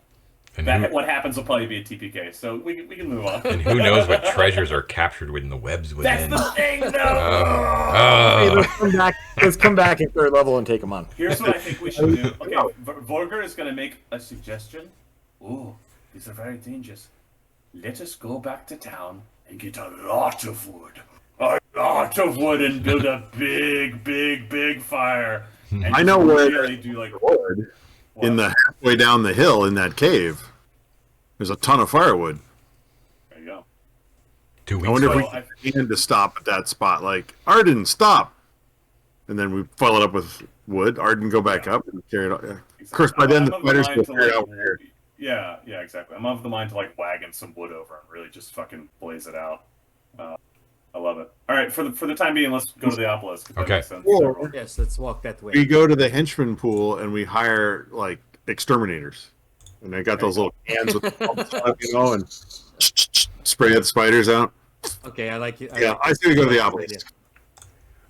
happens will probably be a TPK, so we can move on. And who knows what treasures are captured within the webs within. That's the thing, though. Hey, let's come back at third level and take them on. Here's what I think we should do. Okay, Vorger is going to make a suggestion. Ooh, these are very dangerous. Let us go back to town and get a lot of wood. And build a big fire. And I know where really do like wood in the halfway down the hill in that cave. There's a ton of firewood. There you go. 2 weeks I wonder later. if we can to stop at that spot. Like, Arden, stop! And then we follow it up with wood. Arden, go back up and carry it out. Yeah. Of course, by then the spiders will figure it out here. Yeah, exactly. I'm of the mind to like wagon some wood over and really just fucking blaze it out. I love it. All right, for the time being, let's go to the obelisk. If that Okay. makes sense. Or Yes, let's walk that way. we go to the henchman pool and we hire like exterminators, and they got those little cans with stuff, and spray the spiders out. Okay, I like it. I say we go to the obelisk.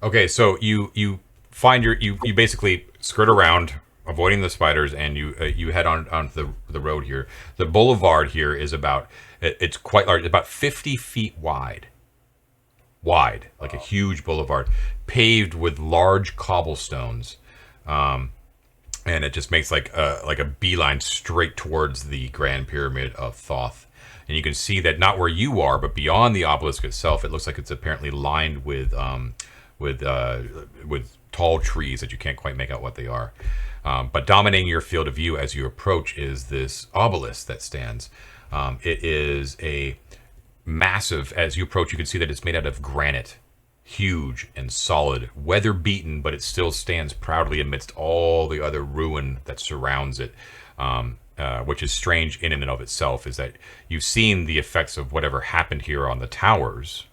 Okay, so you find you basically skirt around, avoiding the spiders, and you head on the road here. The boulevard here is it's quite large, about 50 feet wide, like a huge boulevard. paved with large cobblestones, and it just makes like a beeline straight towards the Grand Pyramid of Thoth. And you can see that not where you are, but beyond the obelisk itself, it looks like it's apparently lined with tall trees that you can't quite make out what they are. But dominating your field of view as you approach is this obelisk that stands. It is a massive, as you approach, you can see that it's made out of granite, huge and solid, weather beaten, but it still stands proudly amidst all the other ruin that surrounds it. Which is strange in and of itself, is that you've seen the effects of whatever happened here on the towers,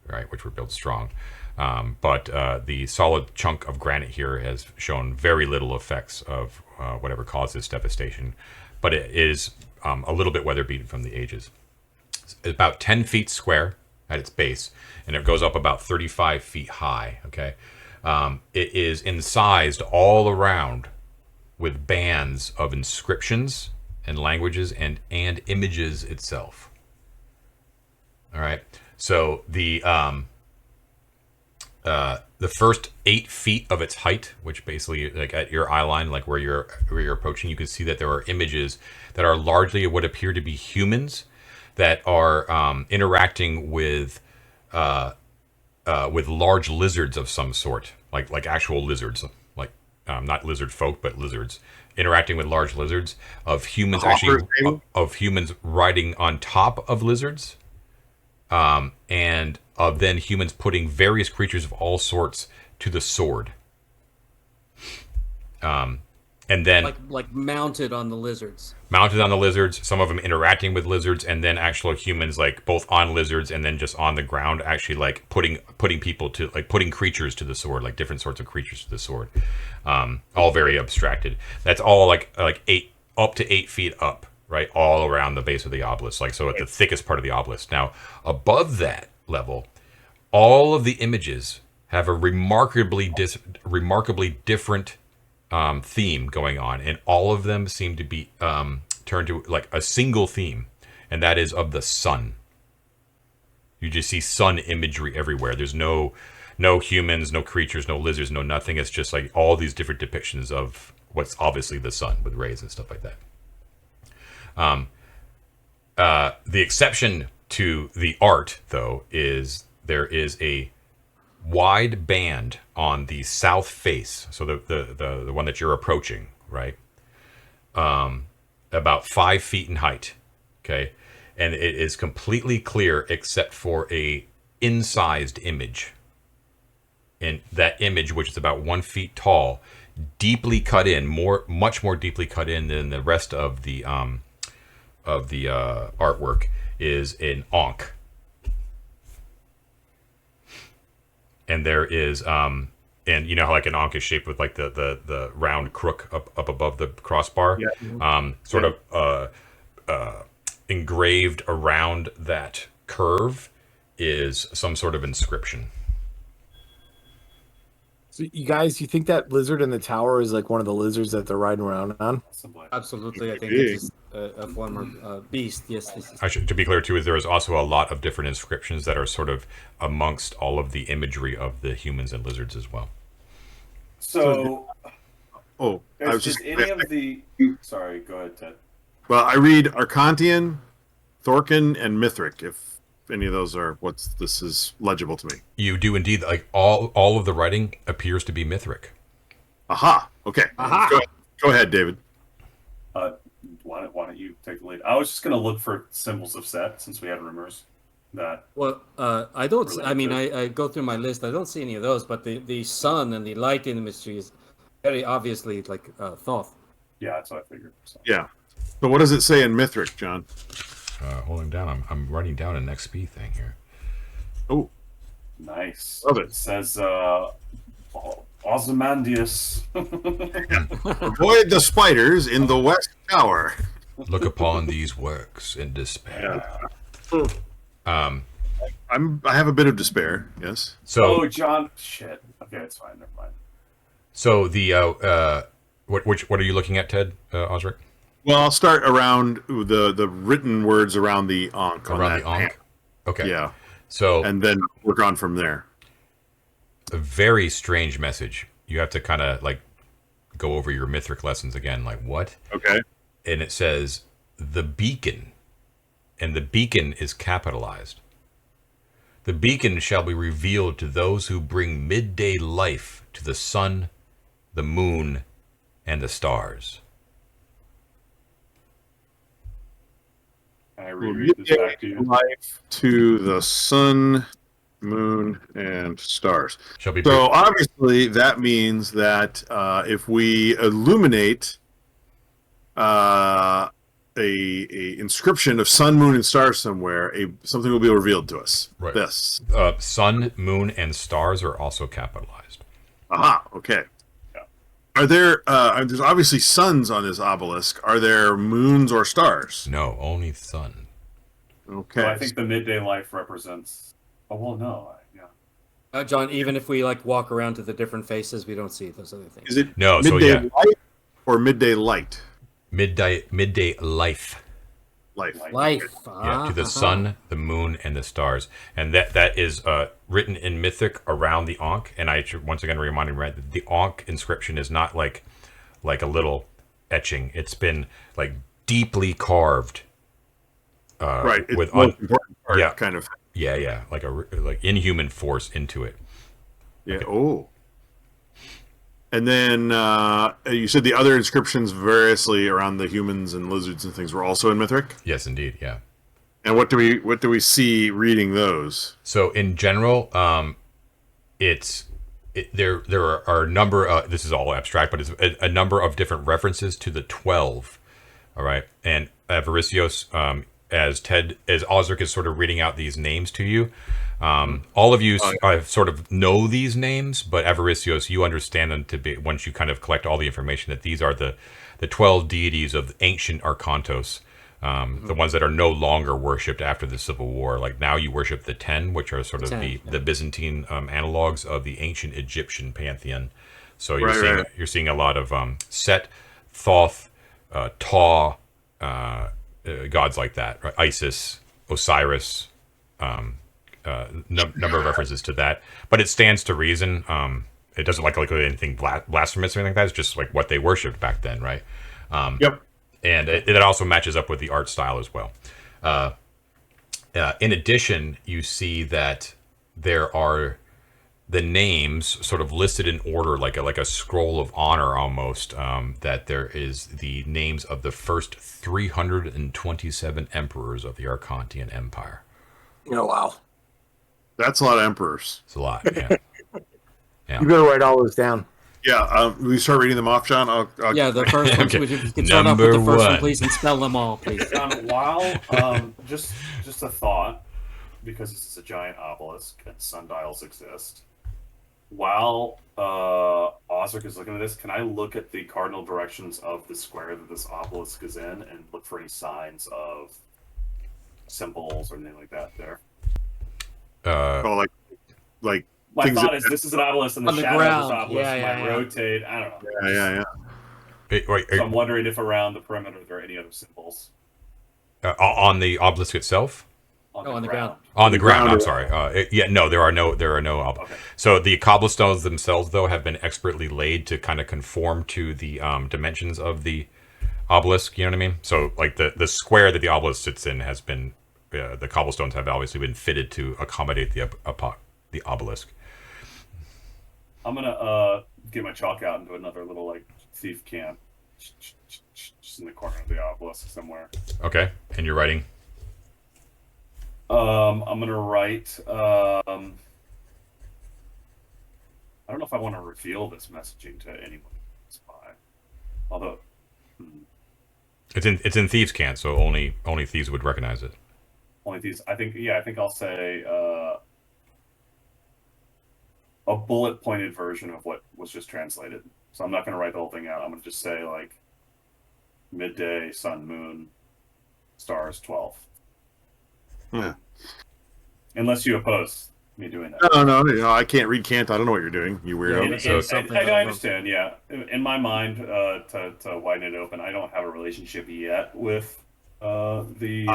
right, which were built strong. But the solid chunk of granite here has shown very little effects of whatever caused this devastation. But it is a little bit weather beaten from the ages. It's about 10 feet square at its base, and it goes up about 35 feet high, okay? It is incised all around with bands of inscriptions and languages and images itself. All right. So the first 8 feet of its height, which basically like at your eye line, like where you're approaching, you can see that there are images that are largely what appear to be humans that are interacting with large lizards of some sort, like actual lizards. Not lizard folk, but lizards interacting with large lizards, of humans of humans riding on top of lizards, and of then humans putting various creatures of all sorts to the sword, and then like mounted on the lizards. Some of them interacting with lizards, and then actual humans like both on lizards and then just on the ground, actually like putting people to like putting creatures to the sword, like different sorts of creatures to the sword, all very abstracted. That's all like 8 feet up, right, all around the base of the obelisk, like so at the thickest part of the obelisk. Now above that level, all of the images have a remarkably different theme going on, and all of them seem to be turned to like a single theme, and that is of the sun. You just see sun imagery everywhere. There's no humans, no creatures, no lizards, no nothing. It's just like all these different depictions of what's obviously the sun with rays and stuff like that. The exception to the art, though, is there is a wide band on the south face, so the one that you're approaching, right, about 5 feet in height, okay, and it is completely clear except for a incised image, and that image, which is about 1 foot tall, deeply cut in, much more deeply cut in than the rest of the artwork, is an ankh. And there is, and you know how like an ankh is shaped with like the round crook up above the crossbar, engraved around that curve is some sort of inscription. So you guys, you think that lizard in the tower is like one of the lizards that they're riding around on? Absolutely, I think it's a former beast. Yes. To be clear too, is there is also a lot of different inscriptions that are sort of amongst all of the imagery of the humans and lizards as well. So, I was just any of the. Sorry, go ahead, Ted. Well, I read Arcantian, Thorkin, and Mithric. If any of those are this is legible to me. You do indeed. Like all of the writing appears to be Mithric. Aha. Okay. Aha. Go ahead, David. Why don't you take the lead? I was just going to look for symbols of set since we had rumors that. Well, I don't. I mean, I go through my list. I don't see any of those, but the sun and the light in the mystery is very obviously like Thoth. Yeah, that's what I figured. So. Yeah. But what does it say in Mithric, John? Holding down. I'm writing down an XP thing here. Oh, nice. Love it. It says Ozymandias. Avoid the spiders in the west tower. Look upon these works in despair. Yeah. I have a bit of despair. Yes. So, John. Shit. Okay, it's fine. Never mind. So the what are you looking at, Ted Osric? Well, I'll start around the written words around the ankh. Around the ankh. Okay. Yeah. So and then work on from there. a very strange message. You have to kind of like go over your Mythic lessons again. Like what? Okay. And it says the beacon, and the beacon is capitalized. The beacon shall be revealed to those who bring midday life to the sun, the moon, and the stars. Can I reread this back to you? Life to the sun, moon, and stars. Shall be So obviously that means that if we illuminate a inscription of sun, moon, and stars somewhere, something will be revealed to us. Right. This. Sun, moon, and stars are also capitalized. Aha. Okay. Yeah. Are there? There's obviously suns on this obelisk. Are there moons or stars? No, only sun. Okay. So I think the midday life represents. Oh well, no. Yeah. John, even if we like walk around to the different faces, we don't see those other things. Is it No, so midday yeah. light or midday light? Midday life. Life. Life. Yeah, to the sun, the moon, and the stars, and that is written in Mythic around the Ankh. And I should once again remind you, right, that the Ankh inscription is not like a little etching. It's been like deeply carved. Right. It's with the most important part, yeah. kind of. Yeah, like like inhuman force into it. Yeah. Okay. Oh. And then you said the other inscriptions variously around the humans and lizards and things were also in Mythic. Yes, indeed. Yeah. And what do we see reading those? So in general, there are a number. This is all abstract, but it's a number of different references to the 12. All right, and Avaricios, as Osric is sort of reading out these names to you. All of you sort of know these names, but Avaricios, you understand them to be, once you kind of collect all the information, that these are the 12 deities of ancient Arkantos, the ones that are no longer worshipped after the Civil War. Like now you worship the 10, which are sort of the Byzantine analogs of the ancient Egyptian pantheon. So you're seeing a lot of Set, Thoth, Ptah, gods like that, right? Isis, Osiris, number of references to that, but it stands to reason. It doesn't like anything blasphemous or anything like that. It's just like what they worshipped back then, right? Yep. And it also matches up with the art style as well. In addition, you see that there are the names sort of listed in order, like a scroll of honor almost. That there is the names of the first 327 emperors of the Arkantian Empire. Oh, wow. That's a lot of emperors. It's a lot. Yeah. You better write all this down. Yeah. We start reading them off, John. I'll Yeah, the first one. Okay. If you can start off with the Number first one, one. please, and spell them all, please. While just a thought, because this is a giant obelisk and sundials exist. While Osric is looking at this, can I look at the cardinal directions of the square that this obelisk is in and look for any signs of symbols or anything like that there? like My things thought that- is this is an obelisk and the On the shadow ground. of this obelisk Yeah, might yeah. rotate. I don't know. Yeah. So I'm wondering if around the perimeter there are any other symbols On the obelisk itself. on the ground. On the ground. I'm ground. sorry. No, there are no. Okay. So the cobblestones themselves, though, have been expertly laid to kind of conform to the dimensions of the obelisk. You know what I mean? So, like the square that the obelisk sits in has been, the cobblestones have obviously been fitted to accommodate the obelisk. I'm gonna get my chalk out and do another little like thief camp, just in the corner of the obelisk somewhere. Okay, and you're writing. I'm gonna write. I don't know if I want to reveal this messaging to anyone. Spy, although It's in thieves' cant, so only thieves would recognize it. only these. I think I'll say a bullet pointed version of what was just translated. So I'm not gonna write the whole thing out. I'm gonna just say like midday, sun, moon, stars, 12. Yeah. Unless you oppose me doing that. No, I can't read Cant. I don't know what you're doing, you weirdo. I understand, yeah. In my mind, to widen it open, I don't have a relationship yet with the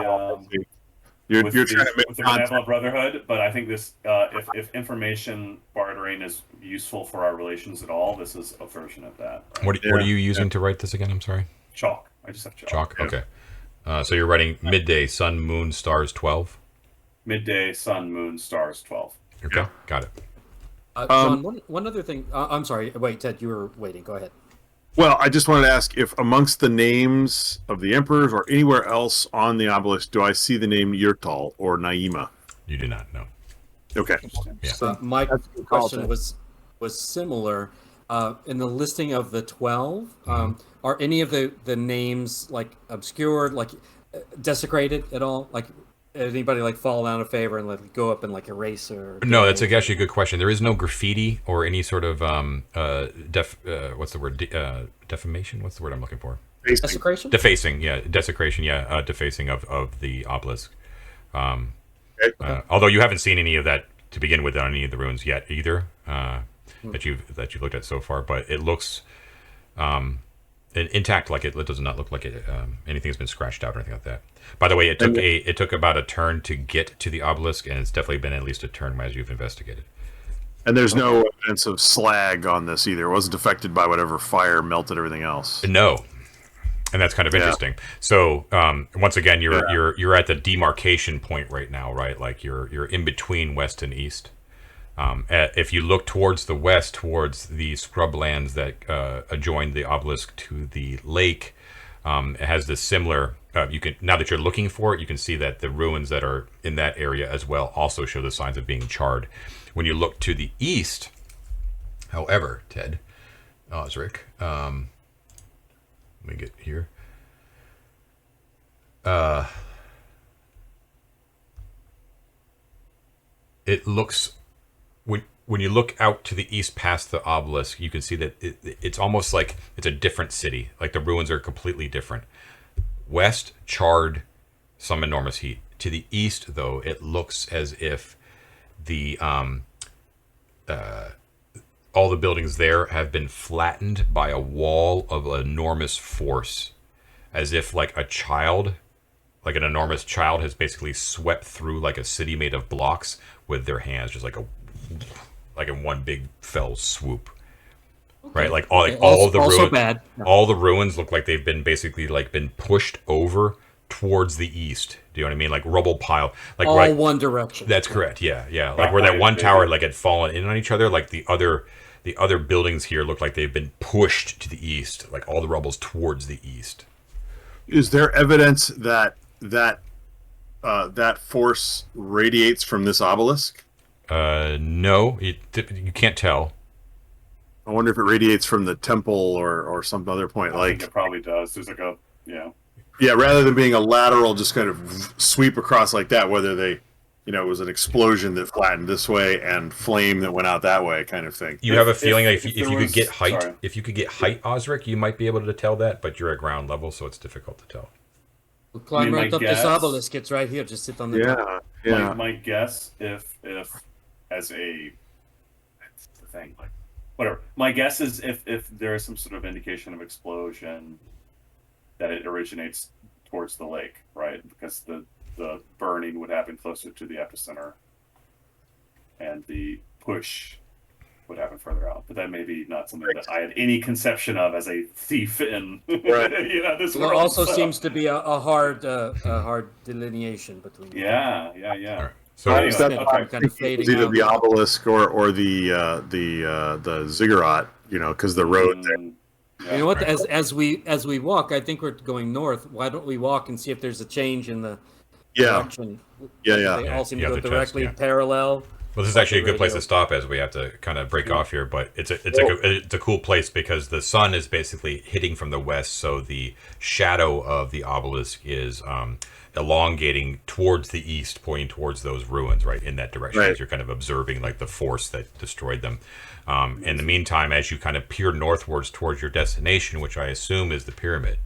You're with, trying to make with the contact. Benevolent Brotherhood, but I think this, if information bartering is useful for our relations at all, this is a version of that. Right? What are you using to write this again? I'm sorry. Chalk. I just have chalk. Chalk. Yeah. Okay. So you're writing midday, sun, moon, stars, 12. Midday, sun, moon, stars, 12. Okay. Yeah. Got it. John, one other thing. I'm sorry. Wait, Ted, you were waiting. Go ahead. Well, I just wanted to ask if amongst the names of the emperors or anywhere else on the obelisk, do I see the name Yurtal or Naima? You do not know. Okay. Yeah. My That's a good call, question Ted. was similar. In the listing of the 12, are any of the names like obscured, like desecrated at all? Like anybody like fall down of favor and like go up and like erase or? No, that's actually a good question. There is no graffiti or any sort of what's the word? Defamation. What's the word I'm looking for? Desecration. Defacing. Yeah, desecration. Yeah, defacing of the obelisk. Although you haven't seen any of that to begin with on any of the ruins yet either, that you've looked at so far. But it looks intact. Like it does not look like anything's been scratched out or anything like that. By the way, it took about a turn to get to the obelisk, and it's definitely been at least a turn as you've investigated. And there's no evidence of slag on this either. It wasn't affected by whatever fire melted everything else. No, and that's kind of interesting. So once again, you're at the demarcation point right now, right? Like you're in between west and east. If you look towards the west, towards the scrublands that adjoin the obelisk to the lake, it has this similar. You can, now that you're looking for it, you can see that the ruins that are in that area as well also show the signs of being charred. When you look to the east, however, Ted, Osric, let me get here. It looks, when you look out to the east past the obelisk, you can see that it's almost like it's a different city. Like the ruins are completely different. West, charred, some enormous heat. To the east, though, it looks as if the all the buildings there have been flattened by a wall of enormous force, as if like a child, like an enormous child, has basically swept through like a city made of blocks with their hands, just like in one big fell swoop. Right, like all the ruins, bad. all the ruins look like they've been basically like been pushed over towards the east. Do you know what I mean? Like rubble pile, like All right, one direction. That's correct. Yeah, yeah. Like where that one tower like had fallen in on each other, like the other buildings here look like they've been pushed to the east, like all the rubble's towards the east. Is there evidence that force radiates from this obelisk? No, you can't tell. I wonder if it radiates from the temple or some other point. I think Like, it probably does. There's like a, yeah, rather than being a lateral, just kind of sweep across like that, whether they, it was an explosion that flattened this way and flame that went out that way, kind of thing. You have a feeling that if you there could was- get height, sorry. if you could get height, Osric, you might be able to tell that, but you're at ground level, so it's difficult to tell. We'll climb my right up this guess- obelisk. It's right here. Just sit on the top. Yeah. My guess, if as a, that's the thing, like whatever. My guess is if there is some sort of indication of explosion, that it originates towards the lake, right? Because the burning would happen closer to the epicenter, and the push would happen further out. But that may be not something that I had any conception of as a thief in Right. this There world. also so. seems to be a hard delineation between. Yeah. All right. So So anyway, Extent okay. kind of fading It's either out. the obelisk or the ziggurat, because the road there. Yeah. You know what? Right. As we walk, I think we're going north. Why don't we walk and see if there's a change in the Yeah, direction? yeah. They all seem you to have go to test, directly yeah. parallel. well, this is actually a good place radio. to stop as we have to kind of break off here, but it's a cool place because the sun is basically hitting from the west, so the shadow of the obelisk is elongating towards the east, pointing towards those ruins, right in that direction. Right. As you're kind of observing like the force that destroyed them. In the meantime, as you kind of peer northwards towards your destination, which I assume is the pyramid,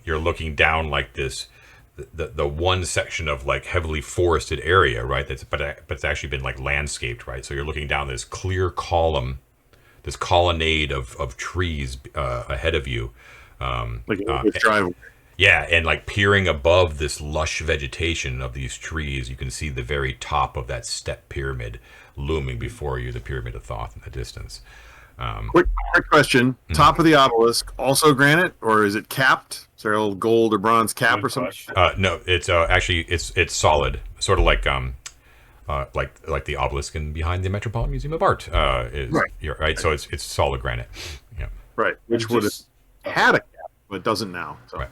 you're looking down like this. The one section of like heavily forested area, right? But it's actually been like landscaped, right? So you're looking down this clear column, this colonnade of trees ahead of you. Like a driveway. Yeah, and like peering above this lush vegetation of these trees, you can see the very top of that step pyramid looming before you, the Pyramid of Thoth in the distance. Quick question: top of the obelisk also granite, or is it capped? Is there a little gold or bronze cap Good or something? question. No, it's actually it's solid, sort of like the obelisk in behind the Metropolitan Museum of Art. Is Right. You're right. So it's solid granite. Yeah. Right, which And would have just- had a cap, but doesn't now. So. Right.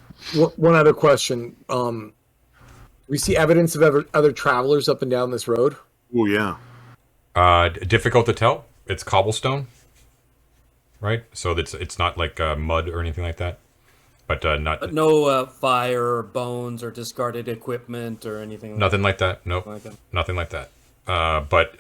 One other question. We see evidence of other travelers up and down this road. Oh yeah. Difficult to tell. It's cobblestone, right? So it's not like mud or anything like that. But not But no fire or bones or discarded equipment or anything. nothing like that. Nope, Like that. nothing like that. But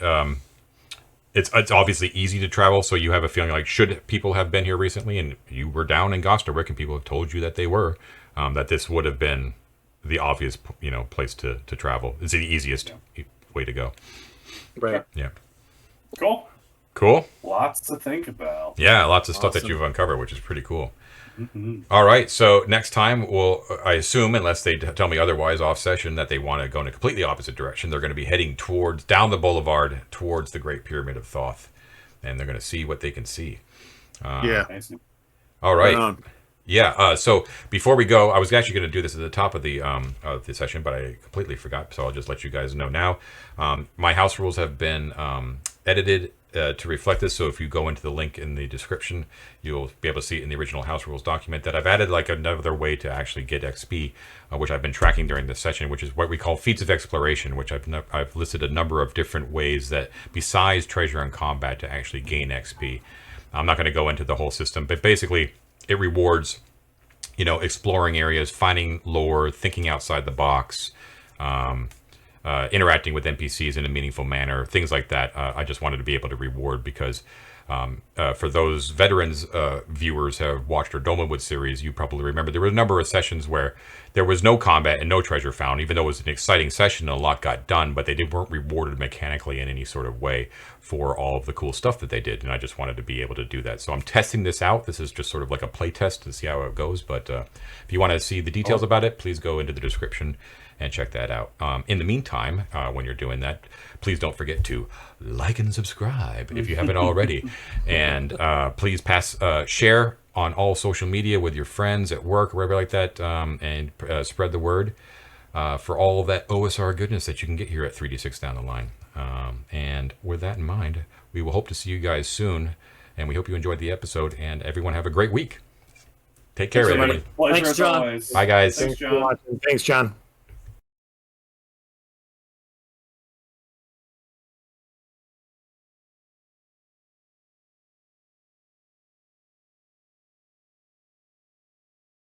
it's obviously easy to travel, so you have a feeling like should people have been here recently, and you were down in Gosterwick, and people have told you that they were, that this would have been the obvious place to travel. It's the easiest way to go. Right. Yeah. Cool. Cool. Lots to think about. Yeah, lots of stuff that Awesome. you've uncovered, which is pretty cool. Mm-hmm. All right, so next time I assume, unless they tell me otherwise off session, that they want to go in a completely opposite direction. They're going to be heading down the boulevard towards the Great Pyramid of Thoth, and they're going to see what they can see. Yeah. Nice. All right. Right on. Yeah. So before we go, I was actually going to do this at the top of the session, but I completely forgot. So I'll just let you guys know now. My house rules have been edited to reflect this. So if you go into the link in the description, you'll be able to see it in the original house rules document that I've added like another way to actually get XP, which I've been tracking during this session, which is what we call Feats of Exploration, which I've listed a number of different ways that besides treasure and combat to actually gain XP. I'm not going to go into the whole system, but basically it rewards, exploring areas, finding lore, thinking outside the box, interacting with NPCs in a meaningful manner, things like that. I just wanted to be able to reward because for those veterans viewers who have watched our Domawood series, you probably remember there were a number of sessions where there was no combat and no treasure found, even though it was an exciting session and a lot got done, but they weren't rewarded mechanically in any sort of way for all of the cool stuff that they did, and I just wanted to be able to do that. So I'm testing this out. This is just sort of like a play test to see how it goes, but if you want to see the details about it, please go into the description and check that out. In the meantime, when you're doing that, please don't forget to like and subscribe if you haven't already. And please share on all social media with your friends at work or wherever like that, and spread the word for all of that OSR goodness that you can get here at 3D6 Down the Line. And with that in mind, we will hope to see you guys soon. And we hope you enjoyed the episode. And everyone have a great week. Take care, Thanks, everybody. Pleasure Thanks, as John. always. Bye, guys. Thanks, John. Thanks, John.